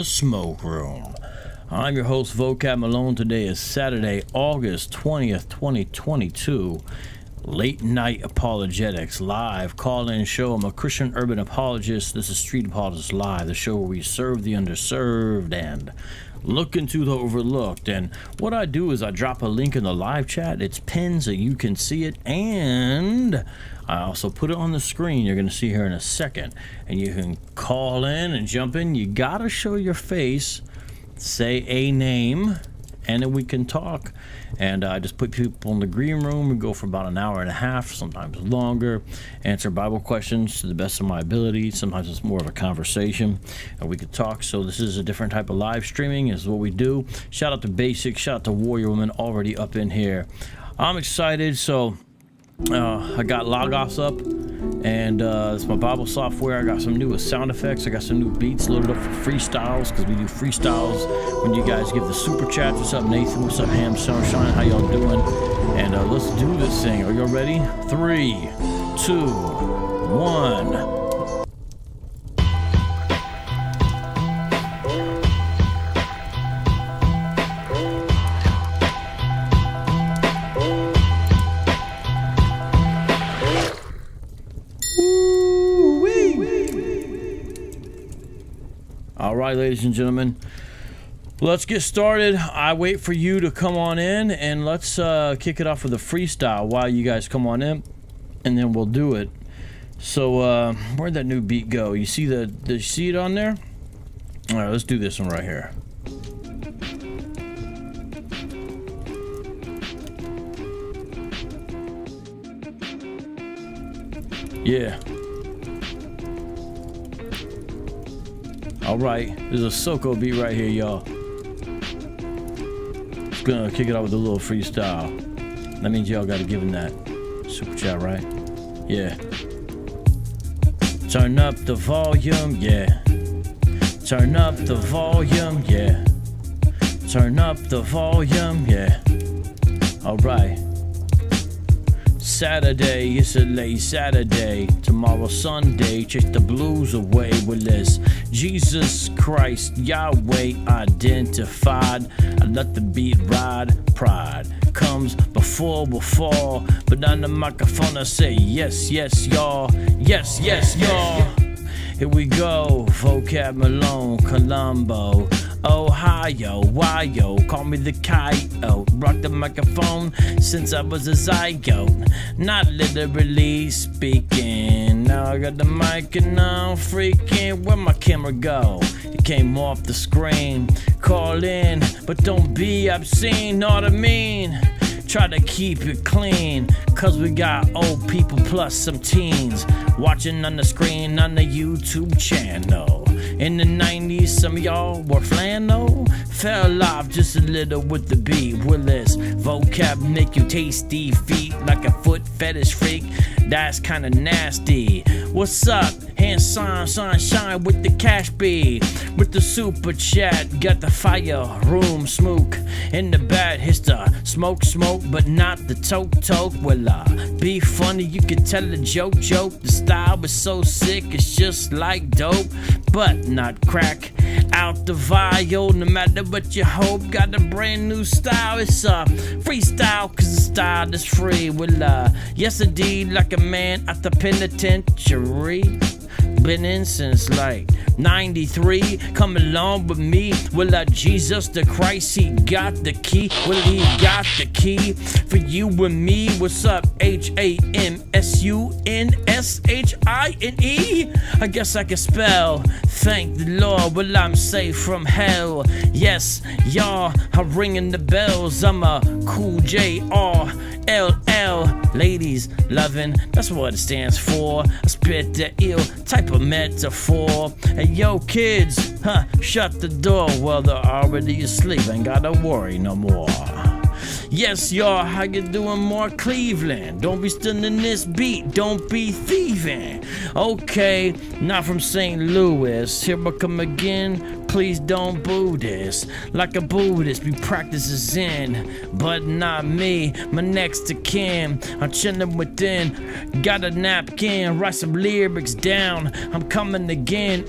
Smoke Room. I'm your host, Vocab Malone. Today is Saturday, August 20th, 2022. Late Night Apologetics live call-in show. I'm a Christian urban apologist. This is Street Apologist Live, the show where we serve the underserved and look into the overlooked. And what I do is I drop a link in the live chat. It's pinned so you can see it, and I also put it on the screen. You're going to see here in a second, and you can call in and jump in. You gotta show your face, say a name, and then we can talk. And I just put people in the green room. We go for about an hour and a half, sometimes longer, answer Bible questions to the best of my ability. Sometimes it's more of a conversation, and we could talk. So this is a different type of live streaming is what we do. Shout out to Basic, shout out to Warrior Woman, already up in here. I'm excited. So I got Logos up, and it's my Bible software. I got some new sound effects. I got some new beats loaded up for freestyles, because we do freestyles when you guys give the super chats. What's up, Nathan? What's up, Ham Sunshine? How y'all doing? And let's do this thing. Are y'all ready? 3, 2, 1. All right, ladies and gentlemen, let's get started. I wait for you to come on in, and let's kick it off with a freestyle while you guys come on in, and then we'll do it. So where'd that new beat go? You see did you see it on there? All right, let's do this one right here. Yeah. All right, there's a Soko beat right here, y'all. Just gonna kick it off with a little freestyle. That means y'all gotta give him that super chat, right? Yeah. Turn up the volume, yeah. Turn up the volume, yeah. Turn up the volume, yeah. All right. Saturday, it's a late Saturday. Tomorrow Sunday, chase the blues away with this. Jesus Christ, Yahweh identified. I let the beat ride. Pride comes before we'll fall. But on the microphone I say yes, yes, y'all. Yes, yes, y'all. Here we go. Vocab Malone, Colombo, Ohio, why-yo, call me the coyote. Rock the microphone since I was a zygote. Not literally speaking. Now I got the mic and I'm freaking. Where my camera go? It came off the screen. Call in, but don't be obscene, know what I mean? Try to keep it clean, cause we got old people plus some teens watching on the screen on the YouTube channel. In the 90s, some of y'all were flannel. Fell off just a little with the beat. Will this vocab make you tasty feet like a foot fetish freak? That's kinda nasty. What's up? Hand sign, sunshine with the cash beat. With the super chat, got the fire room smoke. In the bad, hits the smoke, but not the toke. Well, be funny, you can tell a joke. The style is so sick, it's just like dope, but not crack. Out the vial, no matter what you hope. Got a brand new style, it's a freestyle, cause the style is free. Well, yes indeed, like a man at the penitentiary. Been in since like 93. Come along with me. Well, Jesus the Christ, he got the key. Well, he got the key for you and me. What's up? HAMSUNSHINE. I guess I can spell. Thank the Lord. Well, I'm safe from hell. Yes, y'all are ringing the bells. I'm a cool JRLL. Ladies loving, that's what it stands for. I spit the ill type of metaphor. Hey yo kids, shut the door. Well, they're already asleep, ain't gotta worry no more. Yes, y'all, how you doing, more Cleveland? Don't be stealing this beat, don't be thieving. Okay, not from St. Louis, here I come again. Please don't boo this. Like a Buddhist, we practice Zen, but not me, my next to kin. I'm chilling within, got a napkin, write some lyrics down. I'm coming again.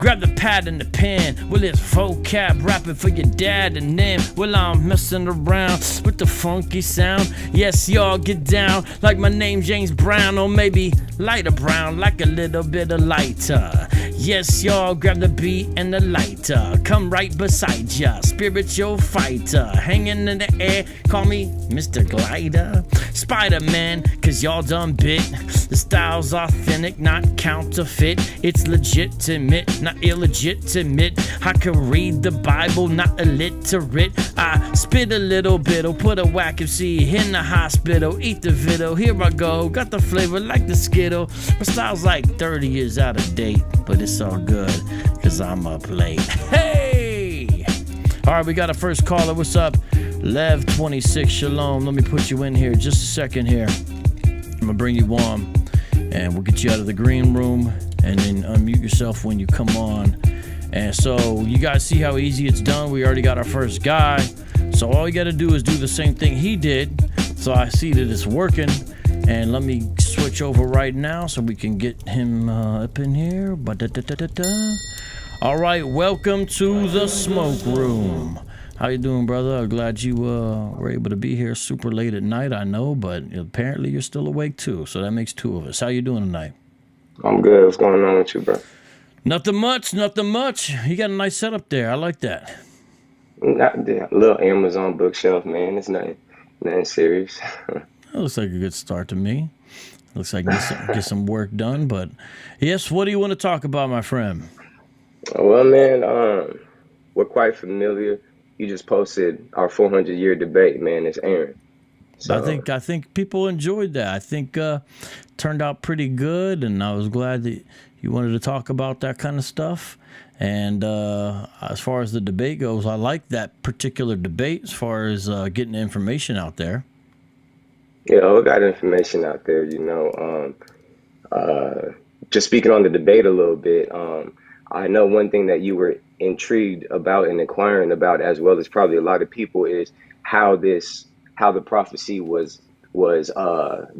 grab the pad and the pen. Well, it's vocab rapping for your dad and them. Well, I'm messing around with the funky sound. Yes, y'all get down like my name James Brown, or maybe lighter brown, like a little bit of lighter. Yes, y'all grab the beat and the lighter. Come right beside ya, spiritual fighter. Hanging in the air, call me Mr. Glider. Spider-Man, cause y'all done bit. The style's authentic, not counterfeit. It's legitimate, not illegitimate. I can read the Bible, not illiterate. I spit a little bit, or put a whack MC in the hospital. Eat the video, here I go. Got the flavor like the Skittle. My style's like 30 years out of date, but it's all good, cause I'm up late. Hey! Alright, we got a first caller. What's up? Lev26, shalom. Let me put you in here just a second here. I'm gonna bring you on, and we'll get you out of the green room, and then unmute yourself when you come on. And so you guys see how easy it's done. We already got our first guy, so all you gotta do is do the same thing he did. So I see that it's working, and let me switch over right now so we can get him up in here. All right, welcome to the smoke room. How you doing, brother? I'm glad you were able to be here super late at night, I know, but apparently you're still awake too, so that makes two of us. How you doing tonight? I'm good. What's going on with you, bro? Nothing much, nothing much. You got a nice setup there. I like that. Not a little Amazon bookshelf, man. It's nothing serious. That looks like a good start to me. Looks like get some work done, but yes, what do you want to talk about, my friend? Well, man, we're quite familiar. You just posted our 400-year debate, man. It's airing. So, I think people enjoyed that. I think turned out pretty good, and I was glad that you wanted to talk about that kind of stuff. And as far as the debate goes, I like that particular debate as far as getting the information out there. yeah, we got information out there, just speaking on the debate a little bit, I know one thing that you were intrigued about and inquiring about, as well as probably a lot of people, is how the prophecy was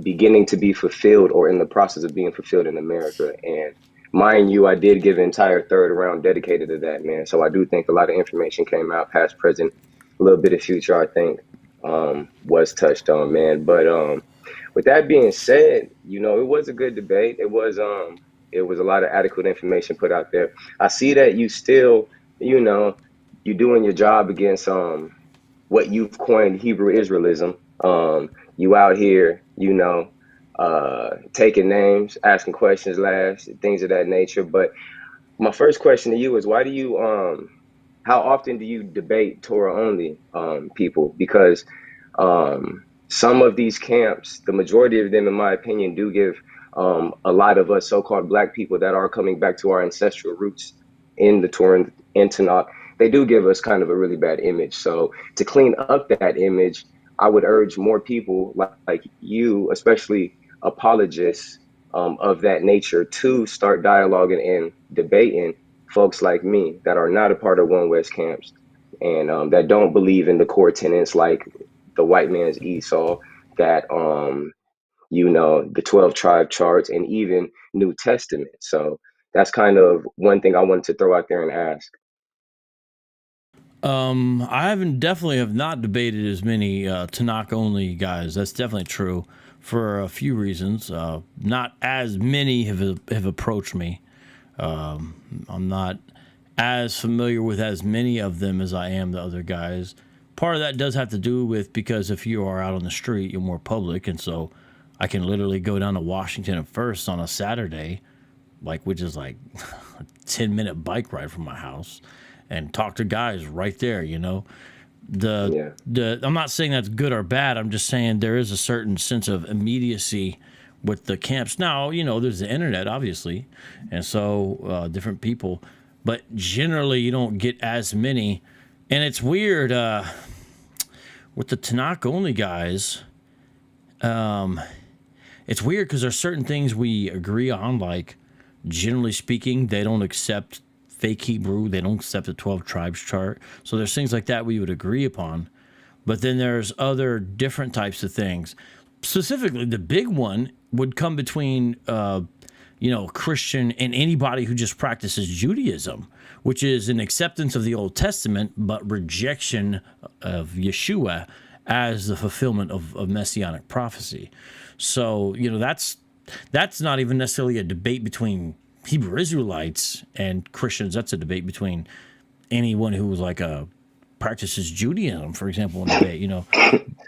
beginning to be fulfilled, or in the process of being fulfilled in America. And mind you, I did give an entire third round dedicated to that, man. So I do think a lot of information came out, past, present, a little bit of future, I think, was touched on, man. But with that being said, it was a good debate. It was a lot of adequate information put out there. I see that you still, you're doing your job against what you've coined Hebrew Israelism. You out here, taking names, asking questions last, things of that nature. But my first question to you is, why do you how often do you debate Torah only people? Because some of these camps, the majority of them, in my opinion, do give a lot of us so-called black people that are coming back to our ancestral roots in the Torah and Tanakh, they do give us kind of a really bad image. So to clean up that image, I would urge more people like you, especially apologists of that nature, to start dialoguing and debating folks like me that are not a part of One West camps, and that don't believe in the core tenets like the white man's Esau, that the 12 tribe charts, and even New Testament. So that's kind of one thing I wanted to throw out there and ask. I definitely have not debated as many Tanakh only guys. That's definitely true for a few reasons. Not as many have approached me. I'm not as familiar with as many of them as I am the other guys. Part of that does have to do with, because if you are out on the street, you're more public, and so I can literally go down to Washington and First on a Saturday, which is like a 10-minute bike ride from my house, and talk to guys right there. I'm not saying that's good or bad. I'm just saying there is a certain sense of immediacy with the camps. Now, there's the internet, obviously, and so different people, but generally you don't get as many. And it's weird with the Tanakh only guys. It's weird because there's certain things we agree on, like generally speaking, they don't accept fake Hebrew. They don't accept the 12 tribes chart. So there's things like that we would agree upon. But then there's other different types of things. Specifically, the big one would come between Christian and anybody who just practices Judaism, which is an acceptance of the Old Testament, but rejection of Yeshua as the fulfillment of Messianic prophecy. So, that's not even necessarily a debate between Hebrew Israelites and Christians. That's a debate between anyone who was practices Judaism, for example, in debate,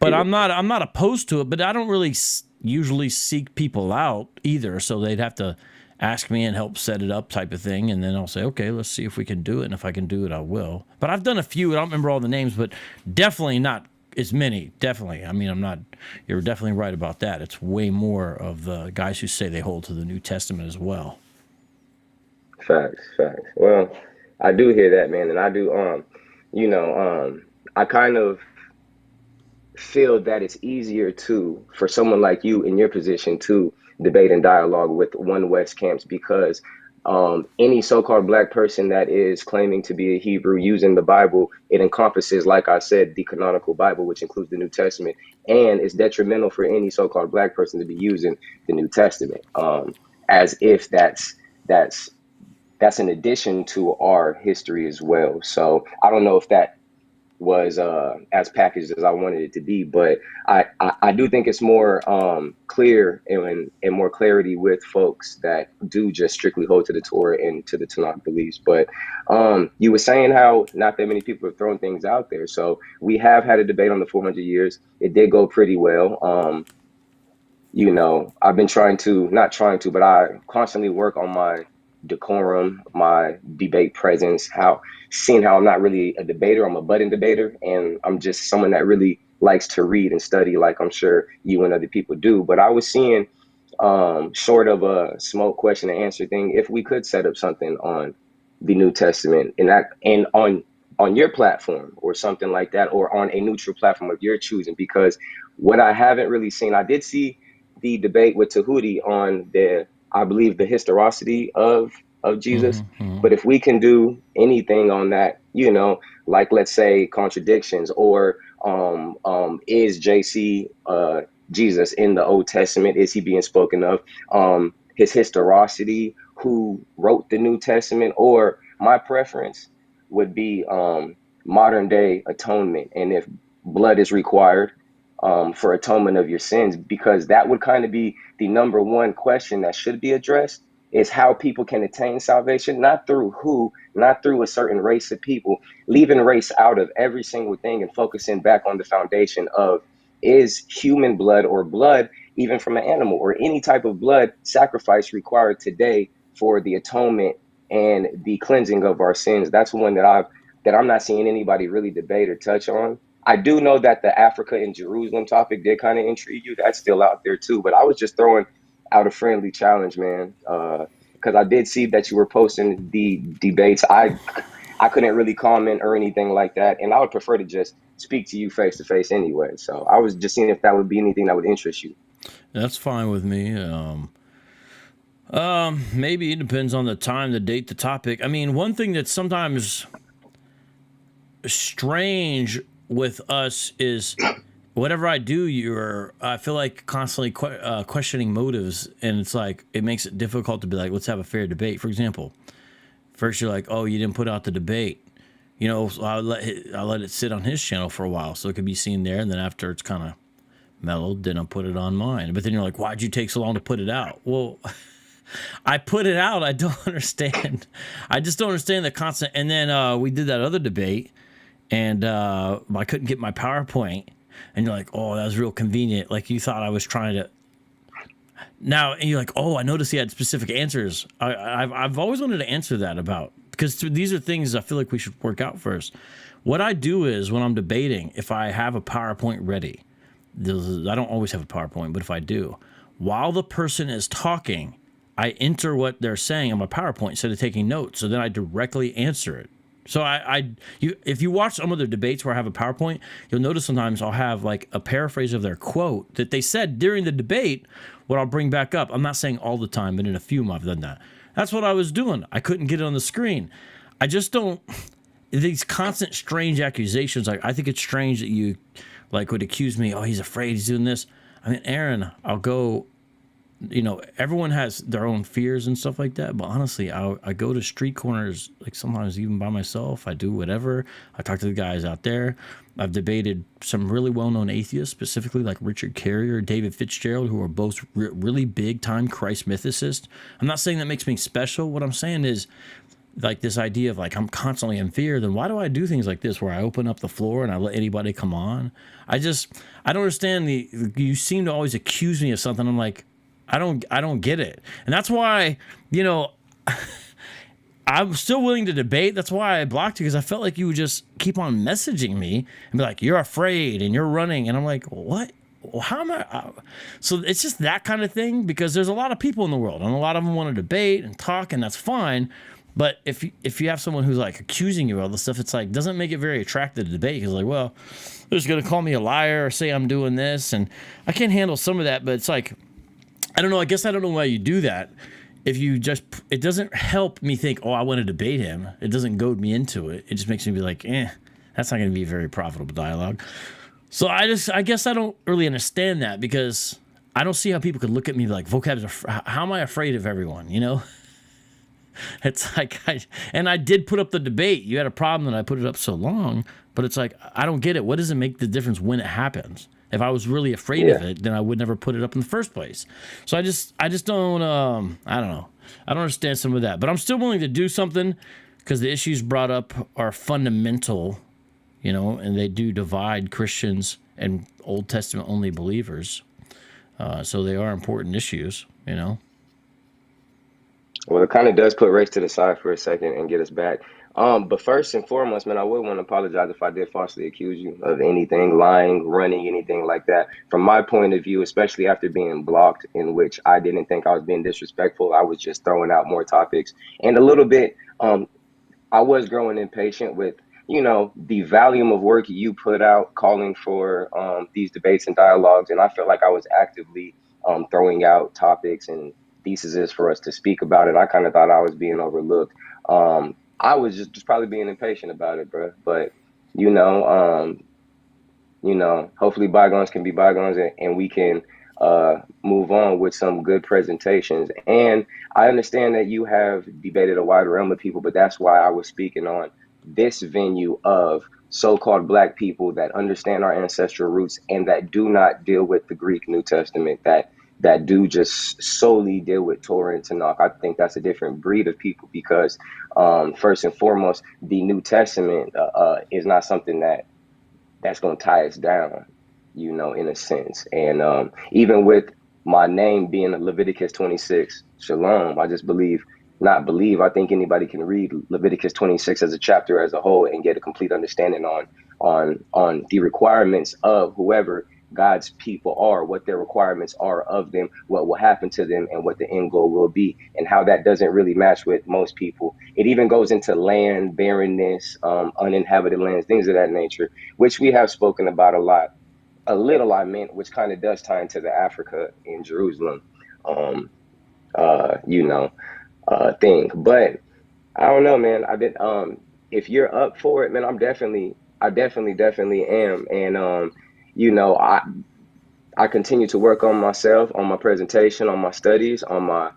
But I'm not opposed to it, but I don't really usually seek people out either. So they'd have to ask me and help set it up type of thing. And then I'll say, okay, let's see if we can do it. And if I can do it, I will. But I've done a few. I don't remember all the names, but definitely not as many. Definitely. I mean, you're definitely right about that. It's way more of the guys who say they hold to the New Testament as well. Facts. Well, I do hear that, man, and I do. I kind of feel that it's easier for someone like you in your position to debate and dialogue with one West camps because any so-called black person that is claiming to be a Hebrew using the Bible, it encompasses, like I said, the canonical Bible, which includes the New Testament, and it's detrimental for any so-called black person to be using the New Testament as if that's an addition to our history as well. So I don't know if that was as packaged as I wanted it to be, but I do think it's more clear and more clarity with folks that do just strictly hold to the Torah and to the Tanakh beliefs. But you were saying how not that many people have thrown things out there. So we have had a debate on the 400 years. It did go pretty well. I've been but I constantly work on my decorum, my debate presence, seeing how I'm not really a debater, I'm a budding debater, and I'm just someone that really likes to read and study, like I'm sure you and other people do. But I was seeing, short of a smoke question and answer thing, if we could set up something on the New Testament and on your platform or something like that, or on a neutral platform of your choosing, because what I haven't really seen, I did see the debate with Tahuti on I believe the historicity of Jesus. But if we can do anything on that, like let's say contradictions or is JC Jesus in the Old Testament? Is he being spoken of? His historicity, who wrote the New Testament, or my preference would be modern day atonement, and if blood is required for atonement of your sins, because that would kind of be the number one question that should be addressed, is how people can attain salvation, not through a certain race of people, leaving race out of every single thing and focusing back on the foundation of, is human blood or blood, even from an animal or any type of blood sacrifice, required today for the atonement and the cleansing of our sins? That's one that I'm not seeing anybody really debate or touch on. I do know that the Africa and Jerusalem topic did kind of intrigue you. That's still out there too. But I was just throwing out a friendly challenge, man, because I did see that you were posting the debates. I couldn't really comment or anything like that, and I would prefer to just speak to you face to face anyway. So I was just seeing if that would be anything that would interest you. That's fine with me. Maybe it depends on the time, the date, the topic. I mean, one thing that's sometimes strange with us is whatever I do, I feel like constantly questioning motives, and it's like it makes it difficult to be like, let's have a fair debate. For example, first you're like, oh, you didn't put out the debate, so I'll let it sit on his channel for a while so it can be seen there, and then after it's kind of mellowed, then I'll put it on mine. But then you're like, why'd you take so long to put it out? Well, I put it out. I don't understand. I just don't understand the constant. And then we did that other debate, and I couldn't get my PowerPoint. And you're like, oh, that was real convenient. Like you thought I was trying to. Now, and you're like, oh, I noticed he had specific answers. I've always wanted to answer that about, because these are things I feel like we should work out first. What I do is when I'm debating, if I have a PowerPoint ready, I don't always have a PowerPoint, but if I do, while the person is talking, I enter what they're saying on my PowerPoint instead of taking notes. So then I directly answer it. So if you watch some of the debates where I have a PowerPoint, you'll notice sometimes I'll have like a paraphrase of their quote that they said during the debate, what I'll bring back up. I'm not saying all the time, but in a few I've done that. That's what I was doing. I couldn't get it on the screen. I just don't, these constant strange accusations. Like, I think it's strange that you would accuse me, oh, he's afraid he's doing this. I mean, Aaron, I'll go everyone has their own fears and stuff like that. But honestly, I go to street corners, like sometimes even by myself. I do whatever. I talk to the guys out there. I've debated some really well-known atheists, specifically like Richard Carrier, David Fitzgerald, who are both really big-time Christ mythicists. I'm not saying that makes me special. What I'm saying is, like, this idea of like I'm constantly in fear, then why do I do things like this where I open up the floor and I let anybody come on? I don't understand you seem to always accuse me of something. I'm like, I don't get it. And that's why, I'm still willing to debate. That's why I blocked you, because I felt like you would just keep on messaging me and be like, you're afraid and you're running. And I'm like, what? How am I? So it's just that kind of thing, because there's a lot of people in the world and a lot of them want to debate and talk, and that's fine. But if you have someone who's like accusing you of all this stuff, it's like, doesn't make it very attractive to debate, because like, well, they're just going to call me a liar or say I'm doing this. And I can't handle some of that, but it's like, I don't know. I guess I don't know why you do that. It doesn't help me think, oh, I want to debate him. It doesn't goad me into it. It just makes me be like, that's not going to be a very profitable dialogue. So I guess I don't really understand that, because I don't see how people could look at me like, how am I afraid of everyone, It's like, I did put up the debate. You had a problem that I put it up so long, but it's like, I don't get it. What does it make the difference when it happens? If I was really afraid of it, then I would never put it up in the first place. So I just don't, I don't know. I don't understand some of that, but I'm still willing to do something, because the issues brought up are fundamental, and they do divide Christians and Old Testament only believers. So they are important issues, Well, it kind of does put race to the side for a second and get us back. But first and foremost, man, I would want to apologize if I did falsely accuse you of anything, lying, running, anything like that. From my point of view, especially after being blocked, in which I didn't think I was being disrespectful, I was just throwing out more topics. And a little bit, I was growing impatient with, the volume of work you put out calling for these debates and dialogues. And I felt like I was actively throwing out topics and theses for us to speak about it. I kind of thought I was being overlooked. I was just probably being impatient about it, bro. But hopefully bygones can be bygones, and we can move on with some good presentations. And I understand that you have debated a wide realm of people, but that's why I was speaking on this venue of so-called Black people that understand our ancestral roots and that do not deal with the Greek New Testament, that do just solely deal with Torah and Tanakh. I think that's a different breed of people, because first and foremost, the New Testament is not something that's going to tie us down, in a sense. And even with my name being Leviticus 26, Shalom, I just I think anybody can read Leviticus 26 as a chapter as a whole and get a complete understanding on the requirements of whoever God's people are, what their requirements are of them, what will happen to them, and what the end goal will be, and how that doesn't really match with most people. It even goes into land, barrenness, uninhabited lands, things of that nature, which we have spoken about a lot. A little, I meant, which kind of does tie into the Africa in Jerusalem, thing. But I don't know, man. If you're up for it, man, I definitely am. And I continue to work on myself, on my presentation, on my studies, on my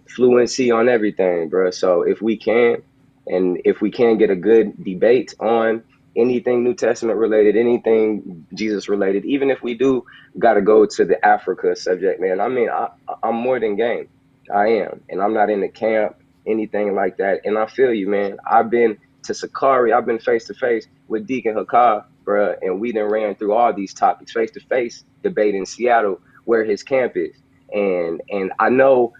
fluency, on everything, bro. So if we can get a good debate on anything New Testament related, anything Jesus related, even if we do got to go to the Africa subject, man, I'm more than game. I am. And I'm not in the camp, anything like that. And I feel you, man. I've been to Sakari. I've been face to face with Deacon Hakah, bruh, and we done ran through all these topics face to face debate in Seattle, where his camp is. And I know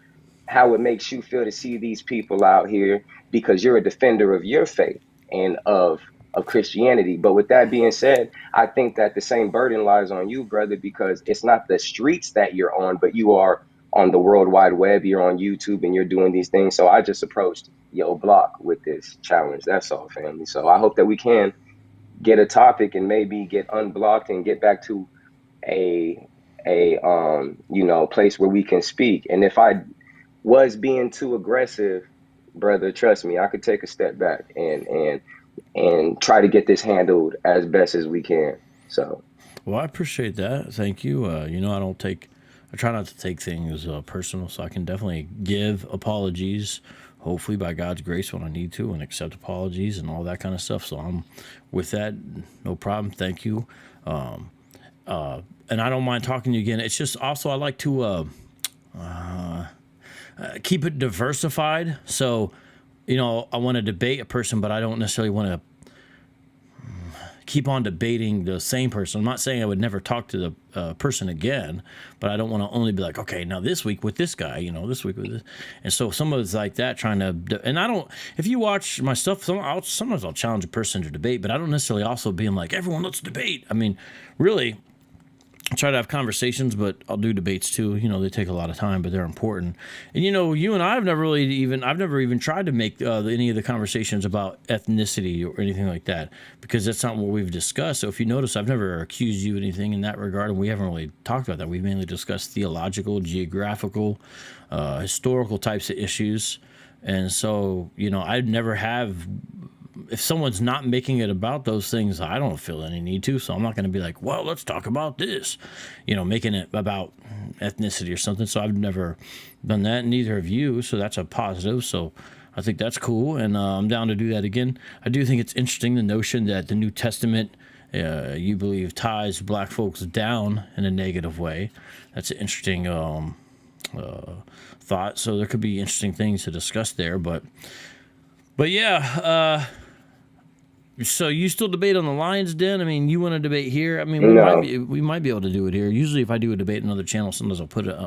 how it makes you feel to see these people out here, because you're a defender of your faith and of Christianity. But with that being said, I think that the same burden lies on you, brother, because it's not the streets that you're on, but you are on the World Wide Web, you're on YouTube, and you're doing these things. So I just approached Yo Block with this challenge. That's all, family. So I hope that we can get a topic and maybe get unblocked and get back to a place where we can speak. And if I was being too aggressive, brother, trust me, I could take a step back and try to get this handled as best as we can. So, well, I appreciate that. Thank you. I don't take I try not to take things personal, so I can definitely give apologies, hopefully by God's grace when I need to, and accept apologies and all that kind of stuff. So I'm with that, no problem. Thank you. And I don't mind talking to you again. It's just also I like to keep it diversified. So, I want to debate a person, but I don't necessarily want to keep on debating the same person. I'm not saying I would never talk to the person again, but I don't want to only be like, okay, now this week with this guy, this week with this. And so some of it's like that, trying to, and I don't, if you watch my stuff, sometimes I'll challenge a person to debate, but I don't necessarily also being like, everyone, let's debate. I mean, really, I try to have conversations, but I'll do debates too. They take a lot of time, but they're important. And you and I have never I've never even tried to make any of the conversations about ethnicity or anything like that, because that's not what we've discussed. So if you notice, I've never accused you of anything in that regard, and we haven't really talked about that. We've mainly discussed theological, geographical, historical types of issues. And so, I'd never have. If someone's not making it about those things, I don't feel any need to. So I'm not going to be like, well, let's talk about this, making it about ethnicity or something. So I've never done that, and neither have you. So that's a positive. So I think that's cool, and I'm down to do that again. I do think it's interesting, the notion that the New Testament, you believe, ties black folks down in a negative way. That's an interesting thought. So there could be interesting things to discuss there, but yeah. So you still debate on the Lion's Den? I mean, you want to debate here? I mean, No, we might be able to do it here. Usually, if I do a debate on another channel, sometimes I'll put it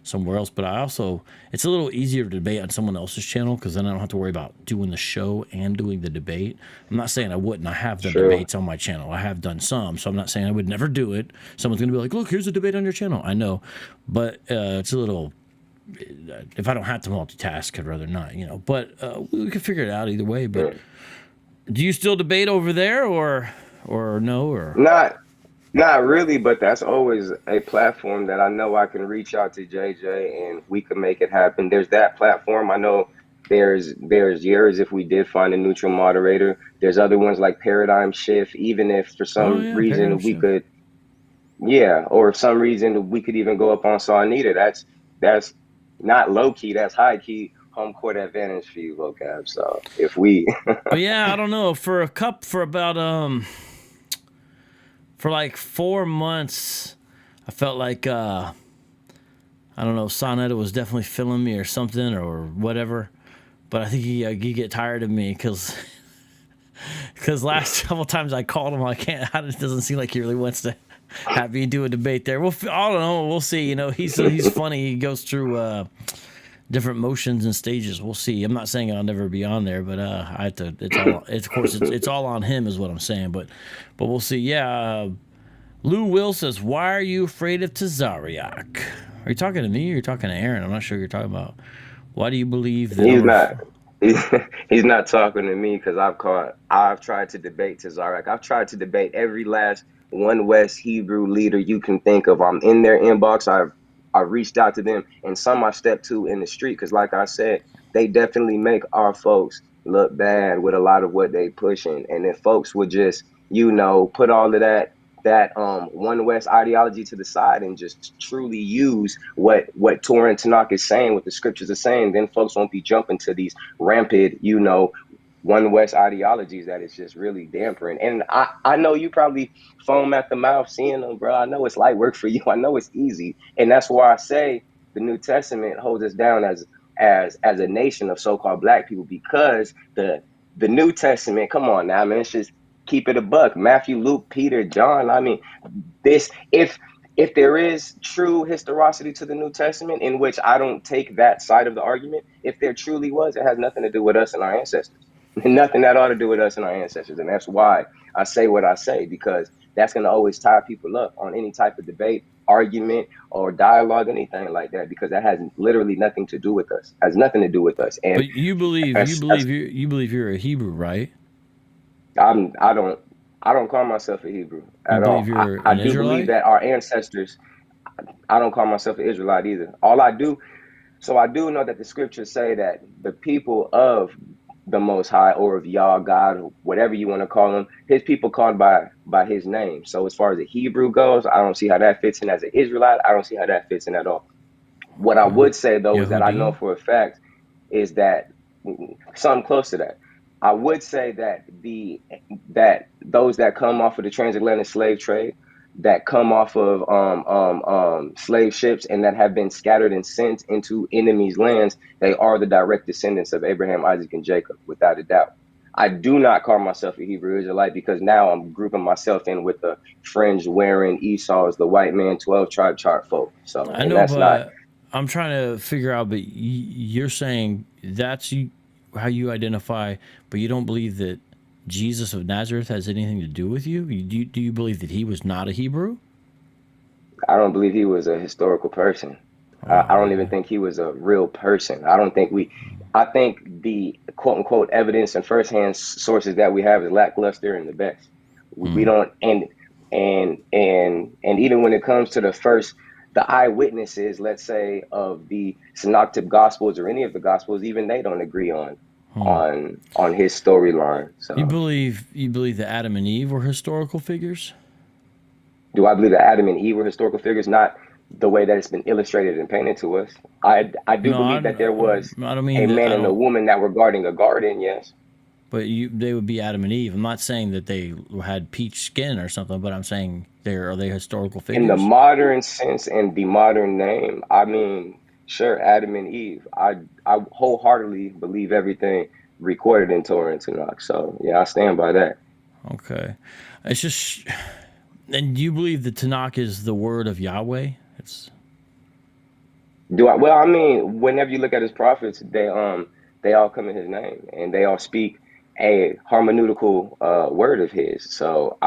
somewhere else. But it's a little easier to debate on someone else's channel, because then I don't have to worry about doing the show and doing the debate. I'm not saying I wouldn't. I have done true. debates on my channel. I have done some, so I'm not saying I would never do it. Someone's gonna be like, "Look, here's a debate on your channel." I know, but it's a little. If I don't have to multitask, I'd rather not. But we could figure it out either way. But. Do you still debate over there, or no, or Not really, but that's always a platform that I know I can reach out to JJ and we can make it happen. There's that platform. I know there's yours if we did find a neutral moderator. There's other ones like Paradigm Shift, even if for oh some yeah, paradigm reason we shift. could, yeah, or if some reason we could even go up on Sawnita. That's not low key, that's high key home court advantage for you, vocab. So if we But yeah, I don't know. For about for like 4 months, I felt like I don't know, Sonetta was definitely feeling me or something or whatever. But I think he get tired of me because last couple times I called him, I can't. It doesn't seem like he really wants to have me do a debate there. Well, I don't know. We'll see. He's funny. He goes through different motions and stages. We'll see. I'm not saying I'll never be on there, but I have to. It's all on him, is what I'm saying. But we'll see. Yeah. Lou Will says, "Why are you afraid of Tazariak?" Are you talking to me or are you talking to Aaron? I'm not sure who you're talking about. Why do you believe that he's not he's not talking to me because I've tried to debate Tazarek. I've tried to debate every last one West Hebrew leader you can think of. I'm in their inbox. I've reached out to them, and some I stepped to in the street because, like I said, they definitely make our folks look bad with a lot of what they pushing. And if folks would just, put all of that one West ideology to the side and just truly use what Torah and Tanakh is saying, what the scriptures are saying, then folks won't be jumping to these rampant, one West ideologies that is just really dampering. And I know you probably foam at the mouth seeing them, bro. I know it's light work for you. I know it's easy. And that's why I say the New Testament holds us down as a nation of so-called black people, because the New Testament, come on now, man, it's just keep it a buck. Matthew, Luke, Peter, John. I mean, this if there is true historicity to the New Testament, in which I don't take that side of the argument, if there truly was, it has nothing to do with us and our ancestors. Nothing at all to do with us and our ancestors. And that's why I say what I say, because that's going to always tie people up on any type of debate, argument, or dialogue, anything like that, because that has literally nothing to do with us. Has nothing to do with us. And But you believe as you believe you're a Hebrew, right? I don't call myself a Hebrew You at all. believe you're I an do believe Israelite? that our ancestors. I don't call myself an Israelite either. All I do, so I do know that the scriptures say that the people of the Most High, or of Yah, God, whatever you want to call him. His people called by his name. So as far as the Hebrew goes, I don't see how that fits in. As an Israelite, I don't see how that fits in at all. What I Okay. would say though is that I know Yehudi? for a fact is that something close to that. I would say that those that come off of the transatlantic slave trade, that come off of slave ships, and that have been scattered and sent into enemies' lands, they are the direct descendants of Abraham, Isaac, and Jacob, without a doubt. I do not call myself a Hebrew Israelite because now I'm grouping myself in with the fringe wearing Esau's, the white man, 12 tribe chart folk. So, I and know, that's not. but I'm trying to figure out, but you're saying that's how you identify, but you don't believe that Jesus of Nazareth has anything to do with you? Do you believe that he was not a Hebrew? I don't believe he was a historical person. I don't even think he was a real person. I think the quote unquote evidence and firsthand sources that we have is lackluster and the best. We don't, and even when it comes to the eyewitnesses, let's say, of the synoptic gospels or any of the gospels, even they don't agree on his storyline. You So believe that Adam and Eve were historical figures? do I believe that Adam and Eve were historical figures? Not the way that it's been illustrated and painted to us. I do No, believe that there was I don't a mean that. man I and a don't. woman that were guarding a garden, yes. But they would be Adam and Eve. I'm not saying that they had peach skin or something, but I'm saying are they historical In the figures? modern sense and the modern name, I mean, sure, Adam and Eve. I wholeheartedly believe everything recorded in Torah and Tanakh. So yeah, I stand by that. Okay, it's just. And do you believe the Tanakh is the word of Yahweh? It's Do I? Well, I mean, whenever you look at his prophets, they all come in his name and they all speak a hermeneutical word of his. So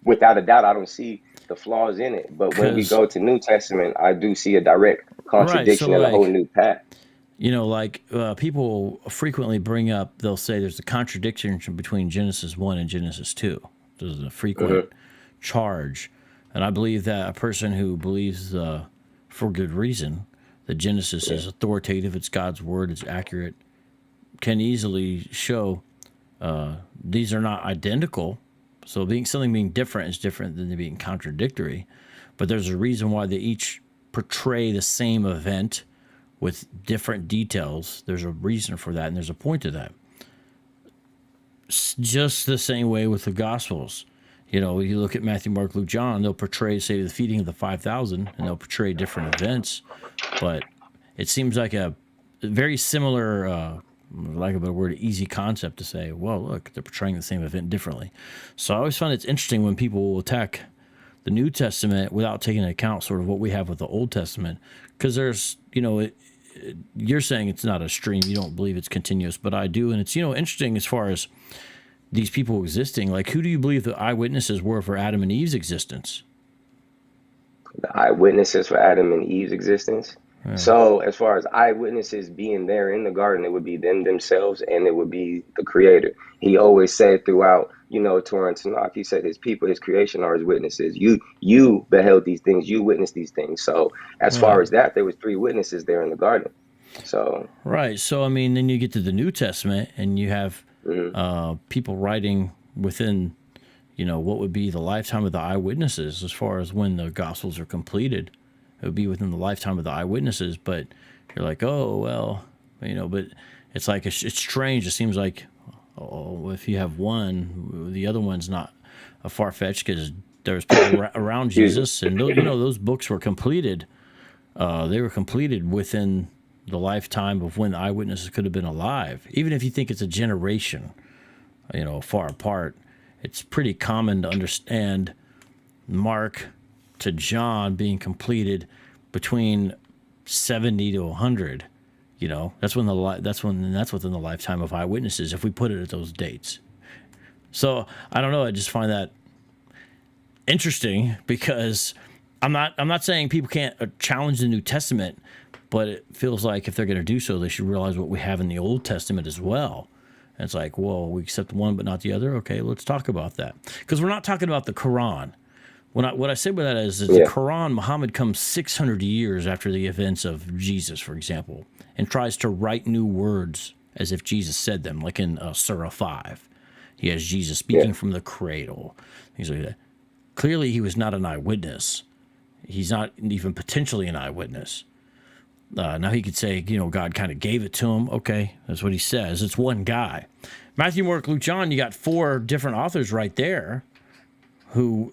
without a doubt, I don't see the flaws in it. But when we because go to New Testament, I do see a direct right. So contradiction and a whole new path. like people frequently bring up, they'll say there's a contradiction between Genesis 1 and Genesis 2. There's a frequent Hmm. charge, and I believe that a person who believes for good reason that Genesis Yeah. is authoritative, it's God's word, it's accurate, can easily show these are not identical. So something being different is different than being contradictory. But there's a reason why they each portray the same event with different details. There's a reason for that, and there's a point to that. Just the same way with the Gospels. You look at Matthew, Mark, Luke, John, they'll portray, say, the feeding of the 5,000, and they'll portray different events. But it seems like a very similar, lack of a better word, easy concept to say, well, look, they're portraying the same event differently. So I always find it's interesting when people will attack the New Testament without taking into account sort of what we have with the Old Testament. Because there's, you're saying it's not a stream, you don't believe it's continuous, but I do. And it's, interesting as far as these people existing. Like, who do you believe the eyewitnesses were for Adam and Eve's existence? The eyewitnesses for Adam and Eve's existence. Yeah. So as far as eyewitnesses being there in the garden, it would be them themselves and it would be the creator. He always said throughout, Torah and Tanakh, he said his people, his creation are his witnesses. You beheld these things, you witnessed these things. So as far Right. as that, there was three witnesses there in the garden. So Right. So, I mean, then you get to the New Testament and you have people writing within, what would be the lifetime of the eyewitnesses as far as when the Gospels are completed. It would be within the lifetime of the eyewitnesses. But you're like, oh, well, but it's like, it's strange. It seems like, if you have one, the other one's not a far-fetched because there's people around Jesus. And, those books were completed. They were completed within the lifetime of when the eyewitnesses could have been alive. Even if you think it's a generation, far apart, it's pretty common to understand Mark to John being completed between 70 to 100. That's within the lifetime of eyewitnesses if we put it at those dates. So I don't know. I just find that interesting because I'm not saying people can't challenge the New Testament, but it feels like if they're going to do so, they should realize what we have in the Old Testament as well. And it's like, well, we accept one but not the other. Okay, let's talk about that. Because we're not talking about the Quran. What I say by that is the Quran, Muhammad comes 600 years after the events of Jesus, for example, and tries to write new words as if Jesus said them, like in Surah 5. He has Jesus speaking from the cradle, things like that. Clearly, he was not an eyewitness. He's not even potentially an eyewitness. Now he could say, God kind of gave it to him. Okay, that's what he says. It's one guy. Matthew, Mark, Luke, John, you got 4 different authors right there who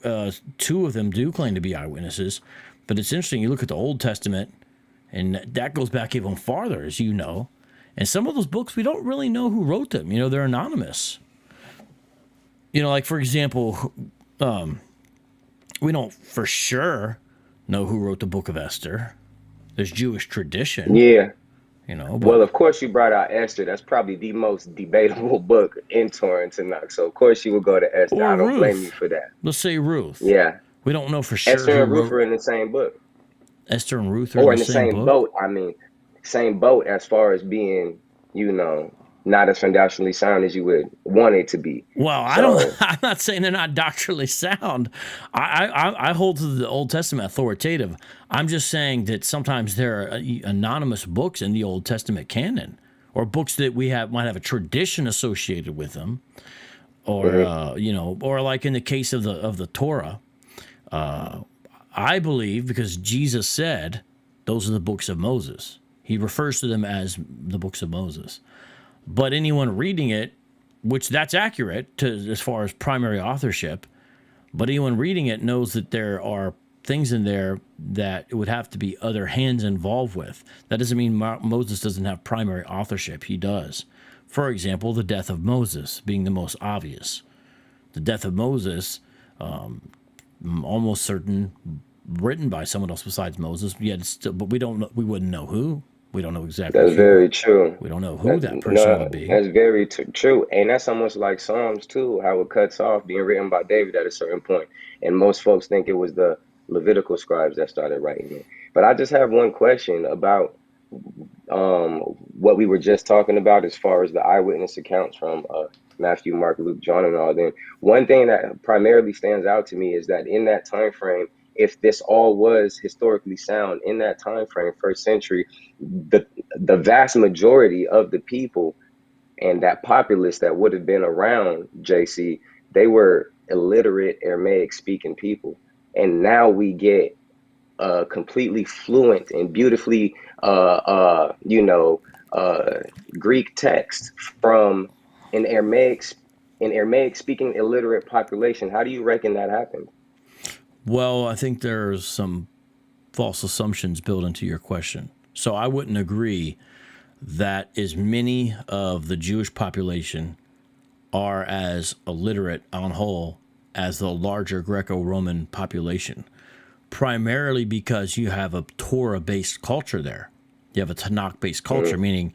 2 of them do claim to be eyewitnesses. But it's interesting, you look at the Old Testament, and that goes back even farther, as you know. And some of those books, we don't really know who wrote them. They're anonymous. Like, for example, we don't for sure know who wrote the Book of Esther. There's Jewish tradition. Yeah. But, well, of course, you brought out Esther. That's probably the most debatable book in Torah and Tanakh. So, of course, you would go to Esther. Or I don't Ruth. blame you for that. Let's say Ruth. Yeah. We don't know for sure. Esther and Ruth are in the same book. Esther and Ruth are in the same book? boat. I mean, same boat as far as being, not as foundationally sound as you would want it to be. Well, I'm not saying they're not doctrinally sound. I hold to the Old Testament authoritative. I'm just saying that sometimes there are anonymous books in the Old Testament canon, or books that might have a tradition associated with them, or or like in the case of the Torah. I believe because Jesus said those are the books of Moses. He refers to them as the books of Moses. But anyone reading it, which that's accurate as far as primary authorship, but anyone reading it knows that there are things in there that it would have to be other hands involved with. That doesn't mean Moses doesn't have primary authorship. He does. For example, the death of Moses being the most obvious. The death of Moses, almost certain, written by someone else besides Moses. Yet, but we don't know. We wouldn't know who. We don't know exactly. That's very true. We don't know who that person would be. That's very true. And that's almost like Psalms too, how it cuts off being written by David at a certain point. And most folks think it was the Levitical scribes that started writing it. But I just have one question about what we were just talking about as far as the eyewitness accounts from Matthew, Mark, Luke, John, and all them. One thing that primarily stands out to me is that in that time frame, if this all was historically sound in that time frame, first century, the vast majority of the people and that populace that would have been around JC, they were illiterate Aramaic speaking people. And now we get completely fluent and beautifully, Greek text from an Aramaic speaking illiterate population. How do you reckon that happened? Well, I think there's some false assumptions built into your question. So I wouldn't agree that as many of the Jewish population are as illiterate on whole as the larger Greco-Roman population, primarily because you have a Torah-based culture there. You have a Tanakh-based culture, meaning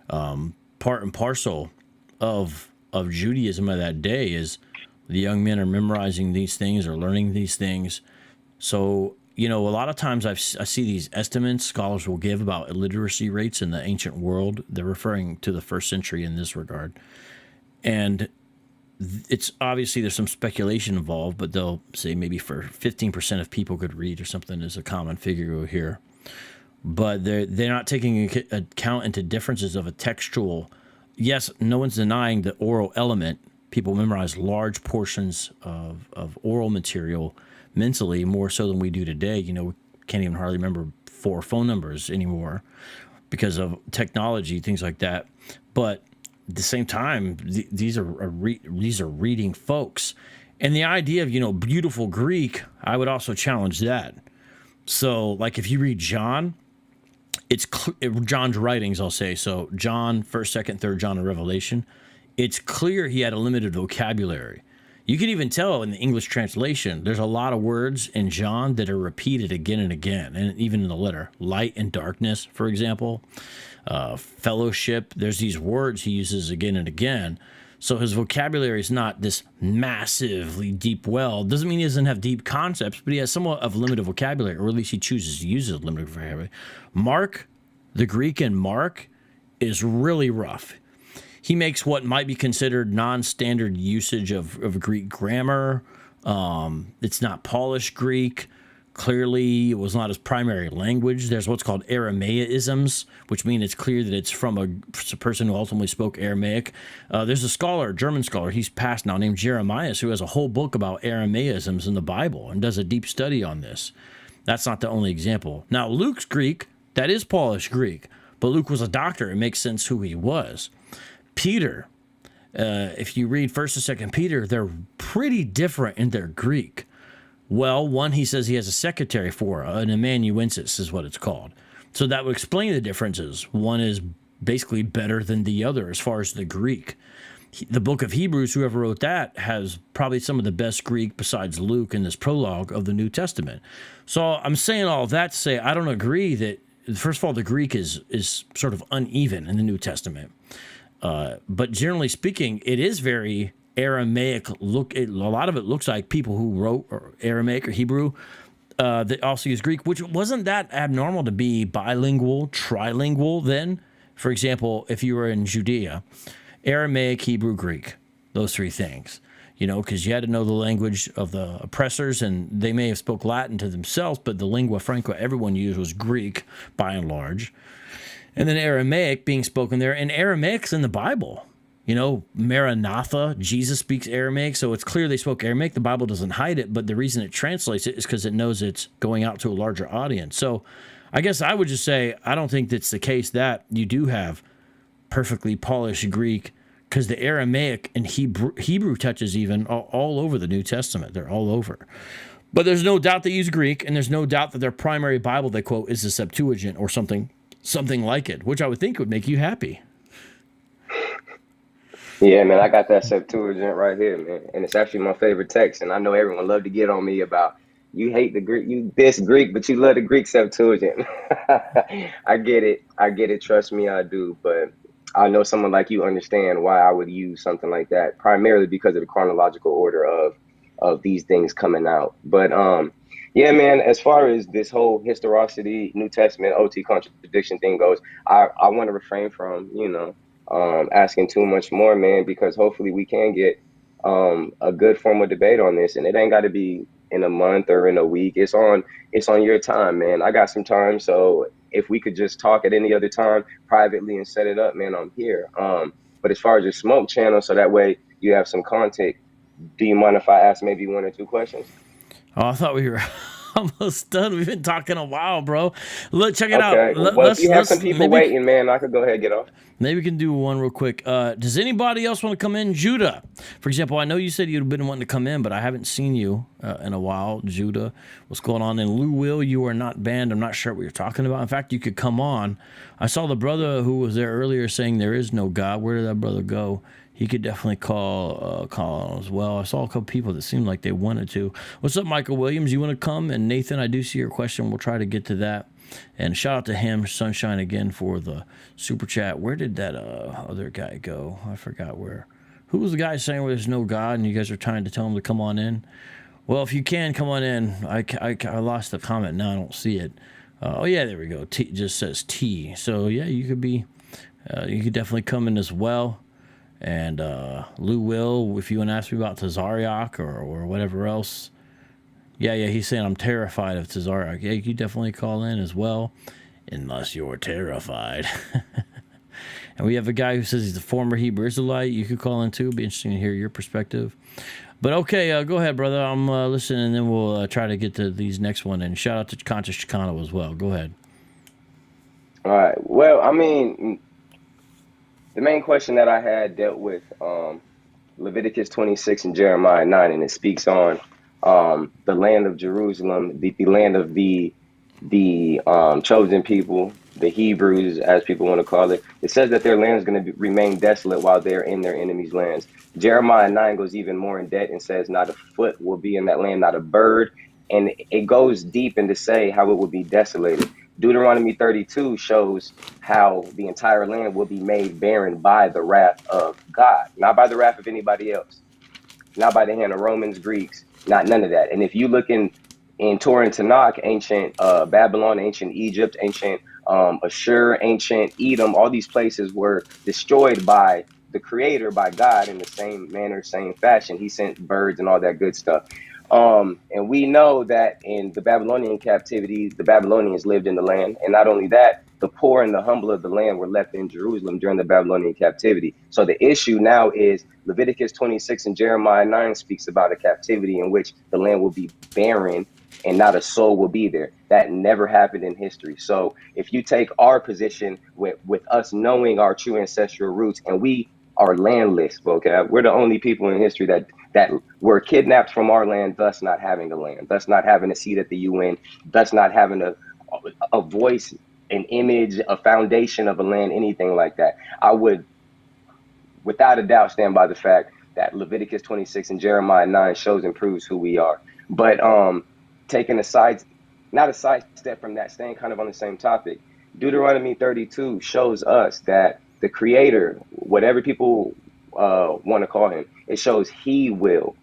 part and parcel of Judaism of that day is the young men are memorizing these things or learning these things. So, a lot of times I see these estimates scholars will give about illiteracy rates in the ancient world. They're referring to the first century in this regard. And it's obviously there's some speculation involved, but they'll say maybe for 15% of people could read or something is a common figure here. But they're not taking account into differences of a textual. Yes, no one's denying the oral element. People memorize large portions of oral material mentally, more so than we do today. We can't even hardly remember 4 phone numbers anymore because of technology, things like that. But at the same time, these are reading folks. And the idea of, beautiful Greek, I would also challenge that. So, like if you read John, it's John's writings, I'll say. So John, 1st, 2nd, 3rd John, and Revelation, it's clear he had a limited vocabulary. You can even tell in the English translation, there's a lot of words in John that are repeated again and again, and even in the letter. Light and darkness, for example, fellowship. There's these words he uses again and again. So his vocabulary is not this massively deep well. Doesn't mean he doesn't have deep concepts, but he has somewhat of limited vocabulary, or at least he chooses to use a limited vocabulary. Mark, the Greek in Mark, is really rough. He makes what might be considered non-standard usage of Greek grammar. It's not polished Greek. clearly it was not his primary language. There's what's called Aramaisms, which mean it's clear that it's from a person who ultimately spoke Aramaic. There's a scholar, a German scholar, he's passed now, named Jeremias, who has a whole book about Aramaisms in the Bible and does a deep study on this. That's not the only example. Now, Luke's Greek, that is Polish Greek, but Luke was a doctor. It makes sense who he was. Peter, if you read 1st and 2nd Peter, they're pretty different in their Greek. Well, one, he says he has a secretary for, an amanuensis is what it's called. So that would explain the differences. One is basically better than the other as far as the Greek. The book of Hebrews, whoever wrote that, has probably some of the best Greek besides Luke in this prologue of the New Testament. So I'm saying all that to say I don't agree that, first of all, the Greek is sort of uneven in the New Testament. But generally speaking, it is very Aramaic. A lot of it looks like people who wrote Aramaic or Hebrew that also use Greek, which wasn't that abnormal to be bilingual, trilingual then. For example, if you were in Judea, Aramaic, Hebrew, Greek, those three things, because you had to know the language of the oppressors, and they may have spoke Latin to themselves, but the lingua franca everyone used was Greek by and large. And then Aramaic being spoken there, and Aramaic's in the Bible. Maranatha, Jesus speaks Aramaic, so it's clear they spoke Aramaic. The Bible doesn't hide it, but the reason it translates it is because it knows it's going out to a larger audience. So I guess I would just say I don't think that's the case that you do have perfectly polished Greek, because the Aramaic and Hebrew touches even all over the New Testament. They're all over. But there's no doubt they use Greek, and there's no doubt that their primary Bible they quote is the Septuagint or something like it, which I would think would make you happy. Yeah, man, I got that Septuagint right here, man, and it's actually my favorite text. And I know everyone love to get on me about you hate the Greek, you diss Greek, but you love the Greek Septuagint. I get it. Trust me, I do. But I know someone like you understand why I would use something like that, primarily because of the chronological order of these things coming out. But yeah, man, as far as this whole historicity, New Testament, OT contradiction thing goes, I want to refrain from, asking too much more, man, because hopefully we can get a good formal debate on this, and it ain't got to be in a month or in a week. It's on your time, man. I got some time, so if we could just talk at any other time privately and set it up, man, I'm here. But as far as your smoke channel, so that way you have some content, do you mind if I ask maybe one or two questions? Oh, I thought we were almost done. We've been talking a while, bro. Check it out. Well, if you have some people waiting, man, I could go ahead and get off. Maybe we can do one real quick. Does anybody else want to come in? Judah, for example, I know you said you'd been wanting to come in, but I haven't seen you in a while. Judah, what's going on? And Lou Will, you are not banned. I'm not sure what you're talking about. In fact, you could come on. I saw the brother who was there earlier saying there is no God. Where did that brother go? He could definitely call as well. I saw a couple people that seemed like they wanted to. What's up, Michael Williams? You want to come? And Nathan, I do see your question. We'll try to get to that. And shout out to him, Sunshine, again for the super chat. Where did that other guy go? I forgot where. Who was the guy saying where there's no God and you guys are trying to tell him to come on in? Well, if you can, come on in. I lost the comment. Now I don't see it. Oh, yeah, there we go. T just says T. So, yeah, you could be, you could definitely come in as well. And Lou Will, if you want to ask me about Tazariak or whatever else. Yeah, he's saying I'm terrified of Tazariak. Yeah, you definitely call in as well, unless you're terrified. And we have a guy who says he's a former Hebrew Israelite. You could call in too. It'd be interesting to hear your perspective. But okay, go ahead, brother. I'm listening, and then we'll try to get to these next one. And shout out to Conscious Chicano as well. Go ahead. All right. Well, I mean, the main question that I had dealt with Leviticus 26 and Jeremiah 9, and it speaks on the land of Jerusalem, the land of the chosen people, the Hebrews, as people want to call it. It says that their land is going to remain desolate while they're in their enemies' lands. Jeremiah 9 goes even more in depth and says not a foot will be in that land, not a bird. And it goes deep into say how it will be desolated. Deuteronomy 32 shows how the entire land will be made barren by the wrath of God, not by the wrath of anybody else, not by the hand of Romans, Greeks, not none of that. And if you look in Torah and Tanakh, ancient Babylon, ancient Egypt, ancient Ashur, ancient Edom, all these places were destroyed by the Creator, by God, in the same manner, same fashion. He sent birds and all that good stuff. And we know that in the Babylonian captivity, the Babylonians lived in the land. And not only that, the poor and the humble of the land were left in Jerusalem during the Babylonian captivity. So the issue now is Leviticus 26 and Jeremiah 9 speaks about a captivity in which the land will be barren and not a soul will be there. That never happened in history. So if you take our position with us knowing our true ancestral roots, and we are landless, vocab, we're the only people in history that were kidnapped from our land, thus not having a land, thus not having a seat at the UN, thus not having a voice, an image, a foundation of a land, anything like that. I would, without a doubt, stand by the fact that Leviticus 26 and Jeremiah 9 shows and proves who we are. But taking a side, not a sidestep from that, staying kind of on the same topic, Deuteronomy 32 shows us that the Creator, whatever people want to call him, it shows he will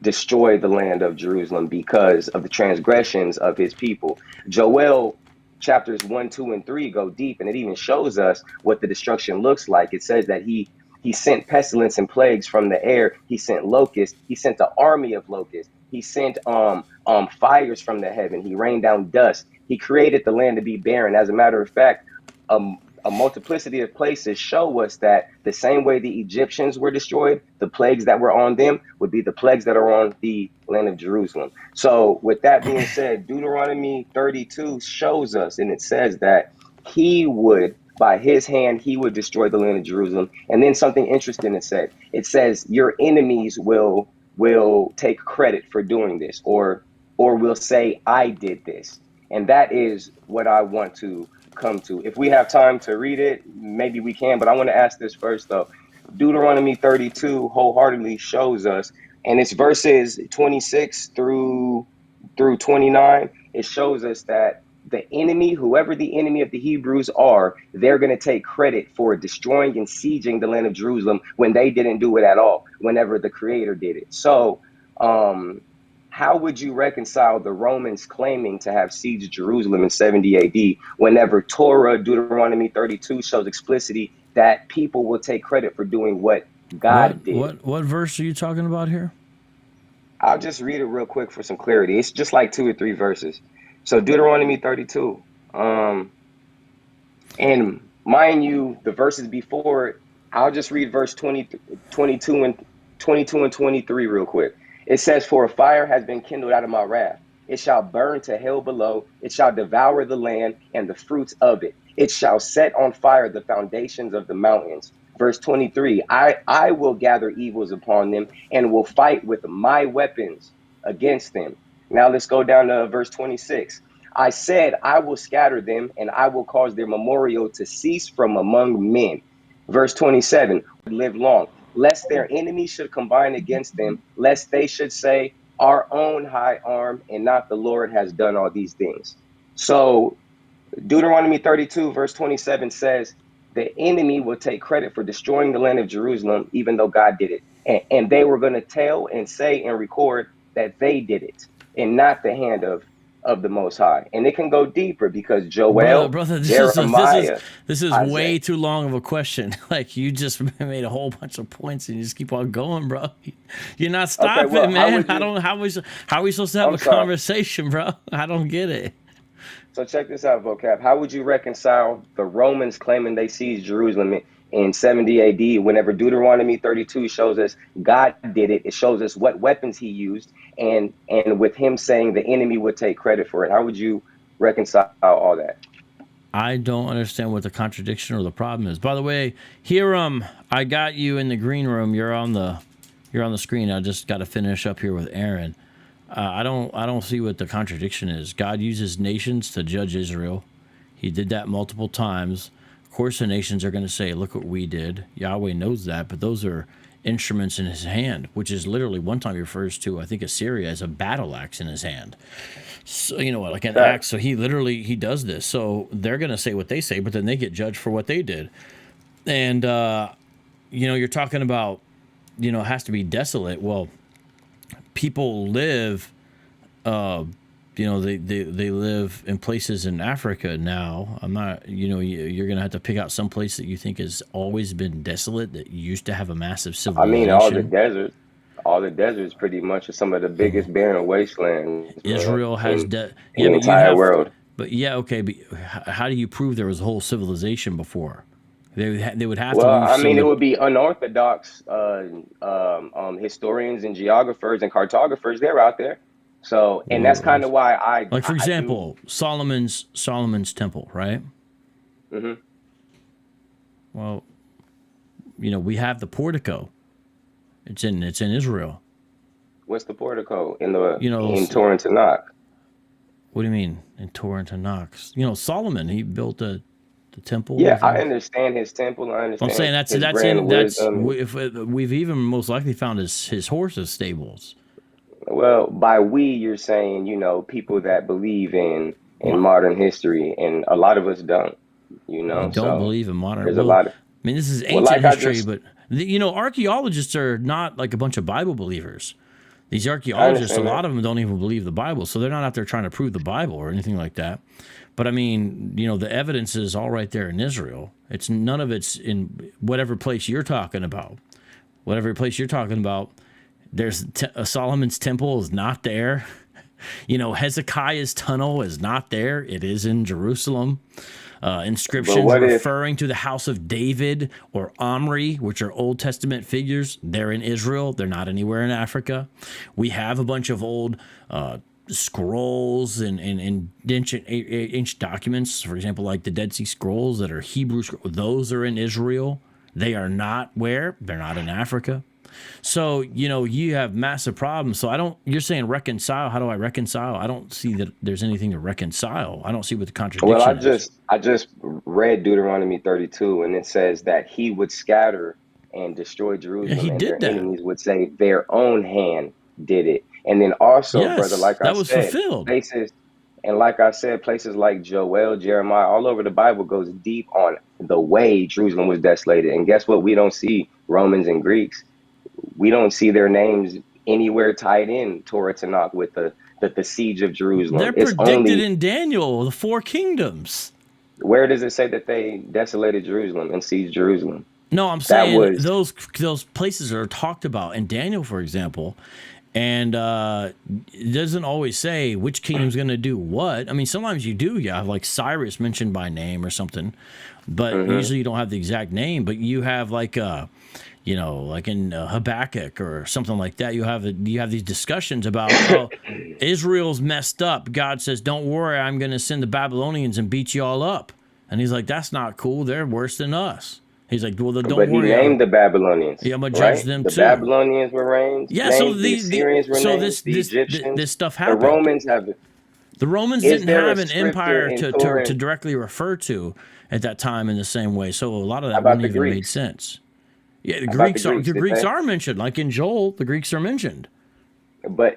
destroy the land of Jerusalem because of the transgressions of his people. Joel chapters 1, 2, and 3 go deep, and it even shows us what the destruction looks like. It says that he sent pestilence and plagues from the air. He sent locusts. He sent an army of locusts. He sent fires from the heaven. He rained down dust. He created the land to be barren. As a matter of fact, a multiplicity of places show us that the same way the Egyptians were destroyed, the plagues that were on them would be the plagues that are on the land of Jerusalem. So with that being said, Deuteronomy 32 shows us, and it says that he would, by his hand, he would destroy the land of Jerusalem. And then something interesting it says your enemies will take credit for doing this, or will say, I did this. And that is what I want to come to. If we have time to read it, maybe we can, but I want to ask this first though. Deuteronomy 32 wholeheartedly shows us, and it's verses 26 through 29. It shows us that the enemy, whoever the enemy of the Hebrews are, they're going to take credit for destroying and sieging the land of Jerusalem when they didn't do it at all, whenever the Creator did it. So, how would you reconcile the Romans claiming to have sieged Jerusalem in 70 AD whenever Torah, Deuteronomy 32 shows explicitly that people will take credit for doing what God did? What verse are you talking about here? I'll just read it real quick for some clarity. It's just like 2 or 3 verses. So Deuteronomy 32. And mind you, the verses before it, I'll just read verse 22 and 23 real quick. It says, for a fire has been kindled out of my wrath. It shall burn to hell below. It shall devour the land and the fruits of it. It shall set on fire the foundations of the mountains. Verse 23, I will gather evils upon them and will fight with my weapons against them. Now let's go down to verse 26. I said, I will scatter them and I will cause their memorial to cease from among men. Verse 27, live long, lest their enemies should combine against them, lest they should say, our own high arm and not the Lord has done all these things. So Deuteronomy 32 verse 27 says, the enemy will take credit for destroying the land of Jerusalem, even though God did it. And they were going to tell and say and record that they did it and not the hand of the Most High. And it can go deeper because Joel, brother, Jeremiah, this is way too long of a question. Like, you just made a whole bunch of points and you just keep on going, bro. You're not stopping, okay, well, man. How are we supposed to have a conversation, bro? I don't get it. So check this out, Vocab. How would you reconcile the Romans claiming they seized Jerusalem in 70 AD whenever Deuteronomy 32 shows us God did it? It shows us what weapons he used, and with him saying the enemy would take credit for it. How would you reconcile all that? I don't understand what the contradiction or the problem is. By the way, here I got you in the green room. You're on the screen. I just got to finish up here with Aaron. I don't see what the contradiction is. God uses nations to judge Israel. He did that multiple times. Of course, the nations are going to say, look what we did. Yahweh knows that, but those are instruments in his hand, which is literally one time he refers to, I think, Assyria as a battle axe in his hand. So, you know what, like an axe. So he does this. So they're going to say what they say, but then they get judged for what they did. And, you're talking about, it has to be desolate. Well, people live, they live in places in Africa now. I'm not, you're going to have to pick out some place that you think has always been desolate, that used to have a massive civilization. I mean, all the deserts. all the deserts pretty much are some of the biggest barren wastelands, man, Israel has in yeah, the but you entire have world. but yeah, okay, but how do you prove there was a whole civilization before? They would have to Well, leave I mean, it some, would be unorthodox historians and geographers and cartographers. They're out there. So, and that's kind of why like for I do. example, Solomon's temple, right? Hmm. Well, we have the portico. It's in Israel. What's the portico in the You know, in Torah and Tanakh? what do you mean in Torah and Tanakh? Solomon, he built the temple. Yeah, If I I'm understand his temple. I saying understand that's his that's grand in that's wisdom. if we've even most likely found his horses stables. Well, by we, you're saying, people that believe in Well, modern history, and a lot of us don't, we don't so believe in modern. there's a Well, lot of, I mean, this is well, ancient like I history, just, but archaeologists are not like a bunch of Bible believers. These I archaeologists, a understand that. lot of them don't even believe the Bible, so they're not out there trying to prove the Bible or anything like that. But I mean, the evidence is all right there in Israel. It's none of it's in whatever place you're talking about. Whatever place you're talking about, there's Solomon's temple is not there. Hezekiah's tunnel is not there. It is in Jerusalem. But Inscriptions what if, referring to the house of David or Omri, which are Old Testament figures, they're in Israel. They're not anywhere in Africa. We have a bunch of old scrolls and ancient documents, for example, like the Dead Sea Scrolls that are Hebrew. Those are in Israel. They are not where? They're not in Africa. So, you have massive problems. So you're saying reconcile. How do I reconcile? I don't see that there's anything to reconcile. I don't see what the well, contradiction is. I just read Deuteronomy 32, and it says that he would scatter and destroy Yeah, Jerusalem, he and did their that. enemies would say their own hand did it. And then also, brother, Yes, like I that was said, fulfilled. places, and like I said, places like Joel, Jeremiah, all over the Bible goes deep on the way Jerusalem was desolated. And guess what? We don't see Romans and Greeks. We don't see their names anywhere tied in Torah Tanakh with the siege of They're Jerusalem. It's predicted only, in Daniel, the four kingdoms. where does it say that they desolated Jerusalem and sieged Jerusalem? No, I'm That saying was, those places are talked about in Daniel, for example, and it doesn't always say which kingdom's going to do what. I mean, sometimes you do. You have like Cyrus mentioned by name or something, but mhm. usually you don't have the exact name. But you have like like in Habakkuk or something like that. You have these discussions about Israel's messed up. God says, "Don't worry, I'm going to send the Babylonians and beat you all up." And he's like, "That's not cool. They're worse than us." He's like, "Well, then don't But he worry. named the Babylonians, I'm gonna judge right? them The too." Babylonians were Yeah. So named, the Assyrians were named, the this Egyptians, stuff the happened. Romans have. The Romans Is didn't there a have an scripture empire in to Torah? directly refer to at that time in the same way. So a lot of How that about wouldn't the even made Greeks? sense. Yeah, How about the The Greeks? Did Greeks they? are mentioned, like in Joel. The Greeks are mentioned.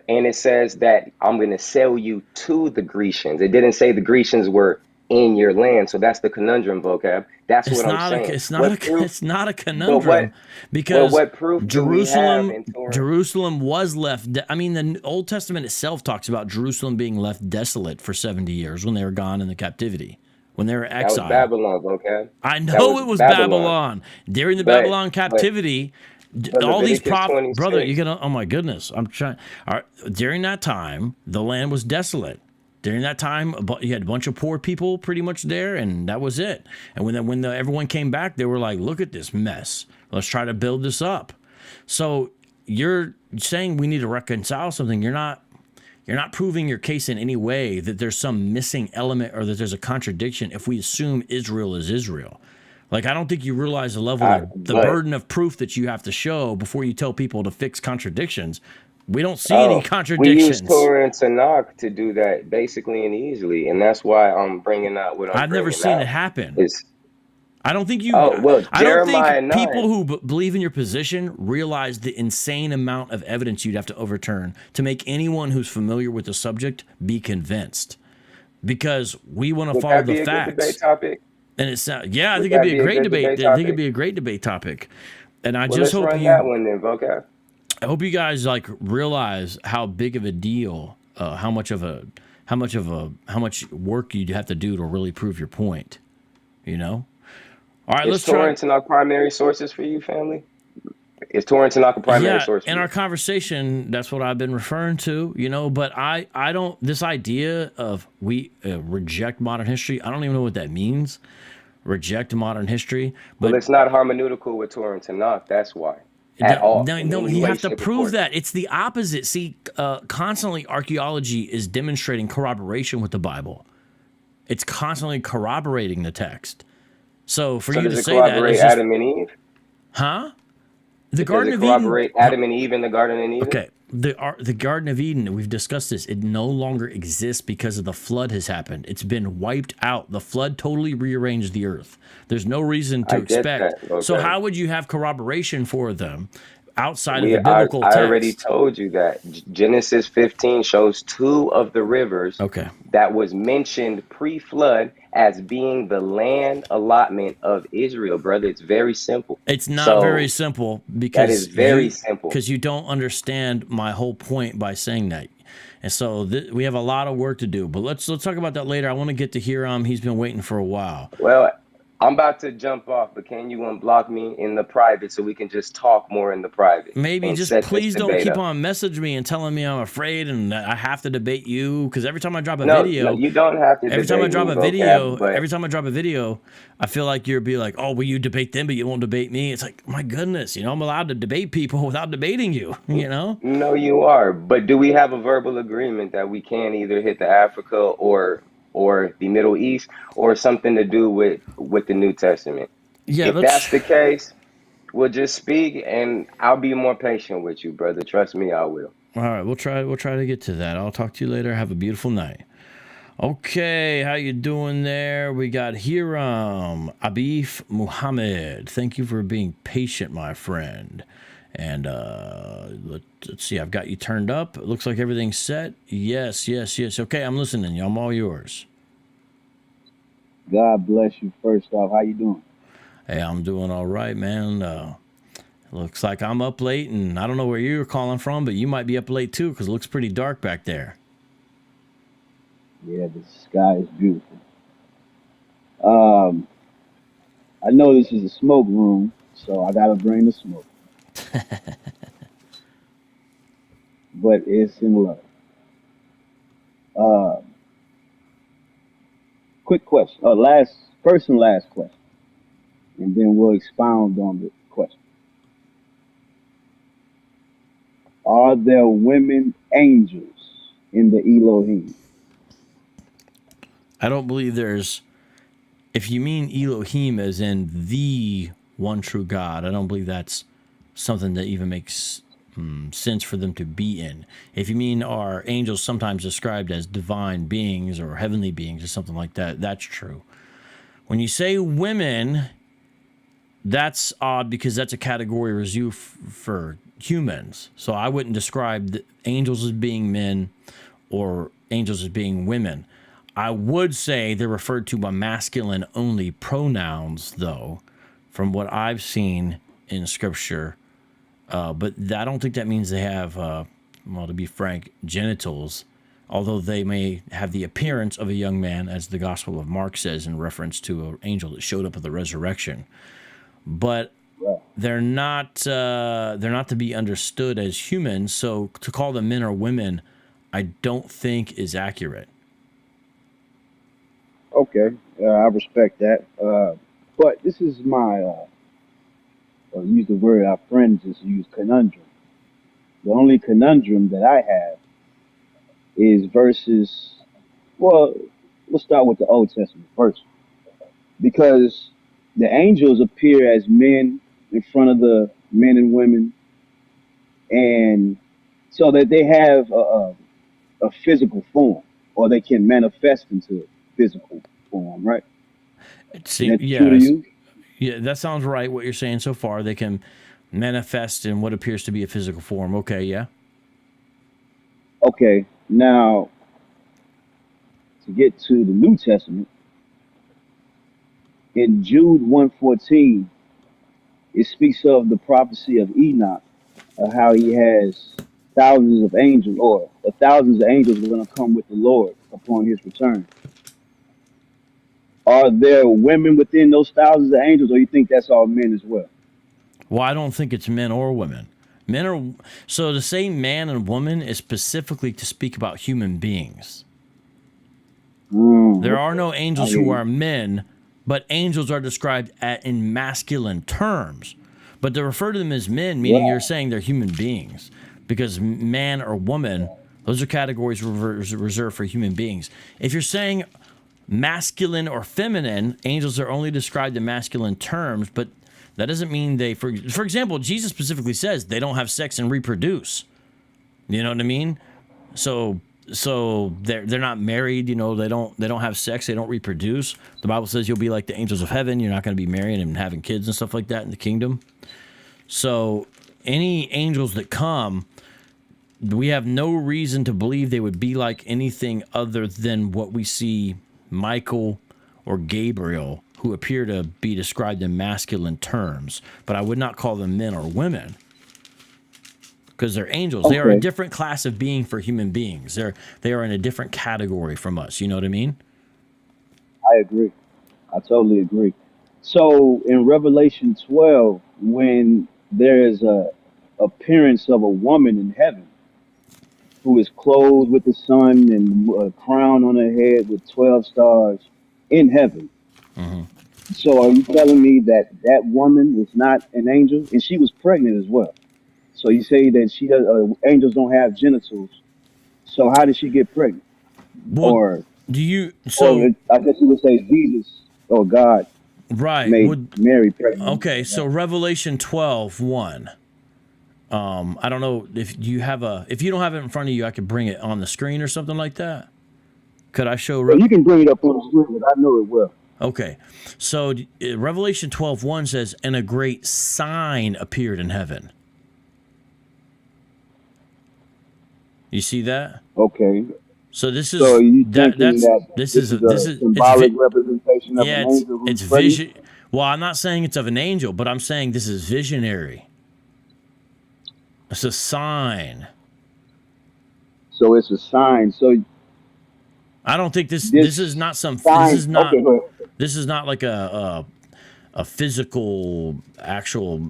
And it says that I'm going to sell you to the Grecians. It didn't say the Grecians were in your land. So that's the conundrum, vocab. That's what I'm saying. What proof? It's not a But conundrum because what proof do we have Jerusalem in Torah? Jerusalem was left. I mean, the Old Testament itself talks about Jerusalem being left desolate for 70 years when they were gone in the captivity, when they were That was exiled. Babylon, vocab. I That know was it was Babylon. Babylon during the But Babylon but captivity. but All these Leviticus brother, you're 26. gonna. Oh my goodness, I'm trying. All right, during that time, the land was desolate. During that time, you had a bunch of poor people pretty much there, and that was it. And when everyone came back, they were like, "Look at this mess. Let's try to build this up." So you're saying we need to reconcile something. You're not proving your case in any way that there's some missing element or that there's a contradiction if we assume Israel is Israel. Like, I don't think you realize the level of the But burden of proof that you have to show before you tell people to fix contradictions. We don't see any oh, we use contradictions. Torah and Tanakh to do that basically and easily, and that's why I'm bringing out what I'm I've never bringing seen it out. happen. Is I don't think you. oh well, I don't Jeremiah think people 9. who believe in your position realize the insane amount of evidence you'd have to overturn to make anyone who's familiar with the subject be convinced. Because we want to Would follow that the be a good debate facts. topic? And it's yeah, I Would think it'd that be a be a great good debate. debate I think it'd topic? be a great debate topic. And Well, let's run that one then, vocab. I hope you guys like realize how big of a deal, how much work you'd have to do to really prove your point. You know. All right, Is let's Torah try. and Tanakh primary sources for you, family? Is Torah and Tanakh a primary Yeah, source for in you? our conversation, that's what I've been referring to, but I don't, this idea of we reject modern history, I don't even know what that means, reject modern history, Well, but it's not hermeneutical with Torah and Tanakh. That's why, at all, no, in no, any you way, have to shape, or prove form. that. It's the opposite. See, constantly archaeology is demonstrating corroboration with the Bible. It's constantly corroborating the text. So for So you does to it say that is corroborate just, Adam and Eve? huh? The Does Garden it of Eden. corroborate Adam and Eve in the Garden of Eden? Okay, the Garden of Eden, we've discussed this. It no longer exists because of the flood has happened. It's been wiped out. The flood totally rearranged the earth. There's no reason to I get expect. that. So Okay. how would you have corroboration for them outside of We the biblical I already text? told you that Genesis 15 shows two of the rivers Okay. that was mentioned pre-flood as being the land allotment of Israel, brother. It's very simple. It's not very So simple that is because very simple. you don't understand my whole point by saying that. And so we have a lot of work to do, but let's talk about that later. I want to get to Hiram. He's been waiting for a while. Well, I'm about to jump off, but can you unblock me in the private so we can just talk more in the private Maybe and just set this please don't debate keep up? on messaging me and telling me I'm afraid and that I have to debate you, because every time I drop a No, no, video, you don't have to debate me, vocab, but I feel like you'll be like, oh, well, you debate them, but you won't debate me. It's like, my goodness, I'm allowed to debate people without debating you, no, you are. But do we have a verbal agreement that we can either hit the Africa or the Middle East or something to do with the New Testament? Yeah, If let's. that's the case, we'll just speak and I'll be more patient with you, brother. Trust me, I will. All right, we'll try to get to that. I'll talk to you later. Have a beautiful night. Okay, how you doing there? We got Hiram Abif Muhammad. Thank you for being patient, my friend. And let's see, I've got you turned up. It looks like everything's set. Yes. Okay, I'm listening. I'm all yours. God bless you. First off, how you doing? Hey, I'm doing all right, man. Looks like I'm up late, and I don't know where you're calling from, but you might be up late too, because it looks pretty dark back there. Yeah, the sky is beautiful. I know this is a smoke room, so I gotta bring the smoke. But it's in love. Uh, quick question. Last question, and then we'll expound on the question. Are there women angels in the Elohim? I don't believe there's. If you mean Elohim as in the one true God, I don't believe that's something that even makes sense for them to be in. If you mean are angels sometimes described as divine beings or heavenly beings or something like that, that's true. When you say women, that's odd because that's a category reserved for humans. So I wouldn't describe the angels as being men or angels as being women. I would say they're referred to by masculine only pronouns, though, from what I've seen in Scripture. But I don't think that means they have, to be frank, genitals, although they may have the appearance of a young man, as the Gospel of Mark says in reference to an angel that showed up at the resurrection. But they're not to be understood as humans, so to call them men or women, I don't think is accurate. Okay, I respect that. But this is my, use the word our friends just use, conundrum. The only conundrum that I have is verses, well, let's start with the Old Testament first. Because the angels appear as men in front of the men and women, and so that they have a physical form, or they can manifest into physical form, right? Is that true to you? Yeah, that sounds right. What you're saying so far, they can manifest in what appears to be a physical form. Okay, yeah. Okay, now to get to the New Testament, in Jude 1:14, it speaks of the prophecy of Enoch, how he has thousands of angels, or thousands of angels are going to come with the Lord upon his return. Are there women within those thousands of angels, or you think that's all men as well? Well, I don't think it's men or women. Men are so to say man and woman is specifically to speak about human beings. There are no angels who are men, but angels are described in masculine terms. But to refer to them as men, meaning you're saying they're human beings, because man or woman, those are categories reserved for human beings. If you're saying masculine or feminine, angels are only described in masculine terms, but that doesn't mean they, for example, Jesus specifically says they don't have sex and reproduce. You know what I mean? So they're not married, you know, they don't have sex, they don't reproduce. The Bible says you'll be like the angels of heaven, you're not going to be married and having kids and stuff like that in the kingdom. So any angels that come, we have no reason to believe they would be like anything other than what we see Michael or Gabriel, who appear to be described in masculine terms, but I would not call them men or women because they're angels. Okay. They are a different class of being for human beings. They are in a different category from us. You know what I mean? I agree. I totally agree. So in Revelation 12, when there is a appearance of a woman in heaven who is clothed with the sun and a crown on her head with 12 stars in heaven. Mm-hmm. So are you telling me that that woman is not an angel? And she was pregnant as well. So you say that she does, angels don't have genitals. So how did she get pregnant? Well, or do you? So or I guess you would say Jesus or God, right? Made Mary pregnant. Okay, so Revelation 12:1. I don't know if you don't have it in front of you, I could bring it on the screen or something like that. Could I show? Well, you can bring it up on the screen, but I know it well. Okay, so Revelation 12:1 says, "And a great sign appeared in heaven." You see that? Okay. So this is this is a symbolic representation of an angel. It's vision. Well, I'm not saying it's of an angel, but I'm saying this is visionary. It's a sign. So it's a sign. So I don't think this is not some. Sign, this is not. Okay, this is not like a physical, actual,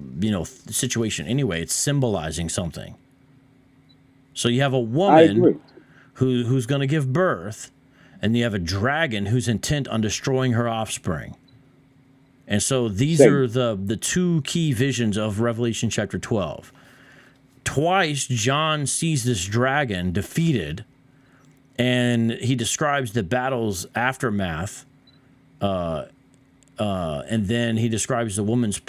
situation. Anyway, it's symbolizing something. So you have a woman who's going to give birth, and you have a dragon who's intent on destroying her offspring. And so these are the two key visions of Revelation chapter 12. Twice, John sees this dragon defeated, and he describes the battle's aftermath, and then he describes the woman's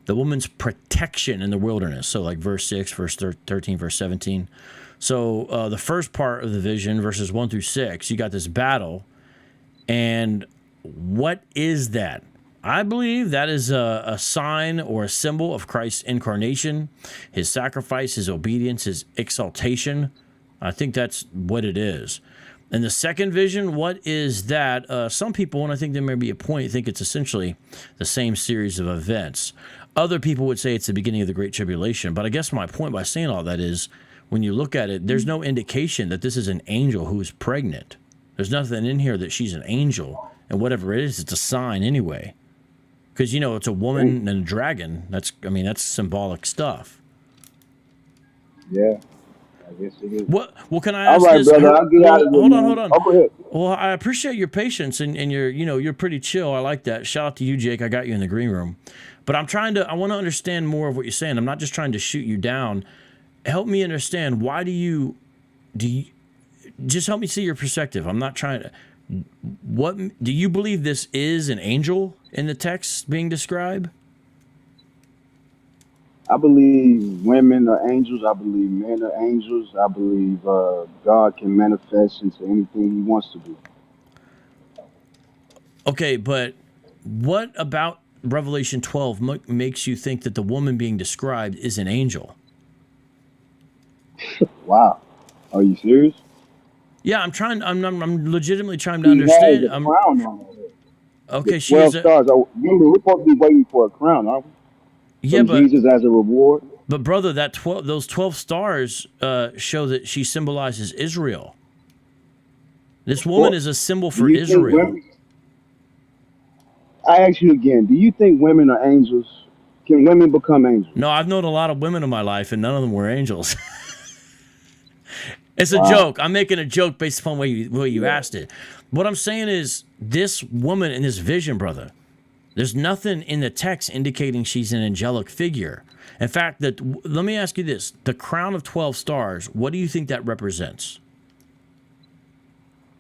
the woman's protection in the wilderness. So like verse 6, verse 13, verse 17. So the first part of the vision, verses 1 through 6, you got this battle. And what is that? I believe that is a sign or a symbol of Christ's incarnation, his sacrifice, his obedience, his exaltation. I think that's what it is. And the second vision, what is that? Some people, and I think there may be a point, think it's essentially the same series of events. Other people would say it's the beginning of the Great Tribulation. But I guess my point by saying all that is, when you look at it, there's no indication that this is an angel who is pregnant. There's nothing in here that she's an angel. And whatever it is, it's a sign anyway. Because, it's a woman and a dragon. That's symbolic stuff. Yeah. I guess it is. Well, can I ask all right, this? Brother, I'll get out of hold on. Oh, go ahead. Well, I appreciate your patience and you're pretty chill. I like that. Shout out to you, Jake. I got you in the green room. But I want to understand more of what you're saying. I'm not just trying to shoot you down. Help me understand, why do you just help me see your perspective. I'm not trying to. What do you believe this is an angel in the text being described? I believe women are angels. I believe men are angels. I believe God can manifest into anything he wants to do. Okay, but what about Revelation 12 makes you think that the woman being described is an angel? Wow. Are you serious? Yeah, I'm legitimately trying to understand. Has a crown on her. Okay, she has 12 stars. Remember, we're supposed to be waiting for a crown, aren't we? Yeah, but Jesus as a reward. But brother, those 12 stars show that she symbolizes Israel. This woman is a symbol for Israel. I ask you again, do you think women are angels? Can women become angels? No, I've known a lot of women in my life, and none of them were angels. It's a Wow. joke. I'm making a joke based upon what you asked it. What I'm saying is, this woman in this vision, brother, there's nothing in the text indicating she's an angelic figure. In fact, let me ask you this. The crown of 12 stars, what do you think that represents?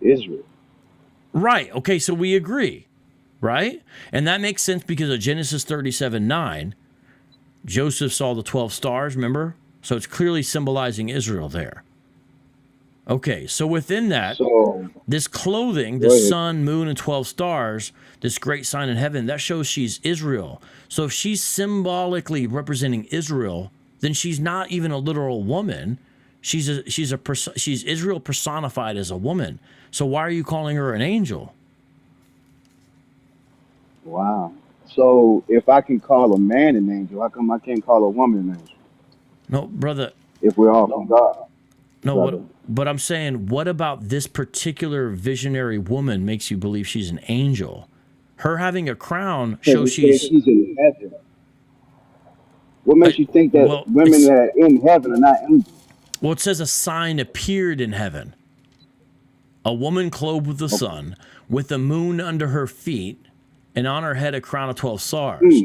Israel. Right. Okay, so we agree, right? And that makes sense because of Genesis 37:9. Joseph saw the 12 stars, remember? So it's clearly symbolizing Israel there. Okay, so within that, So this clothing, go the ahead. sun, moon, and 12 stars, this great sign in heaven, that shows she's Israel. So if she's symbolically representing Israel, then she's not even a literal woman. She's Israel personified as a woman. So why are you calling her an angel? Wow. So if I can call a man an angel, how come I can't call a woman an angel? No, brother. If we're all from God. No, Brother. but I'm saying, what about this particular visionary woman makes you believe she's an angel? Her having a crown shows Because she's in heaven. What makes you think that well, women that are in heaven are not angels? Well, it says a sign appeared in heaven. A woman clothed with the sun, with the moon under her feet, and on her head a crown of 12 stars.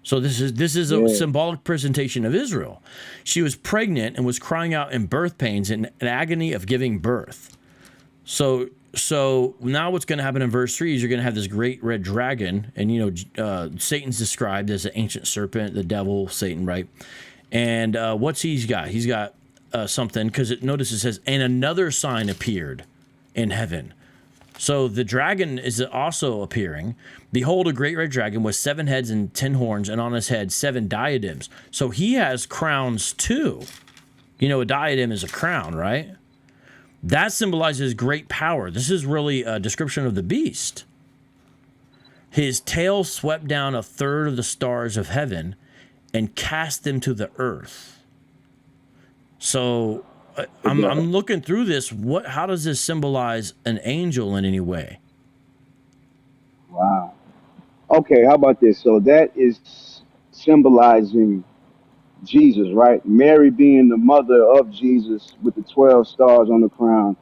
So this is a symbolic presentation of Israel. She was pregnant and was crying out in birth pains and an agony of giving birth. So now what's going to happen in verse 3 is you're going to have this great red dragon, and Satan's described as an ancient serpent, the devil, Satan, right? And what's he's got? He's got something, because notice it says, and another sign appeared in heaven. So the dragon is also appearing. Behold, a great red dragon with 7 heads and 10 horns, and on his head 7 diadems. So he has crowns too. A diadem is a crown, right? That symbolizes great power. This is really a description of the beast. His tail swept down a third of the stars of heaven and cast them to the earth. So I'm looking through this. How does this symbolize an angel in any way? Wow. Okay, how about this? So that is symbolizing Jesus, right? Mary being the mother of Jesus with the 12 stars on the crown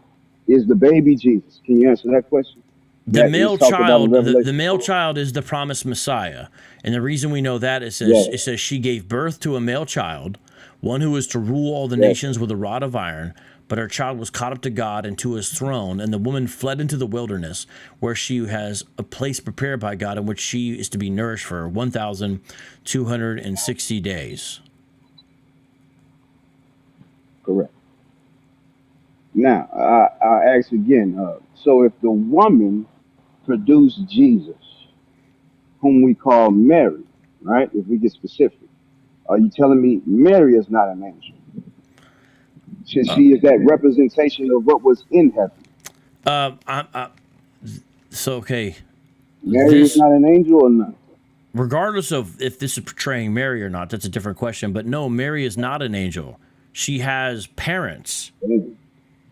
is the baby Jesus. Can you answer that question? The male child, the male child is the promised Messiah. And the reason we know that is it says she gave birth to a male child, one who was to rule all the nations with a rod of iron. But her child was caught up to God and to his throne, and the woman fled into the wilderness, where she has a place prepared by God in which she is to be nourished for 1,260 days. Correct. Now, I ask again, so if the woman produced Jesus, whom we call Mary, right? If we get specific, are you telling me Mary is not an angel? She is that representation of what was in heaven. Okay. Mary is not an angel or not? Regardless of if this is portraying Mary or not, that's a different question. But no, Mary is not an angel. She has parents.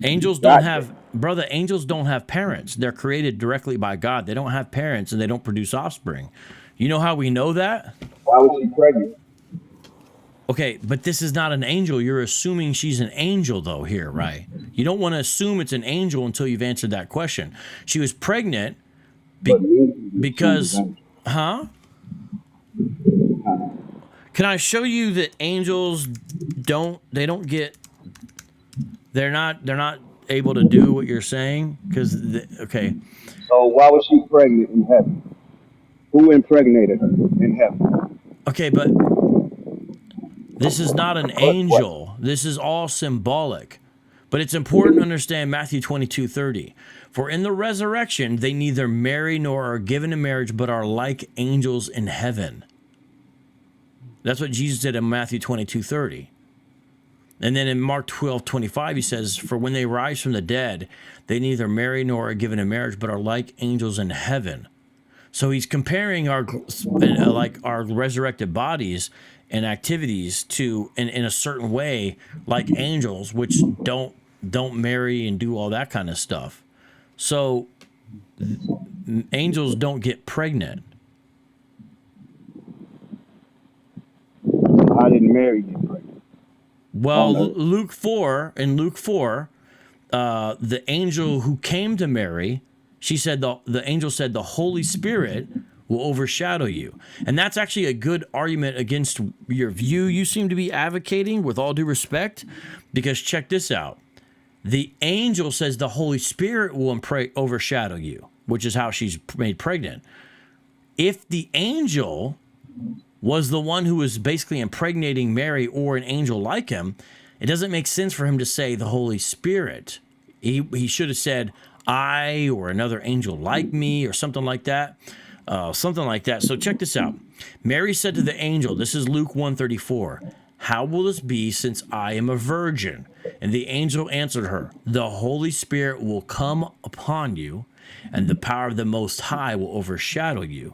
Angels don't have, brother, angels don't have parents. They're created directly by God. They don't have parents and they don't produce offspring. You know how we know that? Why was she pregnant? Okay, but this is not an angel. You're assuming she's an angel, though, here, right? You don't want to assume it's an angel until you've answered that question. She was pregnant because, Can I show you that angels they're not able to do what you're saying? Okay. So why was she pregnant in heaven? Who impregnated her in heaven? Okay, but this is not an angel. This is all symbolic. But it's important to understand Matthew 22:30. For in the resurrection, they neither marry nor are given in marriage, but are like angels in heaven. That's what Jesus said in Matthew 22:30. And then in Mark 12:25, he says, for when they rise from the dead, they neither marry nor are given in marriage, but are like angels in heaven. So he's comparing our resurrected bodies and activities to in a certain way, like angels, which don't marry and do all that kind of stuff. So angels don't get pregnant. Mary get pregnant Well, on earth? In Luke 4, the angel who came to Mary, she said the angel said the Holy Spirit will overshadow you. And that's actually a good argument against your view you seem to be advocating, with all due respect, because check this out. The angel says the Holy Spirit will overshadow you, which is how she's made pregnant. If the angel was the one who was basically impregnating Mary, or an angel like him, it doesn't make sense for him to say the Holy Spirit. He should have said I, or another angel like me, or something like that. So check this out. Mary said to the angel, this is Luke 1:34, how will this be since I am a virgin? And the angel answered her, the Holy Spirit will come upon you, and the power of the Most High will overshadow you.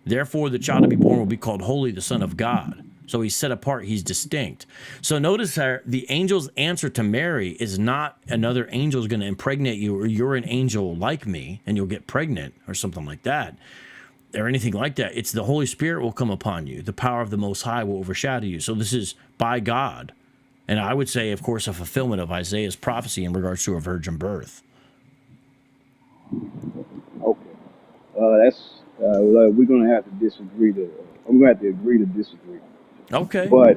Therefore, the child to be born will be called Holy, the Son of God. So he's set apart, he's distinct. So notice how the angel's answer to Mary is not another angel is going to impregnate you, or you're an angel like me and you'll get pregnant, or something like that, or anything like that. It's the Holy Spirit will come upon you. The power of the Most High will overshadow you. So this is by God. And I would say, of course, a fulfillment of Isaiah's prophecy in regards to a virgin birth. Okay. We're going to have to disagree. I'm going to have to agree to disagree. Okay. But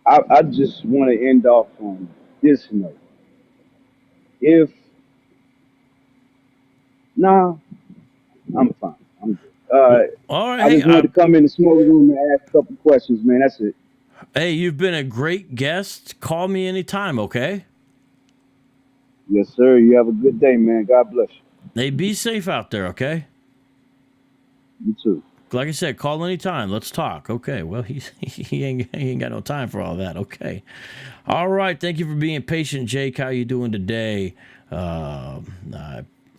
I just want to end off on this note. I'm fine. I'm good. All right. I just wanted to come in the smoke room and ask a couple questions, man. That's it. Hey, you've been a great guest. Call me anytime, okay? Yes, sir. You have a good day, man. God bless you. Hey, be safe out there, okay? You too. Like I said, call anytime. Let's talk. Okay. Well, he ain't got no time for all that. Okay. All right. Thank you for being patient, Jake. How you doing today? Let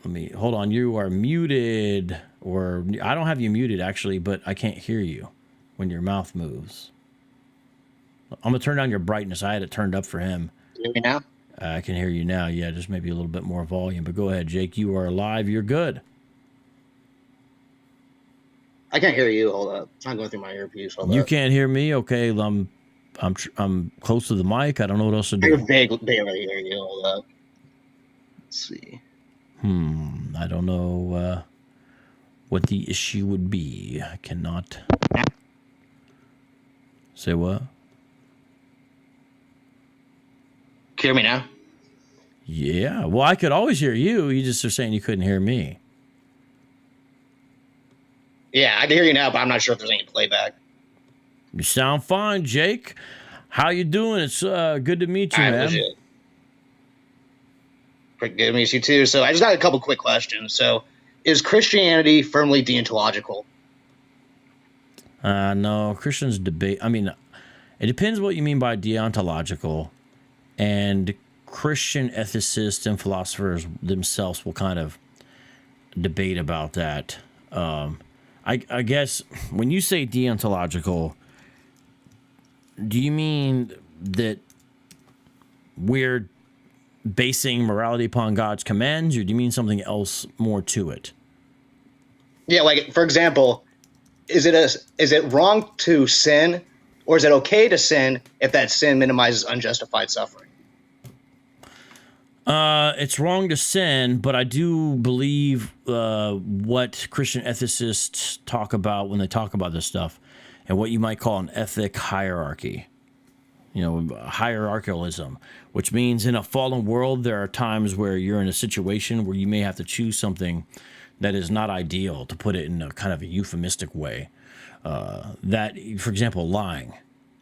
me hold on. You are muted, or I don't have you muted actually, but I can't hear you when your mouth moves. I'm gonna turn down your brightness. I had it turned up for him. Can you hear me now? I can hear you now. Yeah, just maybe a little bit more volume. But go ahead, Jake. You are live. You're good. I can't hear you. Hold up. It's not going through my earpiece. Hold You up. can't hear me. Okay, I'm close to the mic. I don't know what else to I can do. barely hear you. Hold up. Let's see. I don't know what the issue would be. I cannot. Say what? Can you hear me now? Yeah. Well, I could always hear you. You just are saying you couldn't hear me. Yeah, I can hear you now, but I'm not sure if there's any playback. You sound fine, Jake. How you doing? It's good to meet you, All right, man. legit. Pretty good to meet you too. So I just got a couple quick questions. So, is Christianity firmly deontological? No, Christians debate. I mean, it depends what you mean by deontological, and Christian ethicists and philosophers themselves will kind of debate about that. I guess when you say deontological, do you mean that we're basing morality upon God's commands, or do you mean something else more to it? Yeah, like for example, is it wrong to sin, or is it okay to sin if that sin minimizes unjustified suffering? It's wrong to sin, but I do believe what Christian ethicists talk about when they talk about this stuff, and what you might call an ethic hierarchy. You know, hierarchicalism, which means in a fallen world, there are times where you're in a situation where you may have to choose something that is not ideal, to put it in a kind of a euphemistic way. That, for example, lying.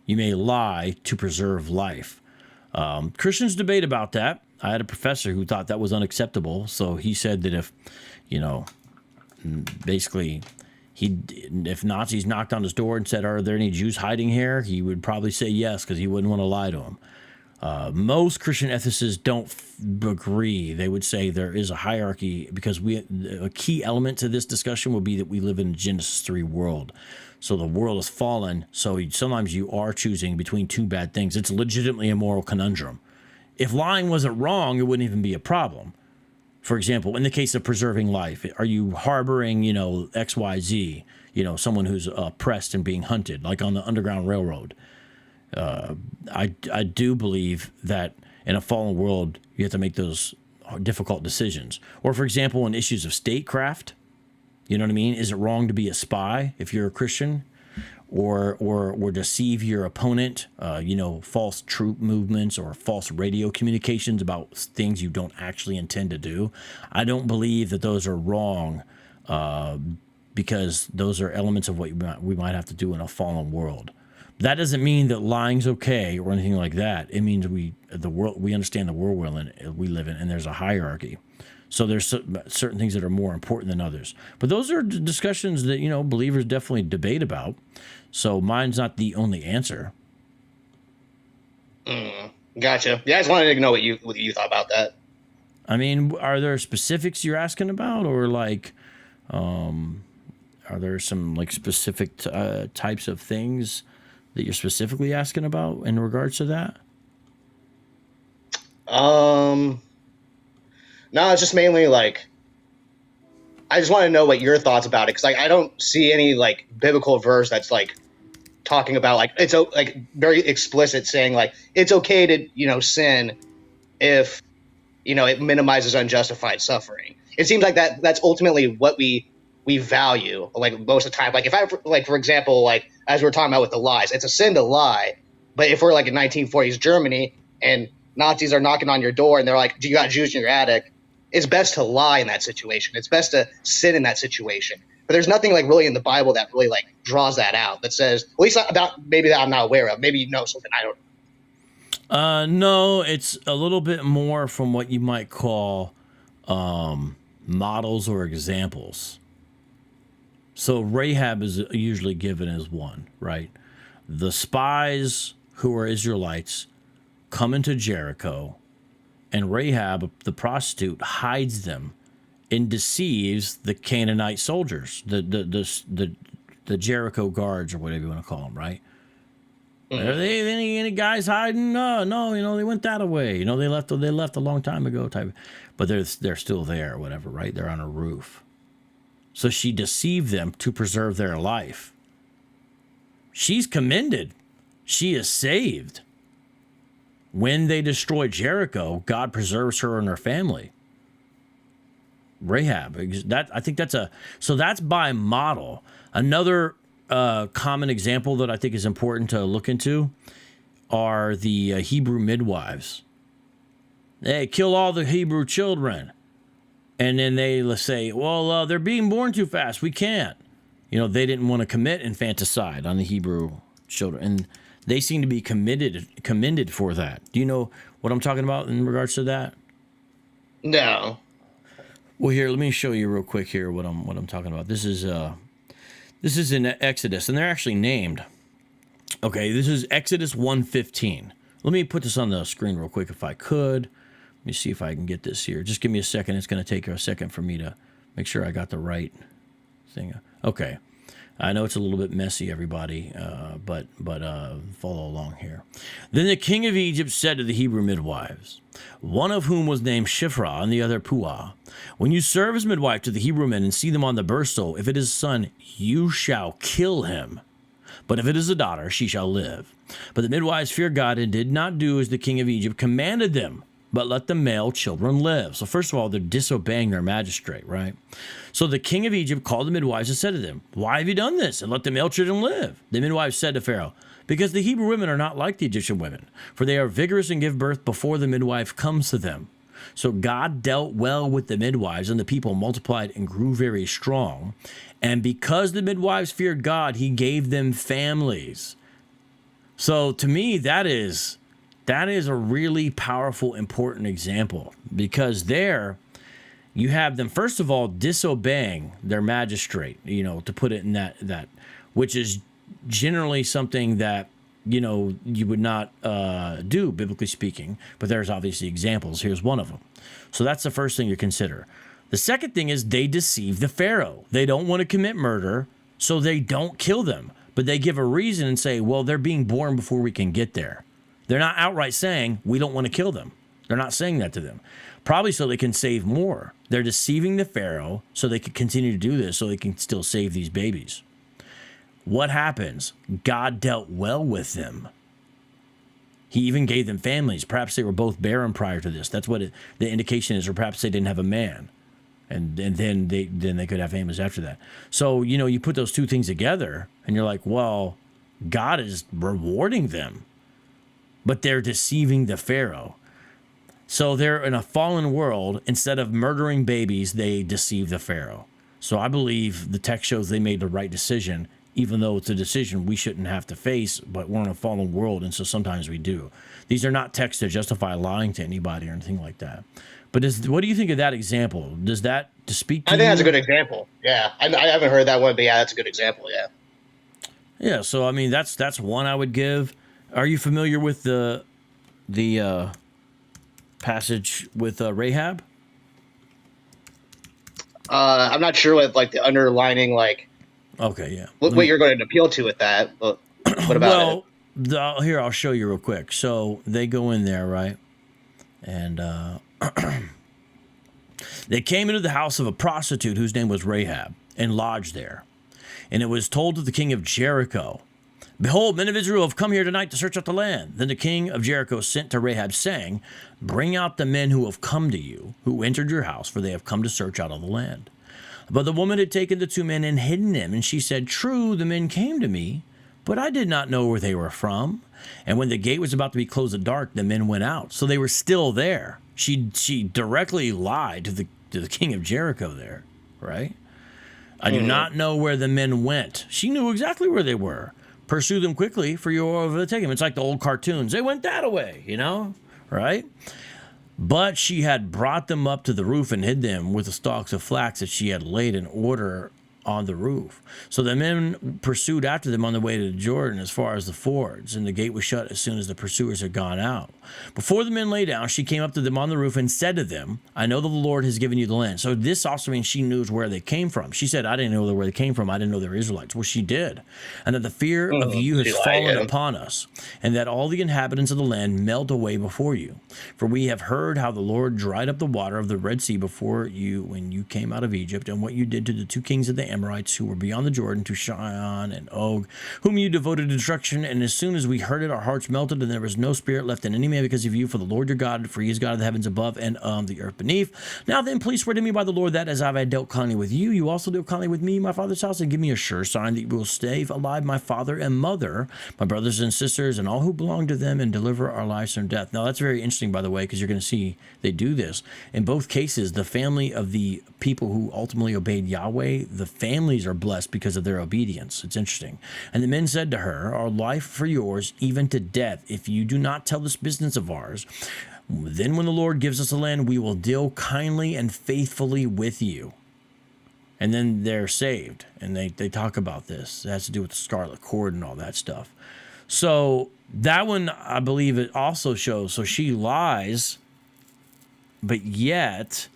You may lie to preserve life. Christians debate about that. I had a professor who thought that was unacceptable. So he said that if, basically, if Nazis knocked on his door and said, "Are there any Jews hiding here?" he would probably say yes, because he wouldn't want to lie to them. Most Christian ethicists don't agree. They would say there is a hierarchy, because a key element to this discussion would be that we live in a Genesis 3 world. So the world is fallen. So sometimes you are choosing between two bad things. It's legitimately a moral conundrum. If lying wasn't wrong, it wouldn't even be a problem. For example, in the case of preserving life, are you harboring, XYZ? someone who's oppressed and being hunted, like on the Underground Railroad. I do believe that in a fallen world, you have to make those difficult decisions. Or, for example, in issues of statecraft, you know what I mean? Is it wrong to be a spy if you're a Christian? Or deceive your opponent, false troop movements or false radio communications about things you don't actually intend to do? I don't believe that those are wrong, because those are elements of what we might have to do in a fallen world. That doesn't mean that lying's okay or anything like that. It means we understand the world we live in, and there's a hierarchy. So there's certain things that are more important than others. But those are discussions that, believers definitely debate about. So mine's not the only answer. Gotcha. Yeah, I just wanted to know what you thought about that. I mean, are there specifics you're asking about, or are there some specific types of things that you're specifically asking about in regards to that? No, it's just mainly I just want to know what your thoughts about it, because I don't see any biblical verse that's talking about it's very explicit saying it's okay to sin if it minimizes unjustified suffering. It seems like that's ultimately what we value most of the time. If I for example as we're talking about with the lies, it's a sin to lie, but if we're in 1940s Germany and Nazis are knocking on your door and they're like, "Do you got Jews in your attic?" It's best to lie in that situation. It's best to sin in that situation. But there's nothing really in the Bible that really draws that out, that says, at least maybe that I'm not aware of. Maybe you know something I don't. No, it's a little bit more from what you might call models or examples. So Rahab is usually given as one, right? The spies who are Israelites come into Jericho, and Rahab, the prostitute, hides them and deceives the Canaanite soldiers, the Jericho guards, or whatever you want to call them, right? Mm-hmm. Are they any guys hiding? No, they went that way. They left a long time ago, but they're still there, or whatever, right? They're on a roof. So she deceived them to preserve their life. She's commended. She is saved. When they destroy Jericho, God preserves her and her family. Rahab, I think that's by model. Another common example that I think is important to look into are the Hebrew midwives. They kill all the Hebrew children. And then they say, well, they're being born too fast. We can't. They didn't want to commit infanticide on the Hebrew children. And they seem to be commended for that. Do you know what I'm talking about in regards to that? No. Well, here, let me show you real quick here what I'm talking about. This is in Exodus, and they're actually named. Okay, this is Exodus 1:15. Let me put this on the screen real quick if I could. Let me see if I can get this here. Just give me a second. It's going to take a second for me to make sure I got the right thing. Okay. I know it's a little bit messy, everybody, but follow along here. Then the king of Egypt said to the Hebrew midwives, one of whom was named Shiphrah and the other Puah, when you serve as midwife to the Hebrew men and see them on the birth stool, if it is a son, you shall kill him. But if it is a daughter, she shall live. But the midwives feared God and did not do as the king of Egypt commanded them, but let the male children live. So first of all, they're disobeying their magistrate, right? So the king of Egypt called the midwives and said to them, why have you done this? And let the male children live. The midwives said to Pharaoh, because the Hebrew women are not like the Egyptian women, for they are vigorous and give birth before the midwife comes to them. So God dealt well with the midwives, and the people multiplied and grew very strong. And because the midwives feared God, he gave them families. So to me, that is a really powerful, important example, because there you have them, first of all, disobeying their magistrate, to put it in that, which is generally something that, you would not do, biblically speaking, but there's obviously examples. Here's one of them. So that's the first thing you consider. The second thing is they deceive the Pharaoh. They don't want to commit murder, so they don't kill them, but they give a reason and say, well, they're being born before we can get there. They're not outright saying, we don't want to kill them. They're not saying that to them. Probably so they can save more. They're deceiving the Pharaoh so they can continue to do this, so they can still save these babies. what happens? God dealt well with them. He even gave them families. Perhaps they were both barren prior to this. That's what the indication is, or perhaps they didn't have a man, and then they could have families after that. So you put those two things together, and you're like, well, God is rewarding them, but they're deceiving the Pharaoh. So they're in a fallen world. Instead of murdering babies, they deceive the Pharaoh. So I believe the text shows they made the right decision, even though it's a decision we shouldn't have to face, but we're in a fallen world, and so sometimes we do. These are not texts that justify lying to anybody or anything like that. But what do you think of that example? Does that speak to you? I think that's a good example. Yeah, I haven't heard that one, but yeah, that's a good example. Yeah. Yeah. So I mean, that's one I would give. Are you familiar with the passage with Rahab? I'm not sure what like the underlining like. Okay, yeah. What you're going to appeal to with that? But what about it? Here, I'll show you real quick. So they go in there, right? And they came into the house of a prostitute whose name was Rahab and lodged there. And it was told to the king of Jericho, "Behold, men of Israel have come here tonight to search out the land." Then the king of Jericho sent to Rahab, saying, "Bring out the men who have come to you, who entered your house, for they have come to search out all the land." But the woman had taken the two men and hidden them, and she said, "True, the men came to me, but I did not know where they were from." And when the gate was about to be closed at dark, the men went out. So they were still there. She directly lied to the king of Jericho there, right? "I do not know where the men went." She knew exactly where they were. "Pursue them quickly, for you are overtaken them." It's like the old cartoons. They went that away, right? But she had brought them up to the roof and hid them with the stalks of flax that she had laid in order on the roof. So the men pursued after them on the way to Jordan as far as the fords, and the gate was shut as soon as the pursuers had gone out. Before the men lay down, she came up to them on the roof and said to them, "I know that the Lord has given you the land." So this also means she knows where they came from. She said, "I didn't know where they came from. I didn't know they were Israelites." Well, she did. "And that the fear of you has fallen upon us, and that all the inhabitants of the land melt away before you. For we have heard how the Lord dried up the water of the Red Sea before you when you came out of Egypt, and what you did to the two kings of the Amorites who were beyond the Jordan, to Sihon and Og, whom you devoted to destruction. And as soon as we heard it, our hearts melted, and there was no spirit left in any man because of you. For the Lord your God, for he is God of the heavens above and the earth beneath. Now then, please swear to me by the Lord that as I have dealt kindly with you, you also deal kindly with me, my father's house, and give me a sure sign that you will save alive my father and mother, my brothers and sisters, and all who belong to them, and deliver our lives from death." Now that's very interesting, by the way, because you're going to see they do this. In both cases, the family of the people who ultimately obeyed Yahweh, the families are blessed because of their obedience. It's interesting. "And the men said to her, Our life for yours, even to death, if you do not tell this business of ours. Then when the Lord gives us the land, we will deal kindly and faithfully with you." And then they're saved. And they talk about this. It has to do with the scarlet cord and all that stuff. So that one, I believe it also shows. So she lies, but yet,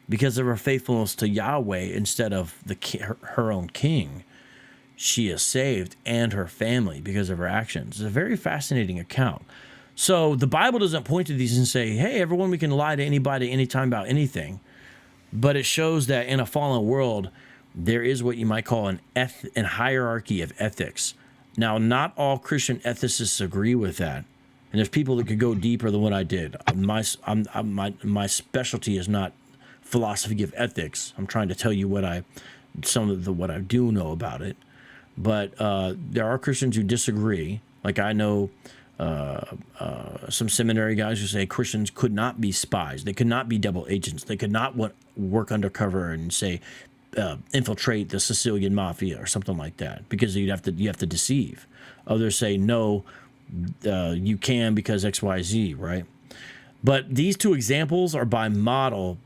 because of her faithfulness to Yahweh instead of her own king, she is saved, and her family because of her actions. It's a very fascinating account. So the Bible doesn't point to these and say, "Hey, everyone, we can lie to anybody anytime about anything." But it shows that in a fallen world, there is what you might call an hierarchy of ethics. Now, not all Christian ethicists agree with that. And there's people that could go deeper than what I did. My specialty is not philosophy of ethics. I'm trying to tell you what I do know about it. But there are Christians who disagree. Like I know some seminary guys who say Christians could not be spies. They could not be double agents. They could not work undercover and say infiltrate the Sicilian mafia or something like that, because you have to deceive. Others say no, you can because XYZ, right? But these two examples are by model.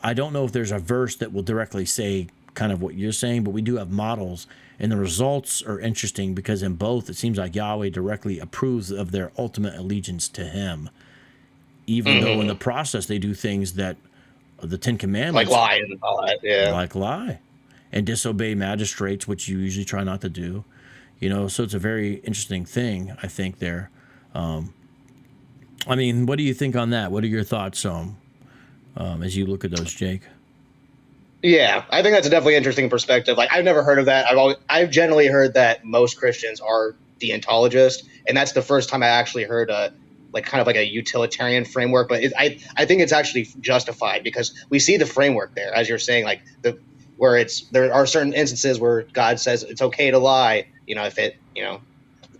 I don't know if there's a verse that will directly say kind of what you're saying, but we do have models, and the results are interesting because in both it seems like Yahweh directly approves of their ultimate allegiance to him, even though in the process they do things that the Ten Commandments, like lie and all that, yeah, like lie and disobey magistrates, which you usually try not to do, so it's a very interesting thing, I think, there. I mean, what do you think on that? What are your thoughts as you look at those, Jake? Yeah, I think that's a definitely interesting perspective. Like, I've never heard of that. I've generally heard that most Christians are deontologists, and that's the first time I actually heard like kind of like a utilitarian framework. But I think it's actually justified because we see the framework there, as you're saying, like there are certain instances where God says it's okay to lie, if it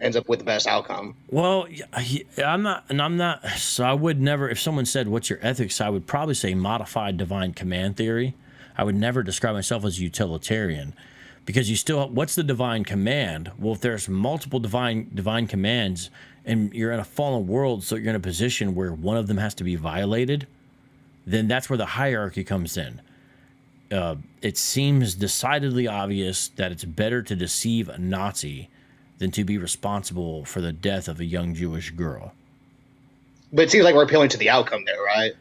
ends up with the best outcome. Well, I'm not. So I would never. If someone said, "What's your ethics?" I would probably say modified divine command theory. I would never describe myself as utilitarian, because you still. What's the divine command? Well, if there's multiple divine commands, and you're in a fallen world, so you're in a position where one of them has to be violated, then that's where the hierarchy comes in. It seems decidedly obvious that it's better to deceive a Nazi than to be responsible for the death of a young Jewish girl. But it seems like we're appealing to the outcome there, right?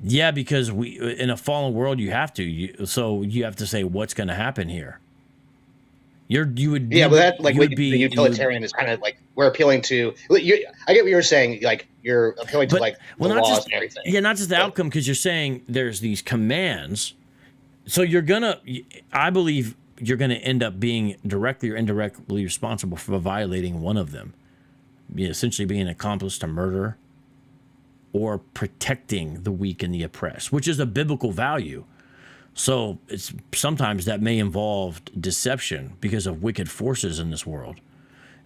Yeah, because in a fallen world, you have to. So you have to say what's going to happen here. But that like the utilitarian is kind of like we're appealing to. I get what you're saying. Like you're appealing to the laws and everything. Yeah, not just the outcome, because you're saying there's these commands. So I believe you're going to end up being directly or indirectly responsible for violating one of them. Essentially being an accomplice to murder or protecting the weak and the oppressed, which is a biblical value. So sometimes that may involve deception because of wicked forces in this world.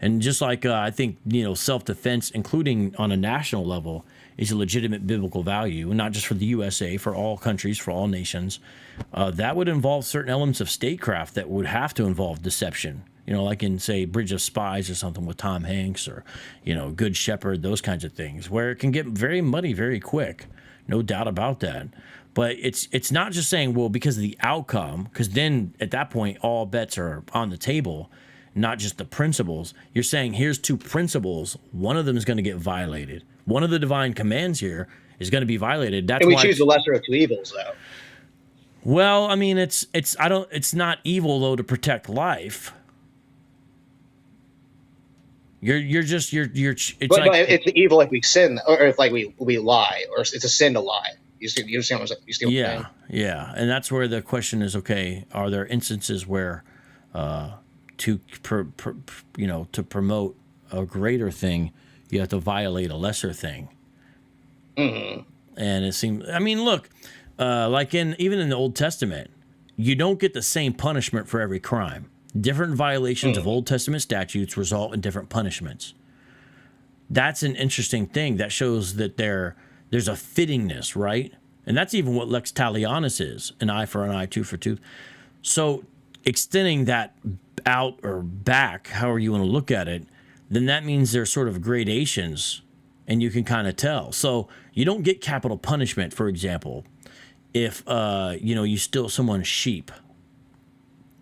And just like I think, self-defense, including on a national level, is a legitimate biblical value, and not just for the USA, for all countries, for all nations. That would involve certain elements of statecraft that would have to involve deception. Like in, say, Bridge of Spies or something with Tom Hanks, or, Good Shepherd, those kinds of things, where it can get very muddy very quick. No doubt about that. But it's not just saying, well, because of the outcome, because then at that point, all bets are on the table, not just the principles. You're saying, here's two principles. One of them is going to get violated. One of the divine commands here is going to be violated. That's why we choose the lesser of two evils, though. Well, I mean, it's not evil though to protect life. But it's evil if we sin, or if we lie, or it's a sin to lie. You understand what I'm saying? Yeah, and that's where the question is: okay, are there instances where, to promote a greater thing, you have to violate a lesser thing? Mm-hmm. And it seems. I mean, look, like even in the Old Testament, you don't get the same punishment for every crime. Different violations of Old Testament statutes result in different punishments. That's an interesting thing. That shows that there's a fittingness, right? And that's even what lex talionis is, an eye for an eye, tooth for tooth. So extending that out or back, however you want to look at it, then that means there's sort of gradations, and you can kind of tell. So you don't get capital punishment, for example, if you steal someone's sheep.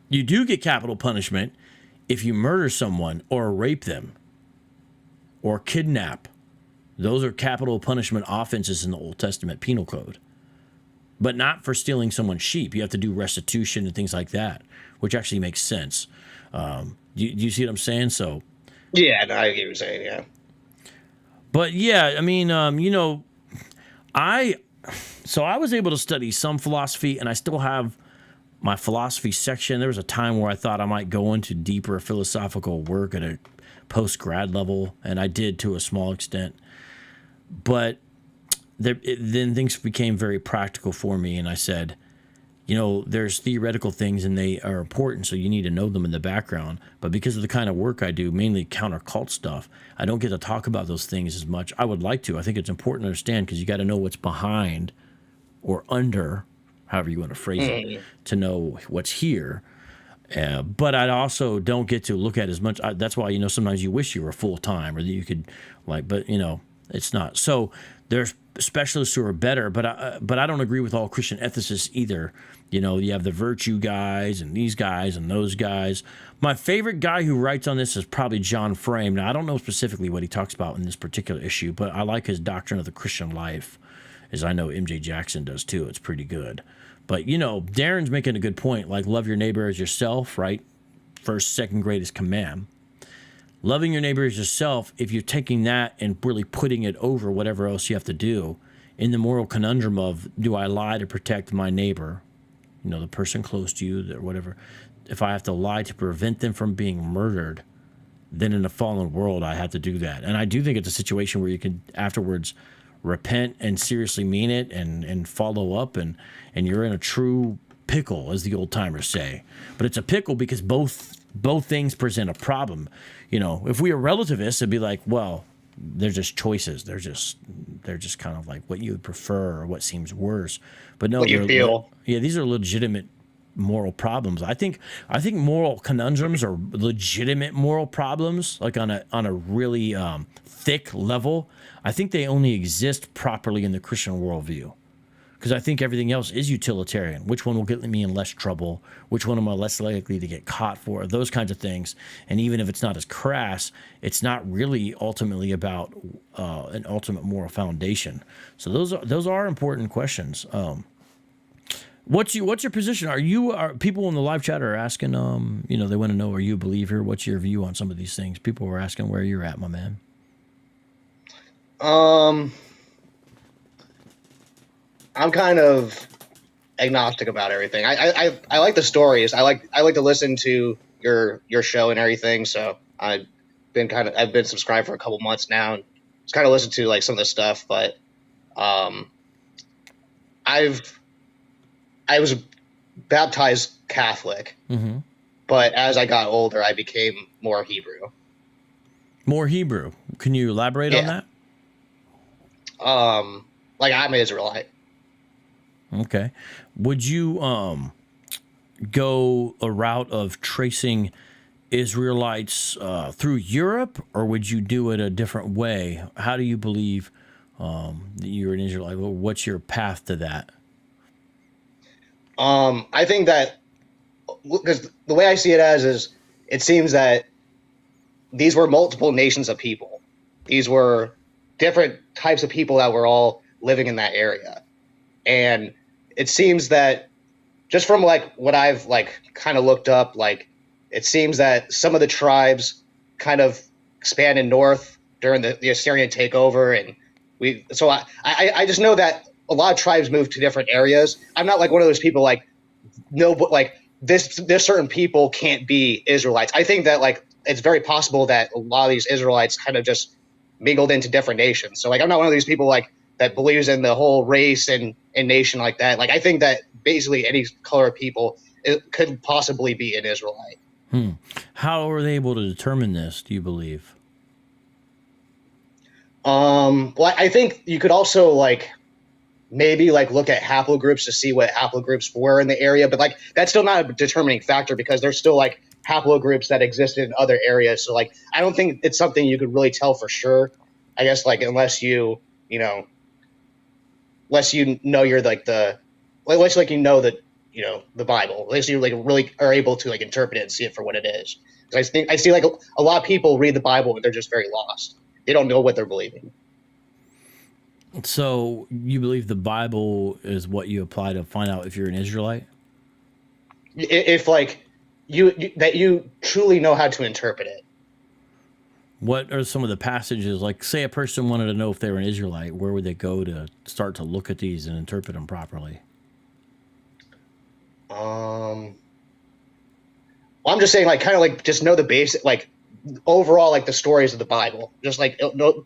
You do get capital punishment if you murder someone or rape them or kidnap. Those are capital punishment offenses in the Old Testament Penal Code. But not for stealing someone's sheep. You have to do restitution and things like that, which actually makes sense. Do you see what I'm saying? So, yeah, no, I get what you're saying, yeah. But yeah, I mean, I was able to study some philosophy, and I still have my philosophy section. There was a time where I thought I might go into deeper philosophical work at a post-grad level, and I did to a small extent. But then things became very practical for me, and I said, there's theoretical things, and they are important, so you need to know them in the background. But because of the kind of work I do, mainly counter-cult stuff, I don't get to talk about those things as much. I would like to. I think it's important to understand, because you got to know what's behind or under, however you want to phrase it, to know what's here. But I also don't get to look at as much. That's why, sometimes you wish you were full-time, or that you could, but, it's not. So there's specialists who are better, but I don't agree with all Christian ethicists either. You have the virtue guys and these guys and those guys. My favorite guy who writes on this is probably John Frame. Now, I don't know specifically what he talks about in this particular issue, but I like his doctrine of the Christian life, as I know MJ Jackson does too. It's pretty good. But, Darren's making a good point, like love your neighbor as yourself, right? First, second greatest command. Loving your neighbor as yourself, if you're taking that and really putting it over whatever else you have to do, in the moral conundrum of, do I lie to protect my neighbor, the person close to you, or whatever, if I have to lie to prevent them from being murdered, then in a fallen world, I have to do that. And I do think it's a situation where you can afterwards repent and seriously mean it and follow up, and you're in a true pickle, as the old timers say. But it's a pickle because both things present a problem. If we are relativists, it'd be like, well, they're just choices. They're just kind of like what you would prefer or what seems worse. But no, what you feel. Yeah, these are legitimate moral problems. I think moral conundrums are legitimate moral problems, like on a really thick level. I think they only exist properly in the Christian worldview, because I think everything else is utilitarian. Which one will get me in less trouble? Which one am I less likely to get caught for? Those kinds of things. And even if it's not as crass, it's not really ultimately about an ultimate moral foundation. So those are important questions. What's your position? Are people in the live chat are asking, they want to know, are you a believer? What's your view on some of these things? People were asking where you're at, my man. I'm kind of agnostic about everything. I like the stories. I like to listen to your show and everything. So I've been subscribed for a couple months now, and just kind of listened to like some of the stuff. But I was baptized Catholic, mm-hmm. but as I got older, I became more Hebrew. More Hebrew. Can you elaborate on that? Like I'm an Israelite. Okay. Would you go a route of tracing Israelites through Europe, or would you do it a different way? How do you believe that you're an Israelite? What's your path to that? I think that, because the way I see it is it seems that these were multiple nations of people. These were different types of people that were all living in that area. And it seems that just from like what I've like kind of looked up, like it seems that some of the tribes kind of expanded north during the Assyrian takeover. And I just know that a lot of tribes moved to different areas. I'm not like one of those people like, no, but like this certain people can't be Israelites. I think that like it's very possible that a lot of these Israelites kind of just mingled into different nations. So like I'm not one of these people like that believes in the whole race and nation like that. Like I think that basically any color of people could possibly be an Israelite. How were they able to determine this, do you believe? Well, I think you could also like maybe like look at haplogroups to see what haplogroups were in the area, but like that's still not a determining factor because there's still like haplogroups that existed in other areas. So like I don't think it's something you could really tell for sure. I guess like unless you're like the Bible, unless you like really are able to like interpret it and see it for what it is. Because I see like a lot of people read the Bible and they're just very lost. They don't know what they're believing. So you believe the Bible is what you apply to find out if you're an Israelite? If like you truly know how to interpret it. What are some of the passages, like say a person wanted to know if they were an Israelite, where would they go to start to look at these and interpret them properly? Well, I'm just saying like kind of like just know the basic, like overall, like the stories of the Bible, just like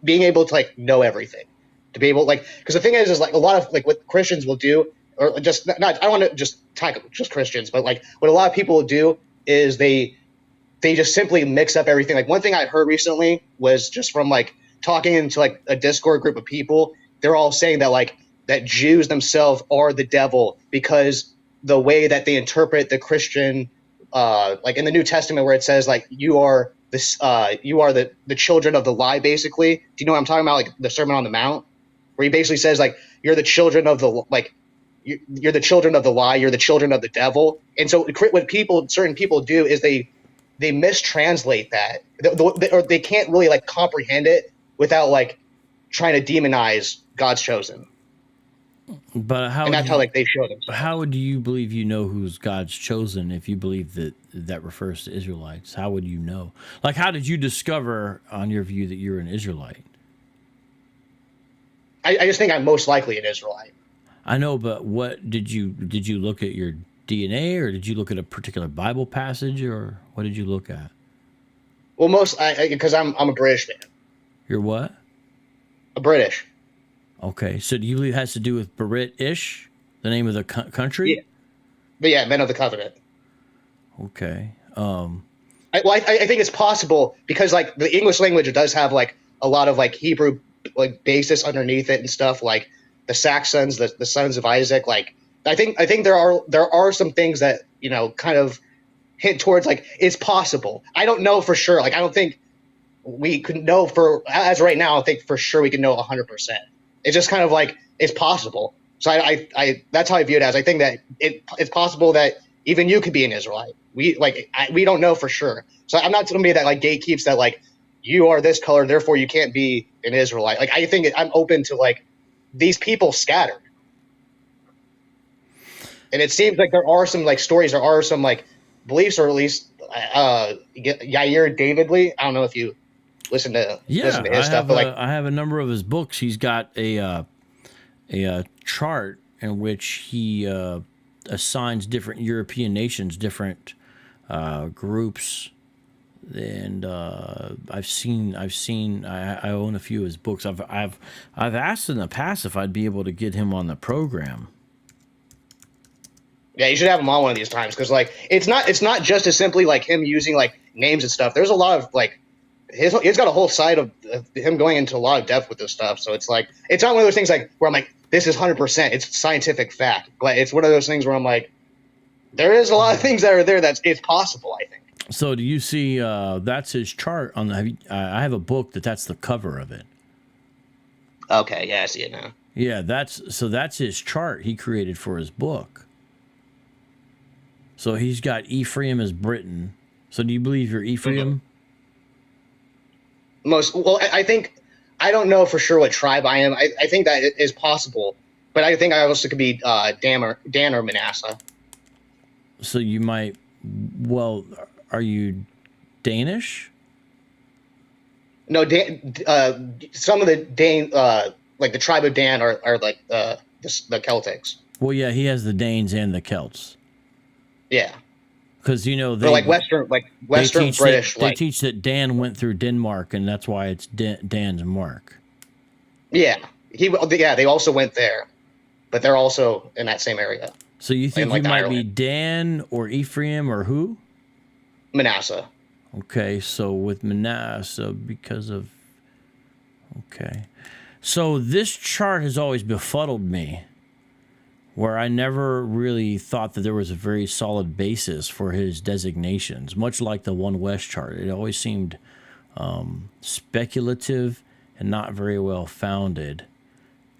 being able to like know everything. To be able, like, because the thing is like a lot of like what Christians will do, or just not, I don't want to just tackle just Christians, but like what a lot of people will do is they just simply mix up everything. Like one thing I heard recently was just from like talking into like a Discord group of people, they're all saying that like that Jews themselves are the devil because the way that they interpret the Christian, like in the New Testament where it says like you are this, you are the children of the lie. Basically, do you know what I'm talking about? Like the Sermon on the Mount. Where he basically says like you're the children of the you're the children of the lie, you're the children of the devil. And so what certain people do is they mistranslate that, or they can't really like comprehend it without like trying to demonize God's chosen. But how? And that's how like they show themselves. How do you believe you know who's God's chosen if you believe that refers to Israelites? How would you know? Like, how did you discover on your view that you're an Israelite? I just think I'm most likely an Israelite. I know, but what did you look at your DNA, or did you look at a particular Bible passage, or what did you look at? Well, because I'm a British man. You're what? A British. Okay, so do you believe it has to do with British, the name of the country? Yeah. But yeah, men of the covenant. Okay. I think it's possible because like the English language does have like a lot of like Hebrew like basis underneath it and stuff, like the Saxons, the sons of Isaac. Like I think there are some things that, you know, kind of hint towards like it's possible. I don't know for sure. Like I don't think we could know as right now. I think for sure we can know 100%. It's just kind of like it's possible. So I that's how I view it as. I think that it's possible that even you could be an Israelite. We don't know for sure. So I'm not somebody that like gatekeeps that like you are this color, therefore you can't be an Israelite. Like I think I'm open to like these people scattered. And it seems like there are some like stories, there are some like beliefs, or at least Yair Davidley. I don't know if you listen to his stuff, but I have a number of his books. He's got a chart in which he assigns different European nations, different groups, and I've seen. I own a few of his books. I've asked in the past if I'd be able to get him on the program. Yeah, you should have him on one of these times, because like it's not just as simply like him using like names and stuff. There's a lot of like he's got a whole side of him going into a lot of depth with this stuff. So it's like it's not one of those things like where I'm like this is 100%. It's scientific fact, but it's one of those things where I'm like there is a lot of things that are there it's possible. I think. So do you see that's his chart on the? I have a book that's the cover of it. Okay, yeah, I see it now. Yeah, that's his chart he created for his book. So he's got Ephraim as Britain. So do you believe you're Ephraim? I think I don't know for sure what tribe I am. I think that is possible, but I think I also could be Dan or Manasseh. So you might. Well, are you Danish? No, some of the Dan, like the tribe of Dan, are like the Celtics. Well, yeah, he has the Danes and the Celts. Yeah, because you know they're like Western British. They teach that Dan went through Denmark, and that's why it's Dan's mark. Yeah, they also went there, but they're also in that same area. So you think like you might Ireland. be Dan or Ephraim or who? Manasseh. Okay, so with Manasseh because of. Okay, so this chart has always befuddled me, where I never really thought that there was a very solid basis for his designations, much like the One West chart. It always seemed speculative and not very well founded.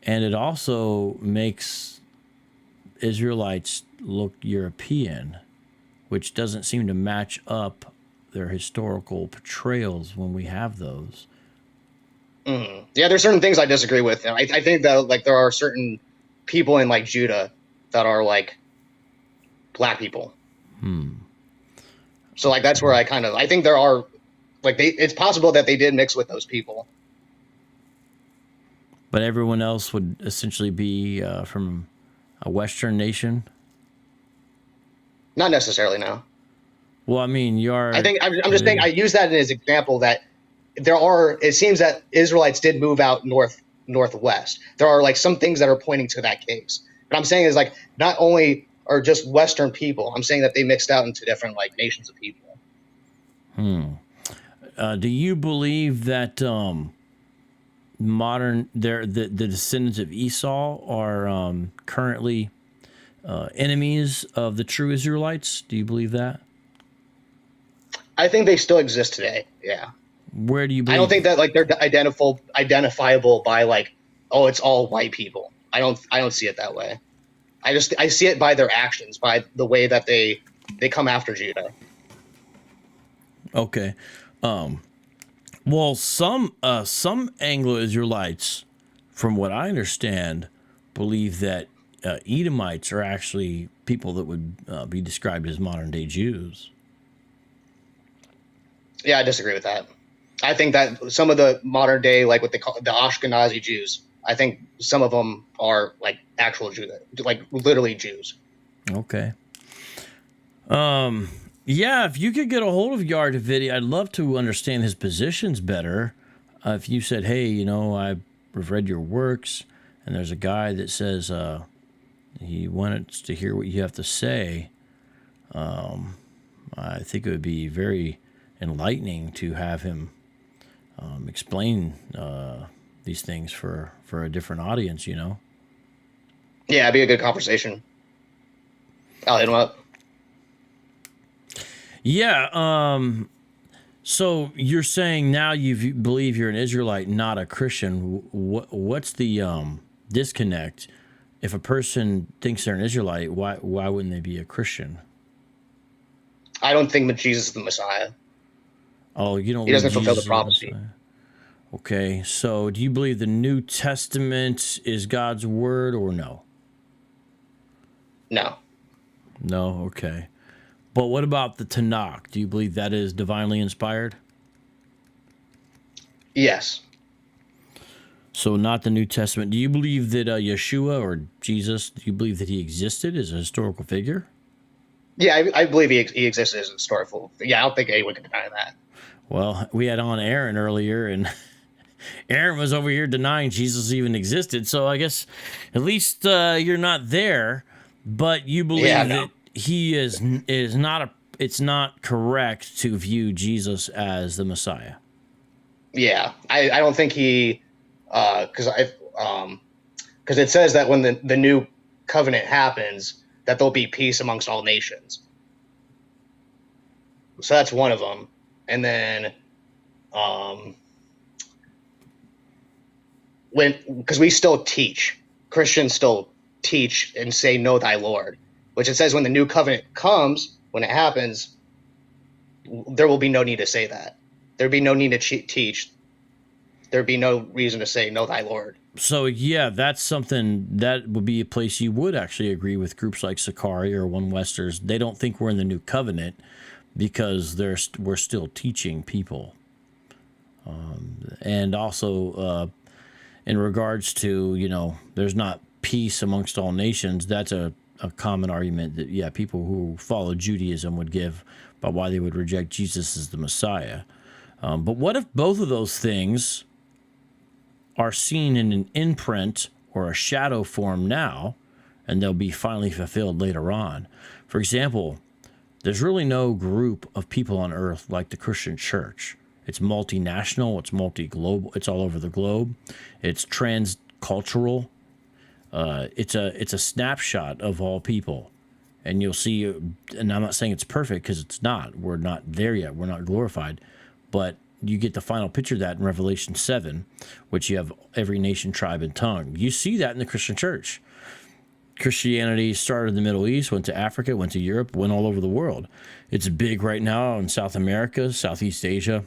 And it also makes Israelites look European, which doesn't seem to match up their historical portrayals when we have those. Mm-hmm. Yeah, there's certain things I disagree with. I think that like there are certain people in like Judah that are like black people. So like that's where I think there are like it's possible that they did mix with those people. But everyone else would essentially be from a Western nation? Not necessarily, no. Well, I mean, I'm just saying I use that as an example that it seems that Israelites did move out northwest. There are like some things that are pointing to that case. What I'm saying is like not only are just Western people, I'm saying that they mixed out into different like nations of people. Do you believe that the descendants of Esau are currently enemies of the true Israelites? Do you believe that? I think they still exist today. Yeah. Where do you believe? I don't think that like they're identifiable by like, oh, it's all white people. I don't see it that way. I see it by their actions, by the way that they come after Judah. Okay. Well, some Anglo-Israelites, from what I understand, believe that Edomites are actually people that would be described as modern-day Jews. Yeah, I disagree with that. I think that some of the modern day, like what they call the Ashkenazi Jews, I think some of them are like actual Jews, like literally Jews. Okay. Yeah, if you could get a hold of Yard Davidian, I'd love to understand his positions better. If you said, hey, you know, I've read your works, and there's a guy that says he wanted to hear what you have to say, I think it would be very enlightening to have him explain these things for a different audience, you know? Yeah, it'd be a good conversation. I'll hit him up. Yeah. So you're saying now you believe you're an Israelite, not a Christian. What's the disconnect? If a person thinks they're an Israelite, why wouldn't they be a Christian? I don't think that Jesus is the Messiah. Oh, you don't. He doesn't fulfill the Jesus prophecy. Okay, so do you believe the New Testament is God's word or no? No. No. Okay. But what about the Tanakh? Do you believe that is divinely inspired? Yes. So not the New Testament. Do you believe that Yeshua or Jesus, do you believe that he existed as a historical figure? Yeah, I believe he existed as a historical. Yeah, I don't think anyone can deny that. Well, we had on Aaron earlier, and Aaron was over here denying Jesus even existed. So I guess at least you're not there, but you believe that he is not it's not correct to view Jesus as the Messiah. Yeah, I don't think he, because it says that when the new covenant happens, that there'll be peace amongst all nations. So that's one of them. And then, because we still teach, Christians still teach and say, know thy Lord, which it says when the new covenant comes, when it happens, there will be no need to say that. There'd be no need to teach. There'd be no reason to say, know thy Lord. So, yeah, that's something that would be a place you would actually agree with groups like Sakari or One Westers. They don't think we're in the new covenant because we're still teaching people. And also, in regards to, you know, there's not peace amongst all nations, that's a common argument that, yeah, people who follow Judaism would give about why they would reject Jesus as the Messiah. But what if both of those things are seen in an imprint or a shadow form now, and they'll be finally fulfilled later on? For example, there's really no group of people on earth like the Christian church. It's multinational, it's multi-global, it's all over the globe, it's transcultural, it's a snapshot of all people. And you'll see, and I'm not saying it's perfect because it's not. We're not there yet. We're not glorified. But you get the final picture of that in Revelation 7, which you have every nation, tribe, and tongue. You see that in the Christian church. Christianity started in the Middle East, went to Africa, went to Europe, went all over the world. It's big right now in South America, Southeast Asia,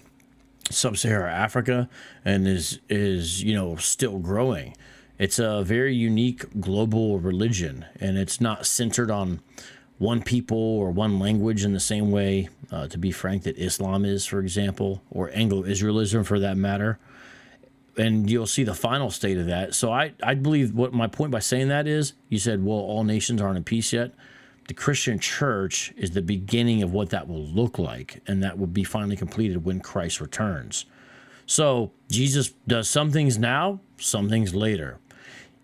Sub-Saharan Africa, and is you know, still growing. It's a very unique global religion, and it's not centered on one people or one language in the same way, to be frank, that Islam is, for example, or Anglo-Israelism for that matter. And you'll see the final state of that. So I believe what my point by saying that is, you said, well, all nations aren't in peace yet. The Christian church is the beginning of what that will look like, and that will be finally completed when Christ returns. So Jesus does some things now, some things later.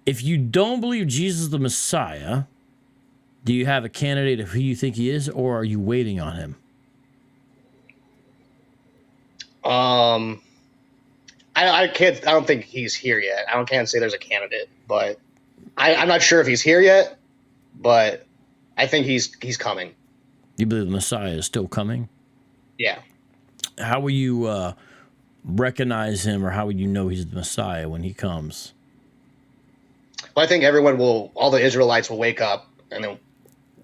If you don't believe Jesus is the Messiah, do you have a candidate of who you think he is, or are you waiting on him? I don't think he's here yet. I can't say there's a candidate, but I'm not sure if he's here yet, but I think he's coming. You believe the Messiah is still coming? Yeah. How will you recognize him, or how will you know he's the Messiah when he comes? Well, I think all the Israelites will wake up, and then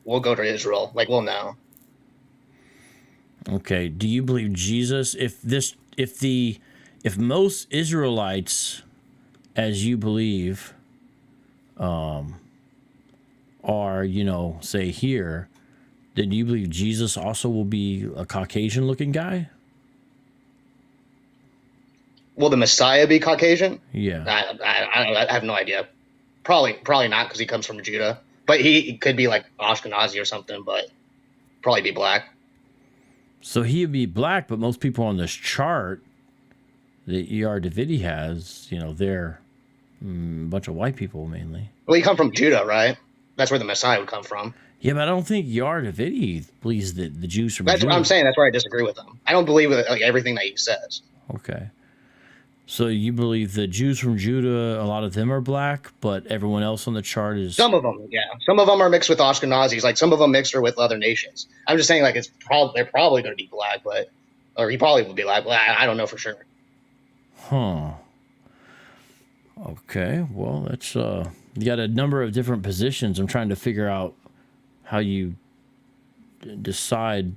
we'll go to Israel. Like, we'll know. Okay. Do you believe Jesus, if most Israelites, as you believe, are, you know, say here, then do you believe Jesus also will be a Caucasian looking guy? Will the Messiah be Caucasian? Yeah. I have no idea. Probably not, because he comes from Judah. But he could be like Ashkenazi or something. But probably be black. So he would be black, but most people on this chart that E.R. Davidi has, they're a bunch of white people mainly. Well, you come from Judah, right? That's where the Messiah would come from. Yeah, but I don't think E.R. Davidi believes that the Jews from That's Judah. what I'm saying. That's where I disagree with him. I don't believe with everything that he says. Okay. So you believe the Jews from Judah, a lot of them are black, but everyone else on the chart is... Some of them, yeah. Some of them are mixed with Ashkenazis. Like, some of them mixed with other nations. I'm just saying, like, they're probably going to be black, or he probably will be black, but I don't know for sure. Huh. Okay, well, that's... you got a number of different positions. I'm trying to figure out how you decide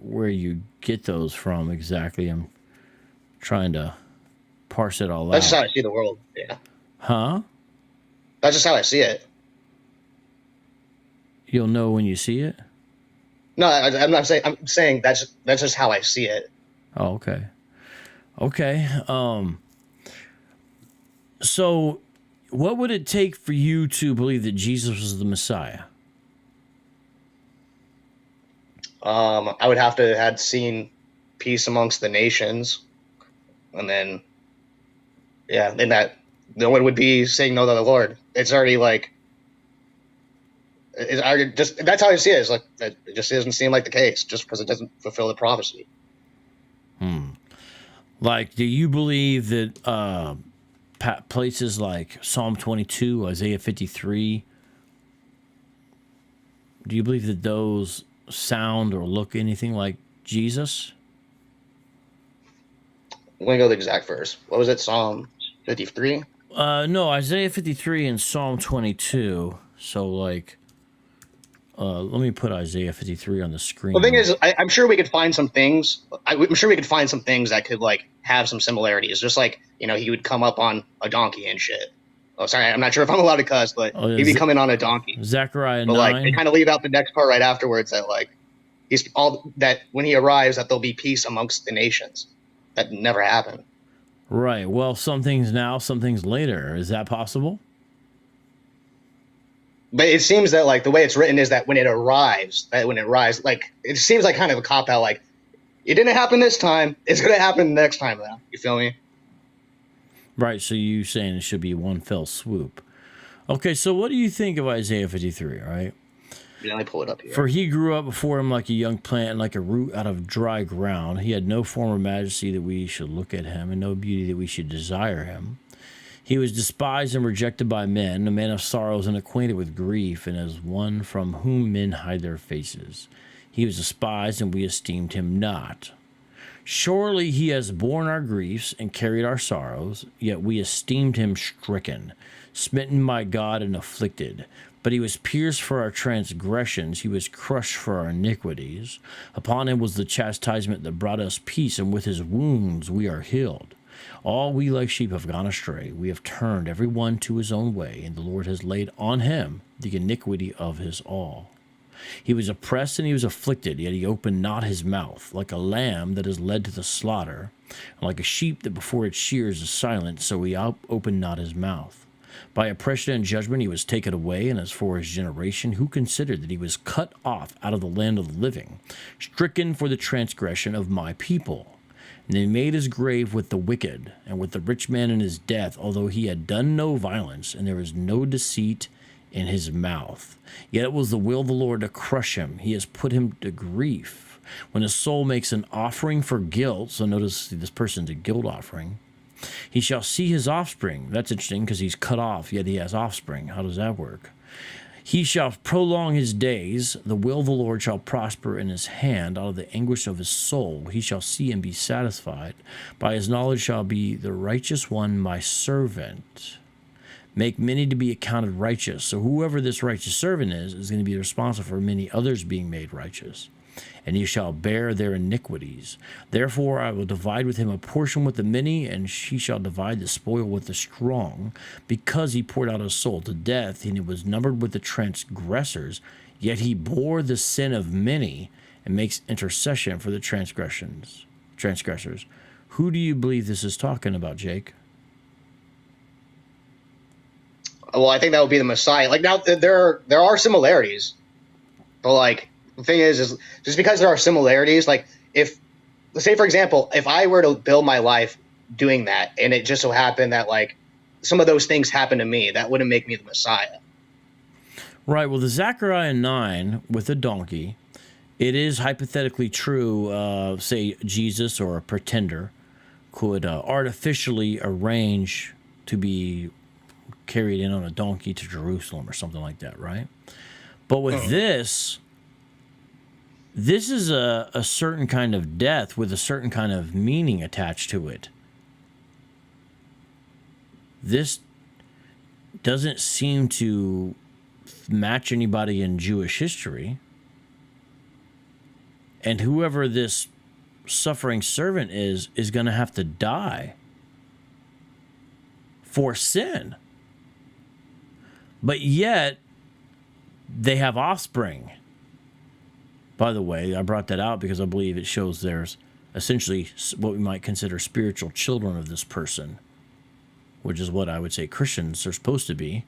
where you get those from exactly. I'm trying to parse it all out. That's just how I see the world, yeah. Huh? That's just how I see it. You'll know when you see it? No, I'm not saying. I'm saying that's just how I see it. Oh, okay. Okay. So what would it take for you to believe that Jesus was the Messiah? I would have to have seen peace amongst the nations, and then, yeah, then no one would be saying no to the Lord. It's already like, that's how I see it. It's like, it just doesn't seem like the case, just because it doesn't fulfill the prophecy. Like, do you believe that places like Psalm 22, Isaiah 53, do you believe that those sound or look anything like Jesus? I'm going to go to the exact verse. What was it? Psalm 53? No, Isaiah 53 and Psalm 22. So, like, let me put Isaiah 53 on the screen. The thing is, I'm sure we could find some things. I'm sure we could find some things that could, like, have some similarities. Just like, he would come up on a donkey and shit. Oh, sorry, I'm not sure if I'm allowed to cuss, but he'd be coming on a donkey. Zechariah 9. But, like, they kind of leave out the next part right afterwards that, like, that when he arrives, that there'll be peace amongst the nations. That never happened. Right. Well, some things now, some things later. Is that possible? But it seems that, like, the way it's written is that when it arrives, like, it seems like kind of a cop-out, like, it didn't happen this time, it's going to happen next time, though. You feel me? Right, so you saying it should be one fell swoop. Okay, so what do you think of Isaiah 53, all right? Yeah, let me pull it up here. For he grew up before him like a young plant and like a root out of dry ground. He had no form of majesty that we should look at him, and no beauty that we should desire him. He was despised and rejected by men, a man of sorrows and acquainted with grief, and as one from whom men hide their faces. He was despised, and we esteemed him not. Surely he has borne our griefs and carried our sorrows, yet we esteemed him stricken, smitten by God and afflicted. But he was pierced for our transgressions, he was crushed for our iniquities. Upon him was the chastisement that brought us peace, and with his wounds we are healed. All we like sheep have gone astray. We have turned every one to his own way, and the Lord has laid on him the iniquity of his all. He was oppressed and he was afflicted, yet he opened not his mouth. Like a lamb that is led to the slaughter, and like a sheep that before its shears is silent, so he opened not his mouth. By oppression and judgment he was taken away, and as for his generation, who considered that he was cut off out of the land of the living, stricken for the transgression of my people? And they made his grave with the wicked, and with the rich man in his death, although he had done no violence, and there was no deceit in his mouth. Yet it was the will of the Lord to crush him. He has put him to grief. When his soul makes an offering for guilt, so notice this person's a guilt offering, he shall see his offspring. That's interesting because he's cut off, yet he has offspring. How does that work? He shall prolong his days. The will of the Lord shall prosper in his hand. Out of the anguish of his soul he shall see and be satisfied. By his knowledge shall be the righteous one my servant. Make many to be accounted righteous. So whoever this righteous servant is going to be responsible for many others being made righteous. And he shall bear their iniquities. Therefore I will divide with him a portion with the many, and he shall divide the spoil with the strong, because he poured out his soul to death, and he was numbered with the transgressors, yet he bore the sin of many, and makes intercession for the transgressors. Who do you believe this is talking about, Jake? Well, I think that would be the Messiah. Like, now there are similarities, but, like, the thing is just because there are similarities, like if, let's say for example, if I were to build my life doing that, and it just so happened that like some of those things happen to me, that wouldn't make me the Messiah. Right. Well, the Zechariah 9 with the donkey, it is hypothetically true, say Jesus or a pretender could artificially arrange to be carried in on a donkey to Jerusalem or something like that, right? But with this is a certain kind of death with a certain kind of meaning attached to it. This doesn't seem to match anybody in Jewish history. And whoever this suffering servant is going to have to die for sin. But yet, they have offspring. By the way, I brought that out because I believe it shows there's essentially what we might consider spiritual children of this person, which is what I would say Christians are supposed to be.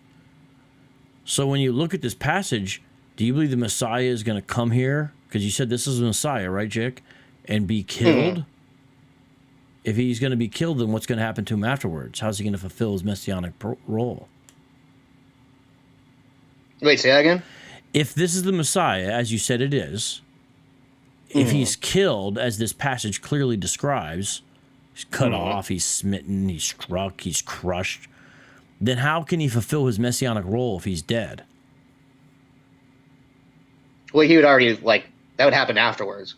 So when you look at this passage, do you believe the Messiah is going to come here? Because you said this is the Messiah, right, Jake? And be killed? If he's going to be killed, then what's going to happen to him afterwards? How's he going to fulfill his messianic role? Wait, say that again? If this is the Messiah, as you said it is, if he's killed, as this passage clearly describes, he's cut off, he's smitten, he's struck, he's crushed, then how can he fulfill his messianic role if he's dead? Well, he would already, like, that would happen afterwards.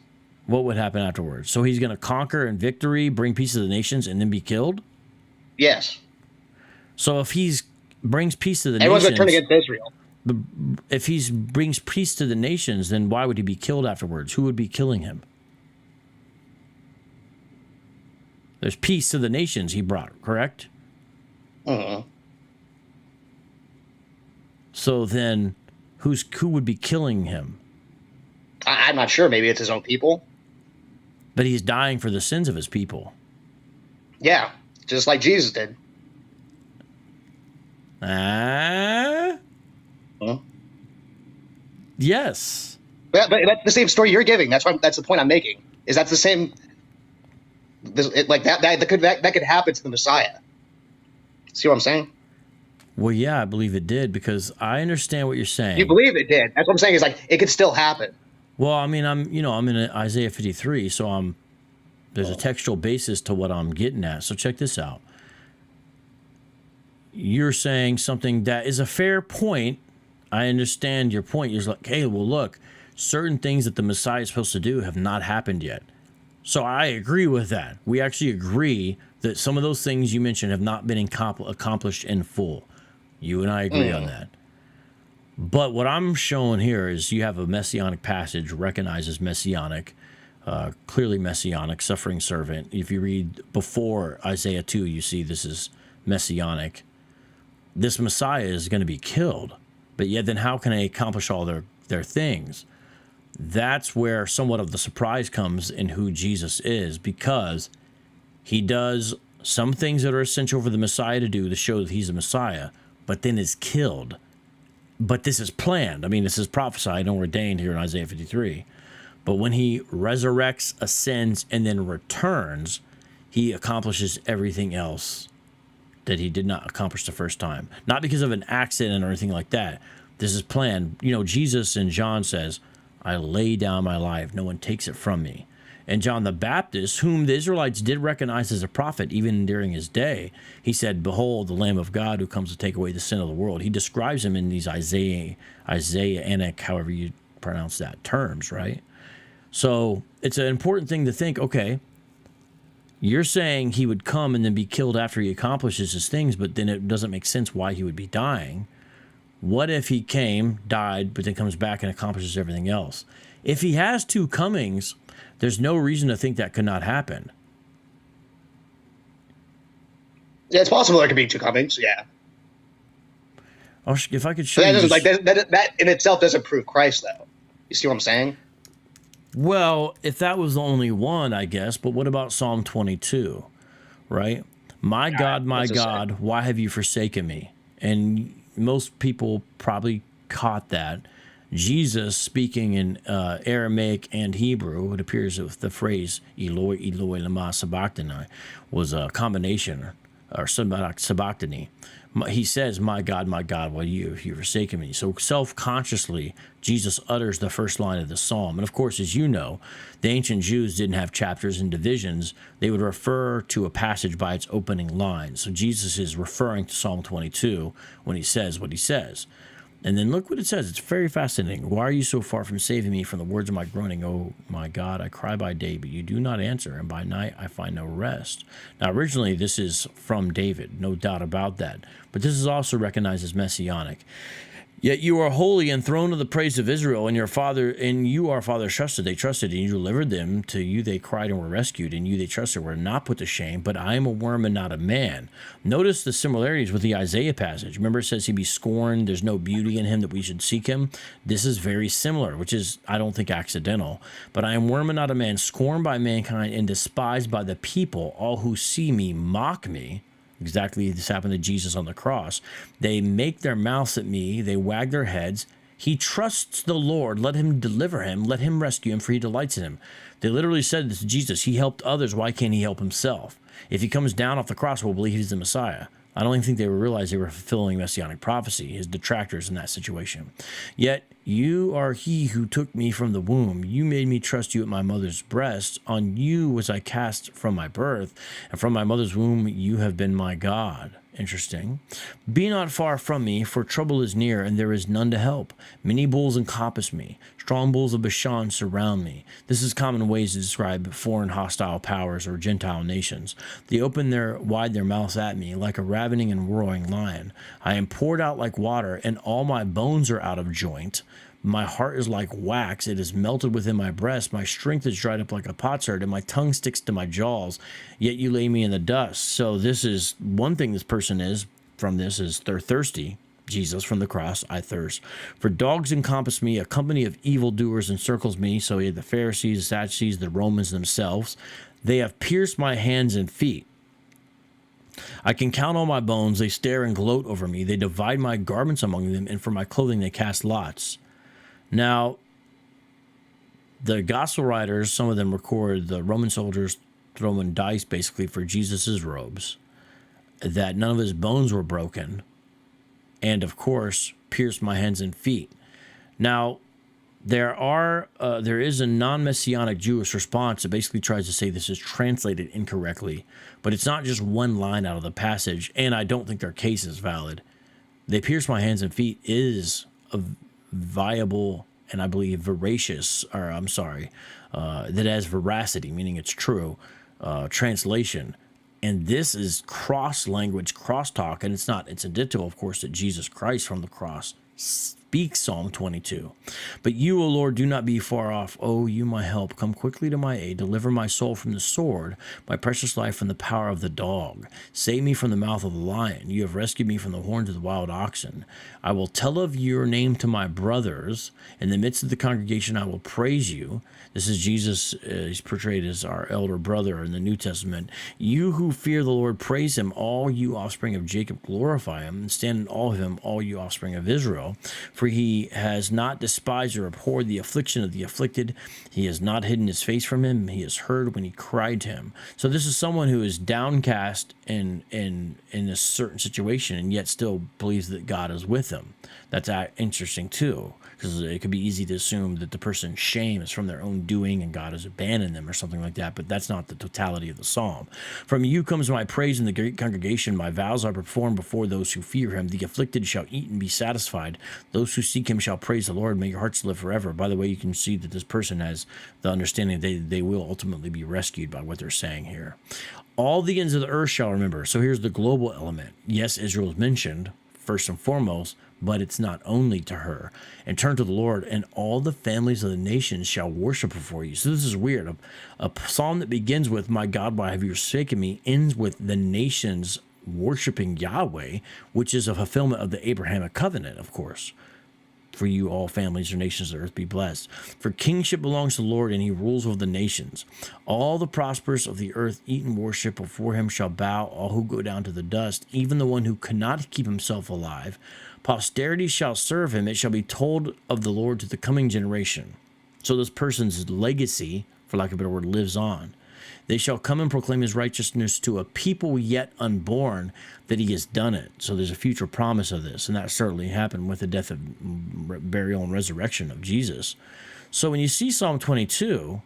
What would happen afterwards? So he's going to conquer in victory, bring peace to the nations, and then be killed? Yes. So if he's brings peace to the Everyone's nations... going to turn against Israel. If he brings peace to the nations, then why would he be killed afterwards? Who would be killing him? There's peace to the nations he brought, correct? So then, who would be killing him? I'm not sure. Maybe it's his own people. But he's dying for the sins of his people. Yeah, just like Jesus did. Yes. But that's the same story you're giving. That's the point I'm making. Is that's the same? That could happen to the Messiah. See what I'm saying? Well, yeah, I believe it did because I understand what you're saying. You believe it did. That's what I'm saying. Is like it could still happen. Well, I mean, I'm in Isaiah 53, so there's a textual basis to what I'm getting at. So check this out. You're saying something that is a fair point. I understand your point. You're like, hey, well, look, certain things that the Messiah is supposed to do have not happened yet. So I agree with that. We actually agree that some of those things you mentioned have not been accomplished in full. You and I agree on that. But what I'm showing here is you have a messianic passage, recognizes messianic, clearly messianic, suffering servant. If you read before Isaiah 2, you see this is messianic. This Messiah is going to be killed. But yet then how can they accomplish all their things? That's where somewhat of the surprise comes in who Jesus is, because he does some things that are essential for the Messiah to do to show that he's a Messiah, but then is killed. But this is planned. I mean, this is prophesied and ordained here in Isaiah 53. But when he resurrects, ascends, and then returns, he accomplishes everything else that he did not accomplish the first time. Not because of an accident or anything like that. This is planned. You know, Jesus in John says, I lay down my life. No one takes it from me. And John the Baptist, whom the Israelites did recognize as a prophet even during his day, he said, behold, the Lamb of God who comes to take away the sin of the world. He describes him in these Isaiah-anic, however you pronounce that, terms, right? So it's an important thing to think, okay, you're saying he would come and then be killed after he accomplishes his things, but then it doesn't make sense why he would be dying. What if he came, died, but then comes back and accomplishes everything else? If he has two comings, there's no reason to think that could not happen. Yeah, it's possible there could be two comings. Yeah. If I could show that you... that in itself doesn't prove Christ, though. You see what I'm saying? Well, if that was the only one, I guess. But what about Psalm 22, right? My God, why have you forsaken me? And most people probably caught that Jesus, speaking in Aramaic and Hebrew, it appears with the phrase Eloi, Eloi, lama sabachthani, was a combination, or sabachthani. He says, my God, why you forsaken me? So self-consciously, Jesus utters the first line of the psalm. And of course, as you know, the ancient Jews didn't have chapters and divisions. They would refer to a passage by its opening line. So Jesus is referring to Psalm 22 when he says what he says. And then look what it says. It's very fascinating. Why are you so far from saving me from the words of my groaning? Oh, my God, I cry by day, but you do not answer, and by night I find no rest. Now, originally, this is from David, no doubt about that. But this is also recognized as Messianic. Yet you are holy and throne of the praise of Israel, and you our fathers trusted. They trusted, and you delivered them. To you they cried and were rescued, and you they trusted were not put to shame. But I am a worm and not a man. Notice the similarities with the Isaiah passage. Remember, it says he'd be scorned. There's no beauty in him that we should seek him. This is very similar, which is, I don't think, accidental. But I am worm and not a man, scorned by mankind and despised by the people. All who see me mock me. Exactly, this happened to Jesus on the cross. They make their mouths at me. They wag their heads. He trusts the Lord. Let him deliver him. Let him rescue him, for he delights in him. They literally said this to Jesus. He helped others. Why can't he help himself? If he comes down off the cross, we'll believe he's the Messiah. I don't even think they realized they were fulfilling Messianic prophecy, his detractors in that situation. Yet you are he who took me from the womb. You made me trust you at my mother's breast. On you was I cast from my birth, and from my mother's womb you have been my God. Interesting. Be not far from me, for trouble is near, and there is none to help. Many bulls encompass me. Strong bulls of Bashan surround me. This is common ways to describe foreign hostile powers or Gentile nations. They open wide their mouths at me, like a ravening and roaring lion. I am poured out like water, and all my bones are out of joint. My heart is like wax. It is melted within my breast. My strength is dried up like a potsherd, and my tongue sticks to my jaws. Yet you lay me in the dust. So this is one thing this person is from this is they're thirsty. Jesus from the cross, I thirst. For dogs encompass me, a company of evildoers encircles me. So he had the Pharisees, the Sadducees, the Romans themselves. They have pierced my hands and feet. I can count all my bones. They stare and gloat over me. They divide my garments among them, and for my clothing they cast lots. Now, the gospel writers, some of them record the Roman soldiers throwing dice basically for Jesus's robes, that none of his bones were broken, and of course, pierced my hands and feet. Now, there is a non-Messianic Jewish response that basically tries to say this is translated incorrectly, but it's not just one line out of the passage, and I don't think their case is valid. They pierced my hands and feet is a viable and I believe veracious, or I'm sorry, that has veracity, meaning it's true, translation. And this is cross-language, cross-talk, and it's indicative, of course, that Jesus Christ from the cross speaks Psalm 22. But you, O Lord, do not be far off. O you, my help, come quickly to my aid. Deliver my soul from the sword, my precious life from the power of the dog. Save me from the mouth of the lion. You have rescued me from the horns of the wild oxen. I will tell of your name to my brothers. In the midst of the congregation, I will praise you. This is Jesus. He's portrayed as our elder brother in the New Testament. You who fear the Lord, praise him. All you offspring of Jacob, glorify him. And stand in awe of him, all you offspring of Israel. For he has not despised or abhorred the affliction of the afflicted. He has not hidden his face from him. He has heard when he cried to him. So this is someone who is downcast in a certain situation and yet still believes that God is with them. That's interesting too, because it could be easy to assume that the person's shame is from their own doing and God has abandoned them or something like that, but that's not the totality of the psalm. From you comes my praise in the great congregation. My vows are performed before those who fear him. The afflicted shall eat and be satisfied. Those who seek him shall praise the Lord. May your hearts live forever. By the way, you can see that this person has the understanding that they will ultimately be rescued by what they're saying here. All the ends of the earth shall remember. So here's the global element. Yes, Israel is mentioned first and foremost, but it's not only to her. And turn to the Lord, and all the families of the nations shall worship before you. So this is weird. A psalm that begins with, my God, why have you forsaken me, ends with the nations worshiping Yahweh, which is a fulfillment of the Abrahamic covenant, of course. For you, all families or nations of the earth be blessed. For kingship belongs to the Lord, and he rules over the nations. All the prosperous of the earth eat and worship before him shall bow, all who go down to the dust, even the one who cannot keep himself alive. Posterity shall serve him. It shall be told of the Lord to the coming generation. So this person's legacy, for lack of a better word, lives on. They shall come and proclaim his righteousness to a people yet unborn, that he has done it. So there's a future promise of this, and that certainly happened with the death, of burial, and resurrection of Jesus. So when you see Psalm 22,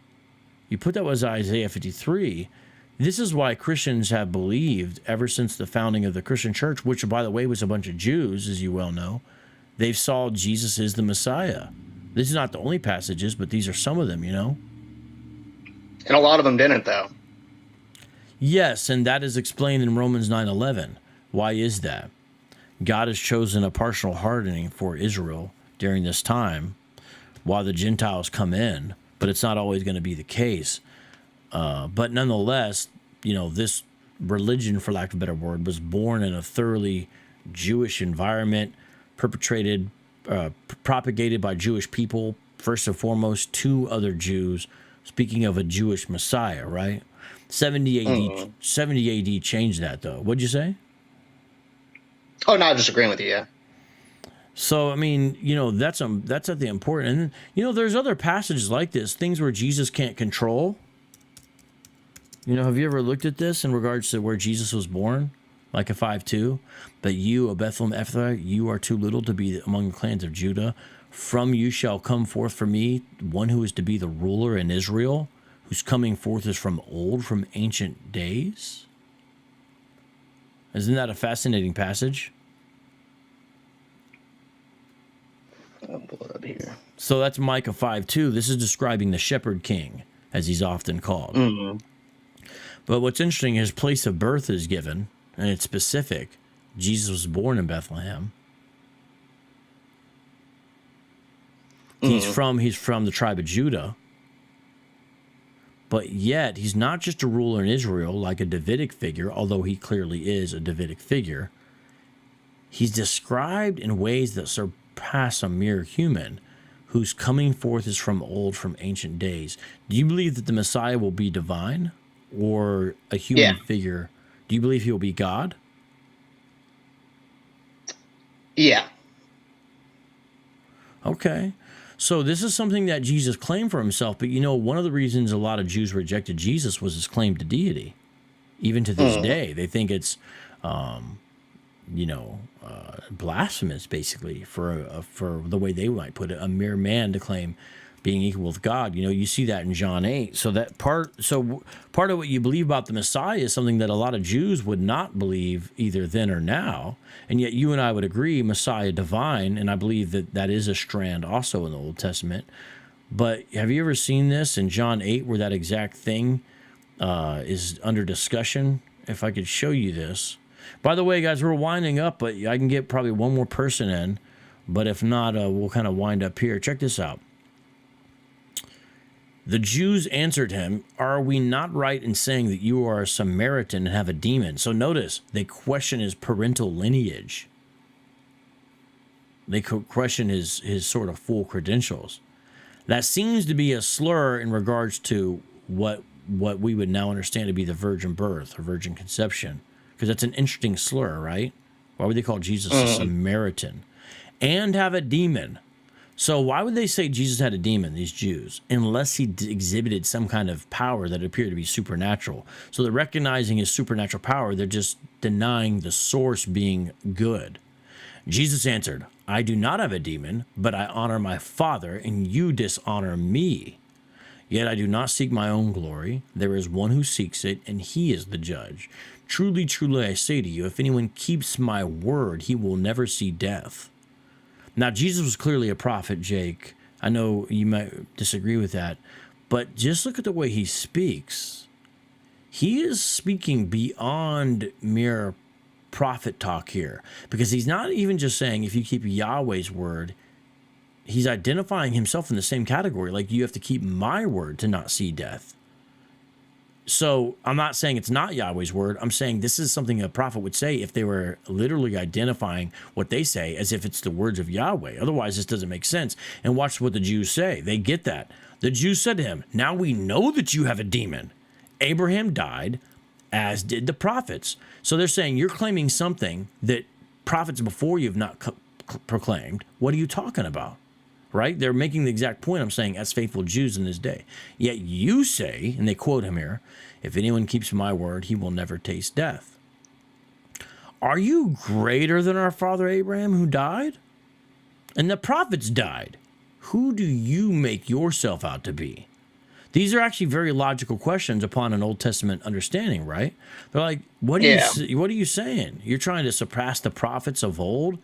you put that with Isaiah 53, this is why Christians have believed ever since the founding of the Christian church, which, by the way, was a bunch of Jews, as you well know. They've saw Jesus is the Messiah. This is not the only passages, but these are some of them, you know? And a lot of them didn't, though. Yes, and that is explained in Romans 9:11. Why is that? God has chosen a partial hardening for Israel during this time while the Gentiles come in, but it's not always going to be the case. But nonetheless, you know, this religion, for lack of a better word, was born in a thoroughly Jewish environment, propagated by Jewish people, first and foremost, to other Jews, speaking of a Jewish Messiah, right? 70 AD, 70 AD changed that, though. What'd you say? Oh, no, I'm just agreeing with you, yeah. So, I mean, you know, that's at the important. And, you know, there's other passages like this, things where Jesus can't control. You know, have you ever looked at this in regards to where Jesus was born? Micah 5:2. But you, O Bethlehem Ephrathah, you are too little to be among the clans of Judah. From you shall come forth for me one who is to be the ruler in Israel, whose coming forth is from old, from ancient days. Isn't that a fascinating passage? I'll pull it up here. So that's Micah 5:2. This is describing the shepherd king, as he's often called. Mm-hmm. But what's interesting, his place of birth is given, and it's specific. Jesus was born in Bethlehem. He's from the tribe of Judah. But yet, he's not just a ruler in Israel like a Davidic figure, although he clearly is a Davidic figure. He's described in ways that surpass a mere human, whose coming forth is from old, from ancient days. Do you believe that the Messiah will be divine or a human figure? Do you believe he will be God? Yeah. Okay. So this is something that Jesus claimed for himself, but you know, one of the reasons a lot of Jews rejected Jesus was his claim to deity. Even to this day, they think it's, blasphemous, basically, for the way they might put it, a mere man to claim being equal with God. You know, you see that in John 8. So part of what you believe about the Messiah is something that a lot of Jews would not believe either then or now. And yet you and I would agree Messiah divine, and I believe that is a strand also in the Old Testament. But have you ever seen this in John 8 where that exact thing is under discussion? If I could show you this. By the way, guys, we're winding up, but I can get probably one more person in. But if not, we'll kind of wind up here. Check this out. The Jews answered him, "Are we not right in saying that you are a Samaritan and have a demon?" So notice, they question his parental lineage. They question his sort of full credentials. That seems to be a slur in regards to what we would now understand to be the virgin birth or virgin conception. Because that's an interesting slur, right? Why would they call Jesus a Samaritan? And have a demon. So why would they say Jesus had a demon, these Jews, unless he exhibited some kind of power that appeared to be supernatural? So they're recognizing his supernatural power. They're just denying the source being good. Jesus answered, "I do not have a demon, but I honor my Father, and you dishonor me. Yet I do not seek my own glory. There is one who seeks it, and he is the judge. Truly, truly, I say to you, if anyone keeps my word, he will never see death." Now, Jesus was clearly a prophet, Jake. I know you might disagree with that, but just look at the way he speaks. He is speaking beyond mere prophet talk here, because he's not even just saying, if you keep Yahweh's word, he's identifying himself in the same category. Like, you have to keep my word to not see death. So I'm not saying it's not Yahweh's word. I'm saying this is something a prophet would say if they were literally identifying what they say as if it's the words of Yahweh. Otherwise, this doesn't make sense. And watch what the Jews say. They get that. The Jews said to him, now we know that you have a demon. Abraham died, as did the prophets. So they're saying you're claiming something that prophets before you have not proclaimed. What are you talking about? Right? They're making the exact point I'm saying as faithful Jews in this day. Yet you say, and they quote him here, if anyone keeps my word, he will never taste death. Are you greater than our father Abraham who died? And the prophets died. Who do you make yourself out to be? These are actually very logical questions upon an Old Testament understanding, right? They're like, what are you saying? You're trying to surpass the prophets of old?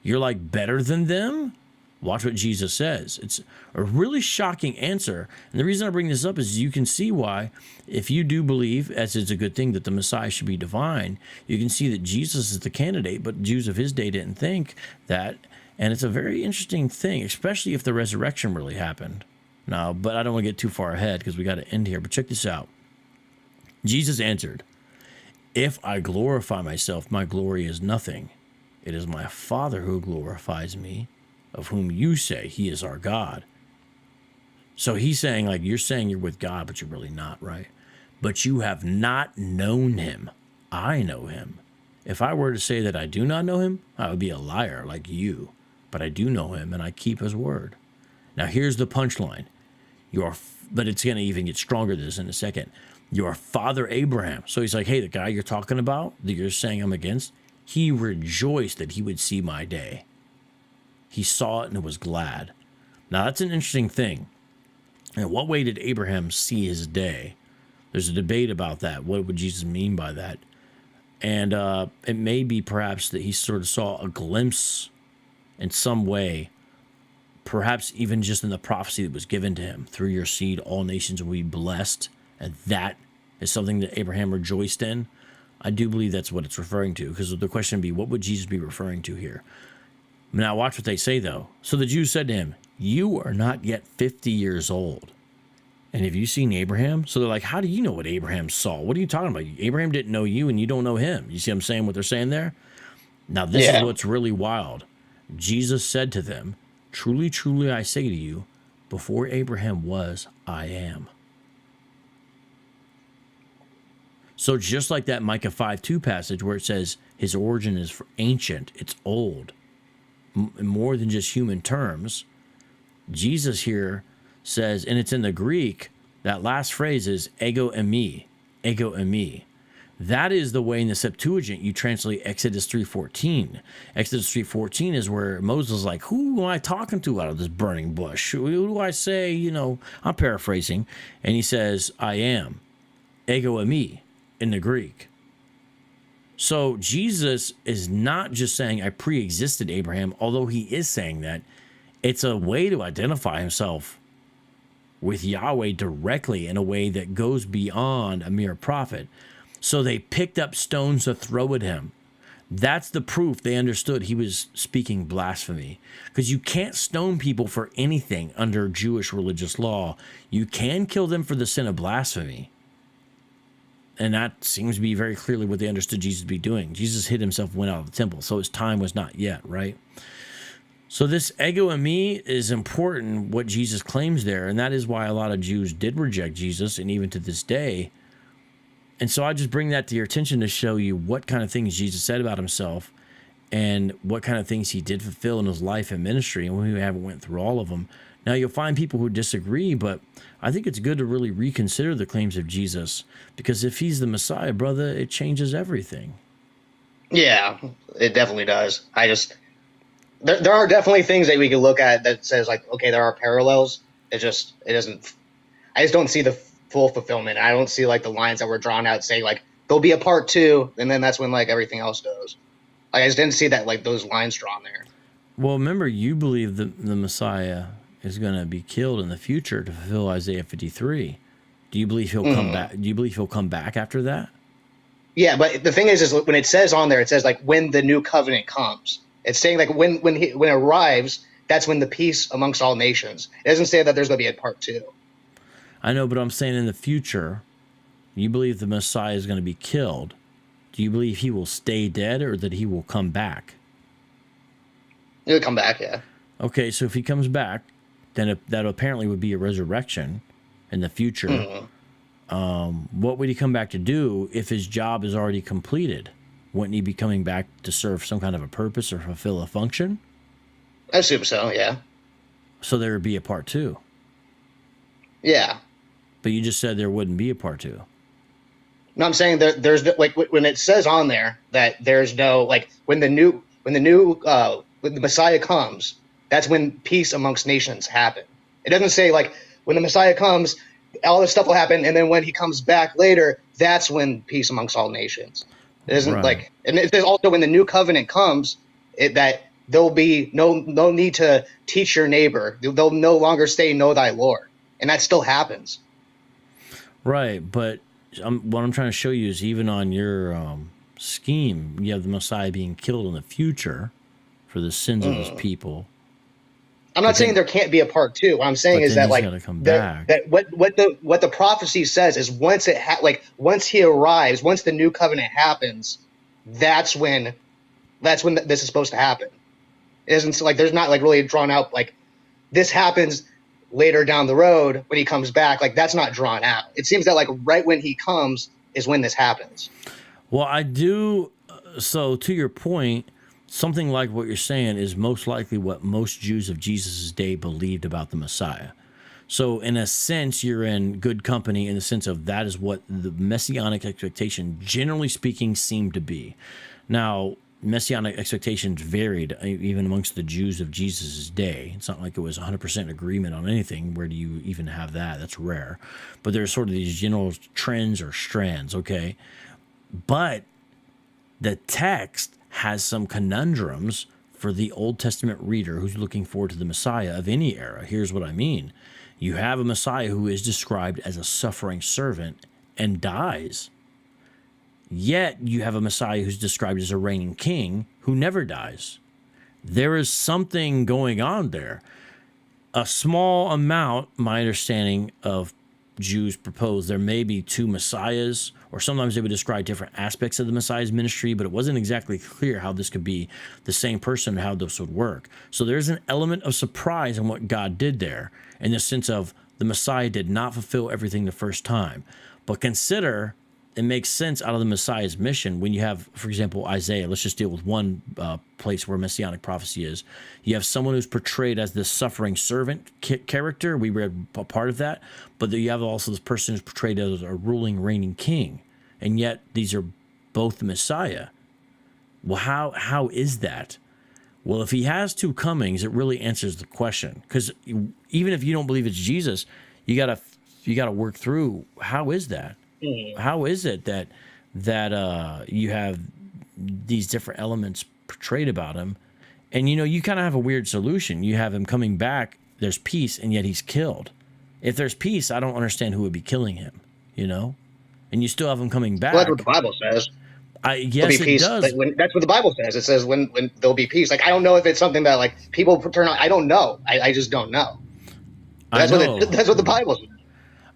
You're like better than them? Watch what Jesus says. It's a really shocking answer. And the reason I bring this up is you can see why, if you do believe, as is a good thing, that the Messiah should be divine, you can see that Jesus is the candidate, but Jews of his day didn't think that. And it's a very interesting thing, especially if the resurrection really happened. Now, but I don't want to get too far ahead because we got to end here. But check this out. Jesus answered, if I glorify myself, my glory is nothing. It is my Father who glorifies me, of whom you say he is our God. So he's saying, like, you're saying you're with God, but you're really not, right? But you have not known him. I know him. If I were to say that I do not know him, I would be a liar like you. But I do know him, and I keep his word. Now, here's the punchline. But it's going to even get stronger than this in a second. Your father Abraham. So he's like, hey, the guy you're talking about, that you're saying I'm against, he rejoiced that he would see my day. He saw it and was glad. Now, that's an interesting thing. In what way did Abraham see his day? There's a debate about that. What would Jesus mean by that? And it may be perhaps that he sort of saw a glimpse in some way, perhaps even just in the prophecy that was given to him. Through your seed, all nations will be blessed. And that is something that Abraham rejoiced in. I do believe that's what it's referring to, because the question would be, what would Jesus be referring to here? Now, watch what they say, though. So the Jews said to him, you are not yet 50 years old. And have you seen Abraham? So they're like, how do you know what Abraham saw? What are you talking about? Abraham didn't know you, and you don't know him. You see what I'm saying, what they're saying there? Now, this is what's really wild. Jesus said to them, truly, truly, I say to you, before Abraham was, I am. So just like that Micah 5:2 passage where it says his origin is ancient, it's old, more than just human terms, Jesus here says, and it's in the Greek, that last phrase is ego eimi, ego eimi. That is the way in the Septuagint you translate Exodus 3:14. Exodus 3:14 is where Moses is like, who am I talking to out of this burning bush? Who do I say, I'm paraphrasing. And he says, I am, ego eimi, in the Greek. So Jesus is not just saying I pre-existed Abraham, although he is saying that. It's a way to identify himself with Yahweh directly in a way that goes beyond a mere prophet. So they picked up stones to throw at him. That's the proof they understood he was speaking blasphemy. Because you can't stone people for anything under Jewish religious law. You can kill them for the sin of blasphemy. And that seems to be very clearly what they understood Jesus to be doing. Jesus hid himself, went out of the temple, so his time was not yet, right? So this ego eimi is important, what Jesus claims there, and that is why a lot of Jews did reject Jesus, and even to this day. And so I just bring that to your attention to show you what kind of things Jesus said about himself and what kind of things he did fulfill in his life and ministry, and we haven't went through all of them. Now, you'll find people who disagree, but I think it's good to really reconsider the claims of Jesus, because if he's the Messiah, brother, it changes everything. Yeah, it definitely does. There are definitely things that we can look at that says, like, okay, there are parallels. I just don't see the full fulfillment. I don't see, like, the lines that were drawn out saying, like, there'll be a part 2, and then that's when, like, everything else goes. Like, I just didn't see that, like, those lines drawn there. Well, remember, you believe the Messiah is going to be killed in the future to fulfill Isaiah 53. Do you believe he'll come back? Do you believe he'll come back after that? Yeah, but the thing is when it says on there, it says, like, when the new covenant comes. It's saying, like, when it arrives, that's when the peace amongst all nations. It doesn't say that there's going to be a part 2. I know, but I'm saying in the future, You believe the Messiah is going to be killed. Do you believe he will stay dead or that he will come back? He'll come back, yeah. Okay, so if he comes back, then that apparently would be a resurrection in the future. What would he come back to do if his job is already completed? Wouldn't he be coming back to serve some kind of a purpose or fulfill a function? I assume so, yeah. So there would be a part 2. Yeah. But you just said there wouldn't be a part 2. No, I'm saying there's like when it says on there that there's no like when the Messiah comes, that's when peace amongst nations happen. It doesn't say like when the Messiah comes, all this stuff will happen, and then when he comes back later, that's when peace amongst all nations. It isn't like, and it says also when the new covenant comes, that there'll be no need to teach your neighbor. They'll no longer say know thy Lord, and that still happens. Right, but what I'm trying to show you is even on your scheme, you have the Messiah being killed in the future for the sins of his people. I'm not saying there can't be a part 2. What I'm saying is that like that what the prophecy says is once once he arrives, once the new covenant happens, that's when this is supposed to happen. It isn't like there's not like really drawn out like this happens later down the road when he comes back. Like that's not drawn out. It seems that like right when he comes is when this happens. Well, I do. So to your point, something like what you're saying is most likely what most Jews of Jesus' day believed about the Messiah. So in a sense, you're in good company in the sense of that is what the Messianic expectation, generally speaking, seemed to be. Now, Messianic expectations varied even amongst the Jews of Jesus' day. It's not like it was 100% agreement on anything. Where do you even have that? That's rare. But there's sort of these general trends or strands, okay? But the text has some conundrums for the Old Testament reader who's looking forward to the Messiah of any era. Here's what I mean. You have a Messiah who is described as a suffering servant and dies. Yet you have a Messiah who's described as a reigning king who never dies. There is something going on there. A small amount, my understanding of Jews propose there may be 2 messiahs, or sometimes they would describe different aspects of the Messiah's ministry, but it wasn't exactly clear how this could be the same person and how this would work. So there's an element of surprise in what God did there, in the sense of the Messiah did not fulfill everything the first time. But consider it makes sense out of the Messiah's mission when you have, for example, Isaiah. Let's just deal with one place where Messianic prophecy is. You have someone who's portrayed as this suffering servant character. We read a part of that. But then you have also this person who's portrayed as a ruling, reigning king. And yet these are both the Messiah. Well, how is that? Well, if he has 2 comings, it really answers the question. Because even if you don't believe it's Jesus, you gotta work through, how is that? How is it that you have these different elements portrayed about him, and you kind of have a weird solution. You have him coming back, there's peace, and yet he's killed. If there's peace, I don't understand who would be killing him. And you still have him coming back. Well, that's what the Bible says. Yes, it does. That's what the Bible says. It says when there'll be peace. Like I don't know if it's something that like people turn on. I don't know. I just don't know. That's what the Bible says.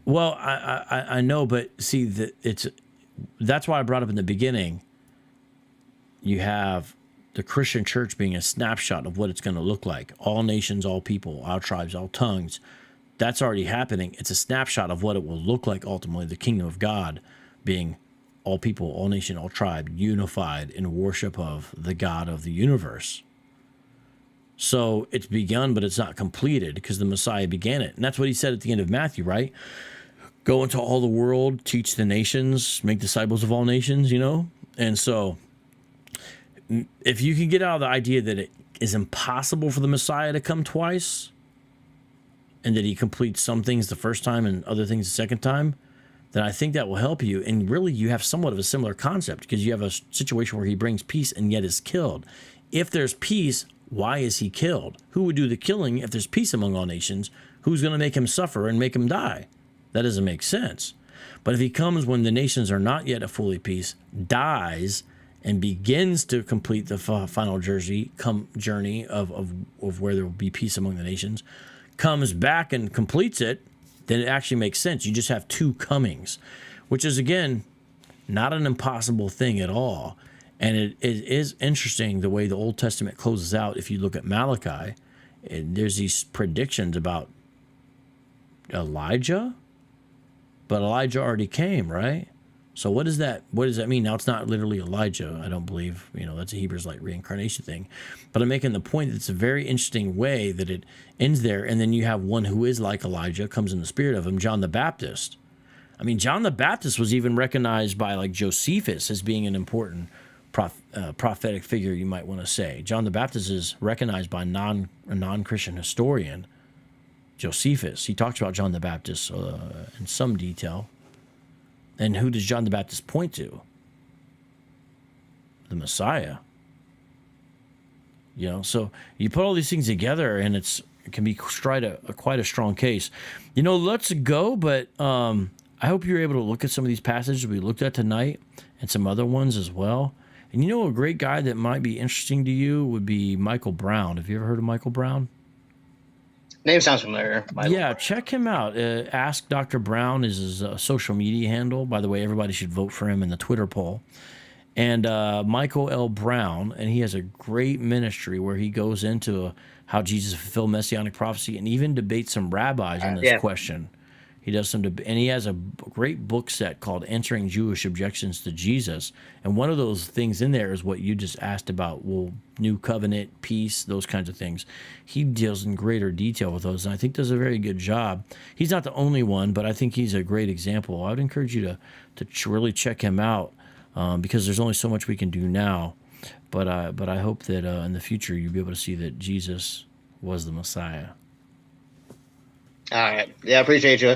Well, I know, but see that's why I brought up in the beginning. You have the Christian church being a snapshot of what it's going to look like. All nations, all people, all tribes, all tongues. That's already happening. It's a snapshot of what it will look like ultimately. The kingdom of God being all people, all nation, all tribe, unified in worship of the God of the universe. So it's begun, but it's not completed because the Messiah began it. And that's what he said at the end of Matthew, right? Go into all the world, teach the nations, make disciples of all nations, And so if you can get out of the idea that it is impossible for the Messiah to come twice and that he completes some things the first time and other things the second time, then I think that will help you. And really, you have somewhat of a similar concept because you have a situation where he brings peace and yet is killed. If there's peace, why is he killed? Who would do the killing if there's peace among all nations? Who's going to make him suffer and make him die? That doesn't make sense. But if he comes when the nations are not yet at fully peace, dies, and begins to complete the final journey of where there will be peace among the nations, comes back and completes it, then it actually makes sense. You just have 2 comings. which is, again, not an impossible thing at all. And it is interesting the way the Old Testament closes out. If you look at Malachi, and there's these predictions about Elijah, but Elijah already came, right? So what does that mean? Now, it's not literally Elijah, I don't believe. That's a Hebrews like reincarnation thing. But I'm making the point that it's a very interesting way that it ends there. And then you have one who is like Elijah, comes in the spirit of him, John the Baptist. I mean, John the Baptist was even recognized by like Josephus as being an important prophetic figure, you might want to say. John the Baptist is recognized by a non-Christian historian, Josephus. He talks about John the Baptist in some detail. And who does John the Baptist point to? The Messiah. So you put all these things together, and it can be quite a strong case. Let's go, but I hope you're able to look at some of these passages we looked at tonight and some other ones as well. And a great guy that might be interesting to you would be Michael Brown. Have you ever heard of Michael Brown? Name sounds familiar. Yeah, check him out. Ask Dr. Brown is his social media handle. By the way, everybody should vote for him in the Twitter poll. And Michael L. Brown, and he has a great ministry where he goes into how Jesus fulfilled Messianic prophecy and even debates some rabbis on this question. He does some and he has a great book set called Answering Jewish Objections to Jesus. And one of those things in there is what you just asked about, New Covenant, peace, those kinds of things. He deals in greater detail with those, and I think does a very good job. He's not the only one, but I think he's a great example. I would encourage you to really check him out because there's only so much we can do now. But I hope that in the future you'll be able to see that Jesus was the Messiah. All right. Yeah, appreciate you.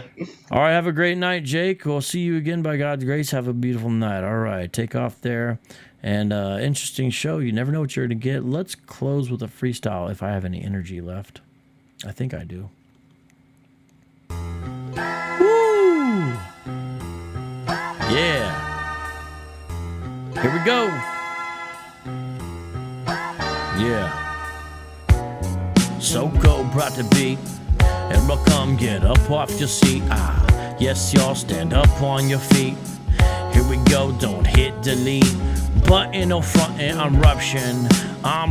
All right, have a great night, Jake. We'll see you again by God's grace. Have a beautiful night. All right, take off there. And interesting show. You never know what you're going to get. Let's close with a freestyle if I have any energy left. I think I do. Woo! Yeah. Here we go. Yeah. So go, brought to be. Everybody come get up off your seat. Yes, y'all stand up on your feet. Here we go, don't hit delete. Button or frontin', I'm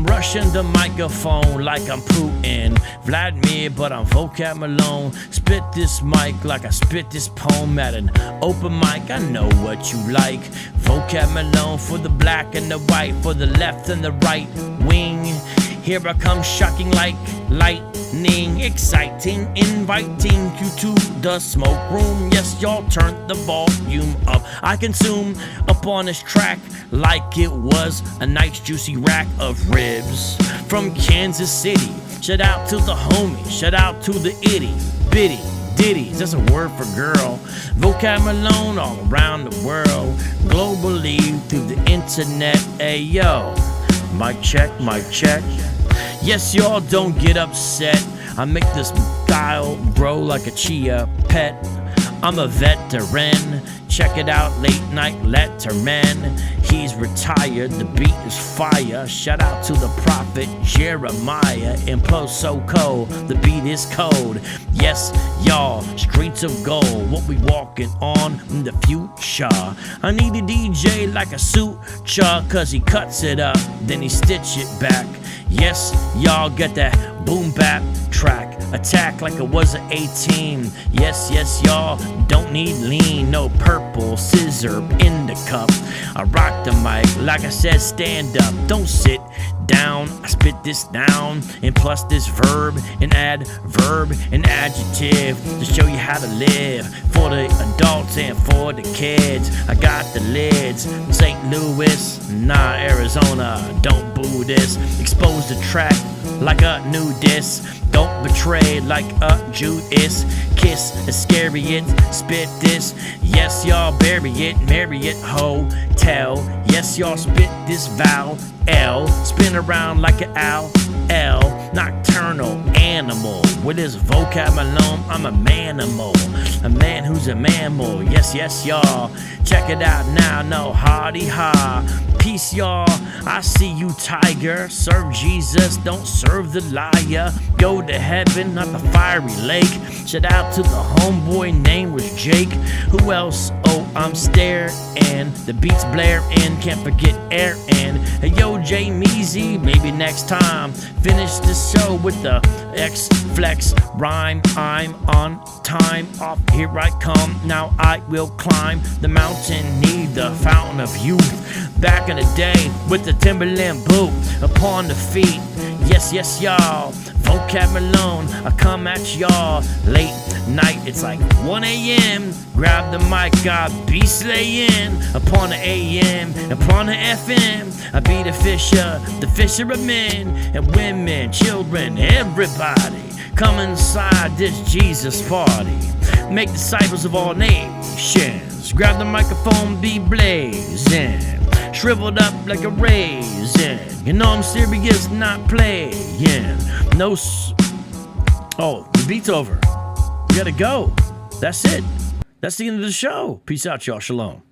rushing the microphone like I'm Putin. Vladimir, but I'm Vocab Malone. Spit this mic like I spit this poem at an open mic. I know what you like. Vocab Malone for the black and the white, for the left and the right wing. Here I come, shocking like lightning, exciting, inviting you to the smoke room. Yes, y'all turn the volume up. I consume up on this track like it was a nice juicy rack of ribs from Kansas City. Shout out to the homie, shout out to the itty bitty ditties. That's a word for girl. Vocab Malone all around the world, globally through the internet. Hey yo, mic check, mic check. Yes, y'all don't get upset. I make this dial grow like a chia pet. I'm a veteran. Check it out, late night letterman. He's retired, the beat is fire. Shout out to the prophet Jeremiah. Implo so cold, the beat is cold. Yes, y'all, streets of gold. What we walking on in the future. I need a DJ like a suture, cause he cuts it up, then he stitch it back. Yes, y'all get that boom bap track. Attack like it was an 18. Yes, y'all don't need lean. No purple scissor in the cup. I rock the mic like I said, stand up. Don't sit down. I spit this down and plus this verb and add verb and adjective to show you how to live for the adults and for the kids. I got the lids. St. Louis, nah, Arizona. Don't boo this. Expose the track like a nudist. Don't betray like a Judas. Kiss Iscariot, spit this. Yes, y'all bury it, Marriott Hotel. Yes, y'all spit this vowel L. Spin around like an owl L. Nocturnal animal. with his vocab Malone. I'm a manimal, a man who's a mammal. Yes, yes, y'all. Check it out now, no hardy ha. Peace, y'all. I see you, tiger. Serve Jesus, don't serve the liar. Go to heaven, not the fiery lake. Shout out to the homeboy, name was Jake. Who else? Oh, I'm staring. The beats blaring, can't forget Aaron. Hey, yo, Jay Meezy, maybe next time. Finish the show with the X-Flex rhyme. I'm on time, off here I come. Now I will climb the mountain, need the fountain of youth. Back in the day with the Timberland boot upon the feet. Yes, yes, y'all. Vocab Malone, I come at y'all late night. It's like 1 a.m. Grab the mic, I be slaying upon the AM, upon the FM. I be the fisher of men and women, children, everybody. Come inside this Jesus party. Make disciples of all nations. Grab the microphone, be blazing. Shriveled up like a raisin. You know I'm serious, not playing. No oh, the beat's over. We gotta go. That's it. That's the end of the show. Peace out, y'all. Shalom.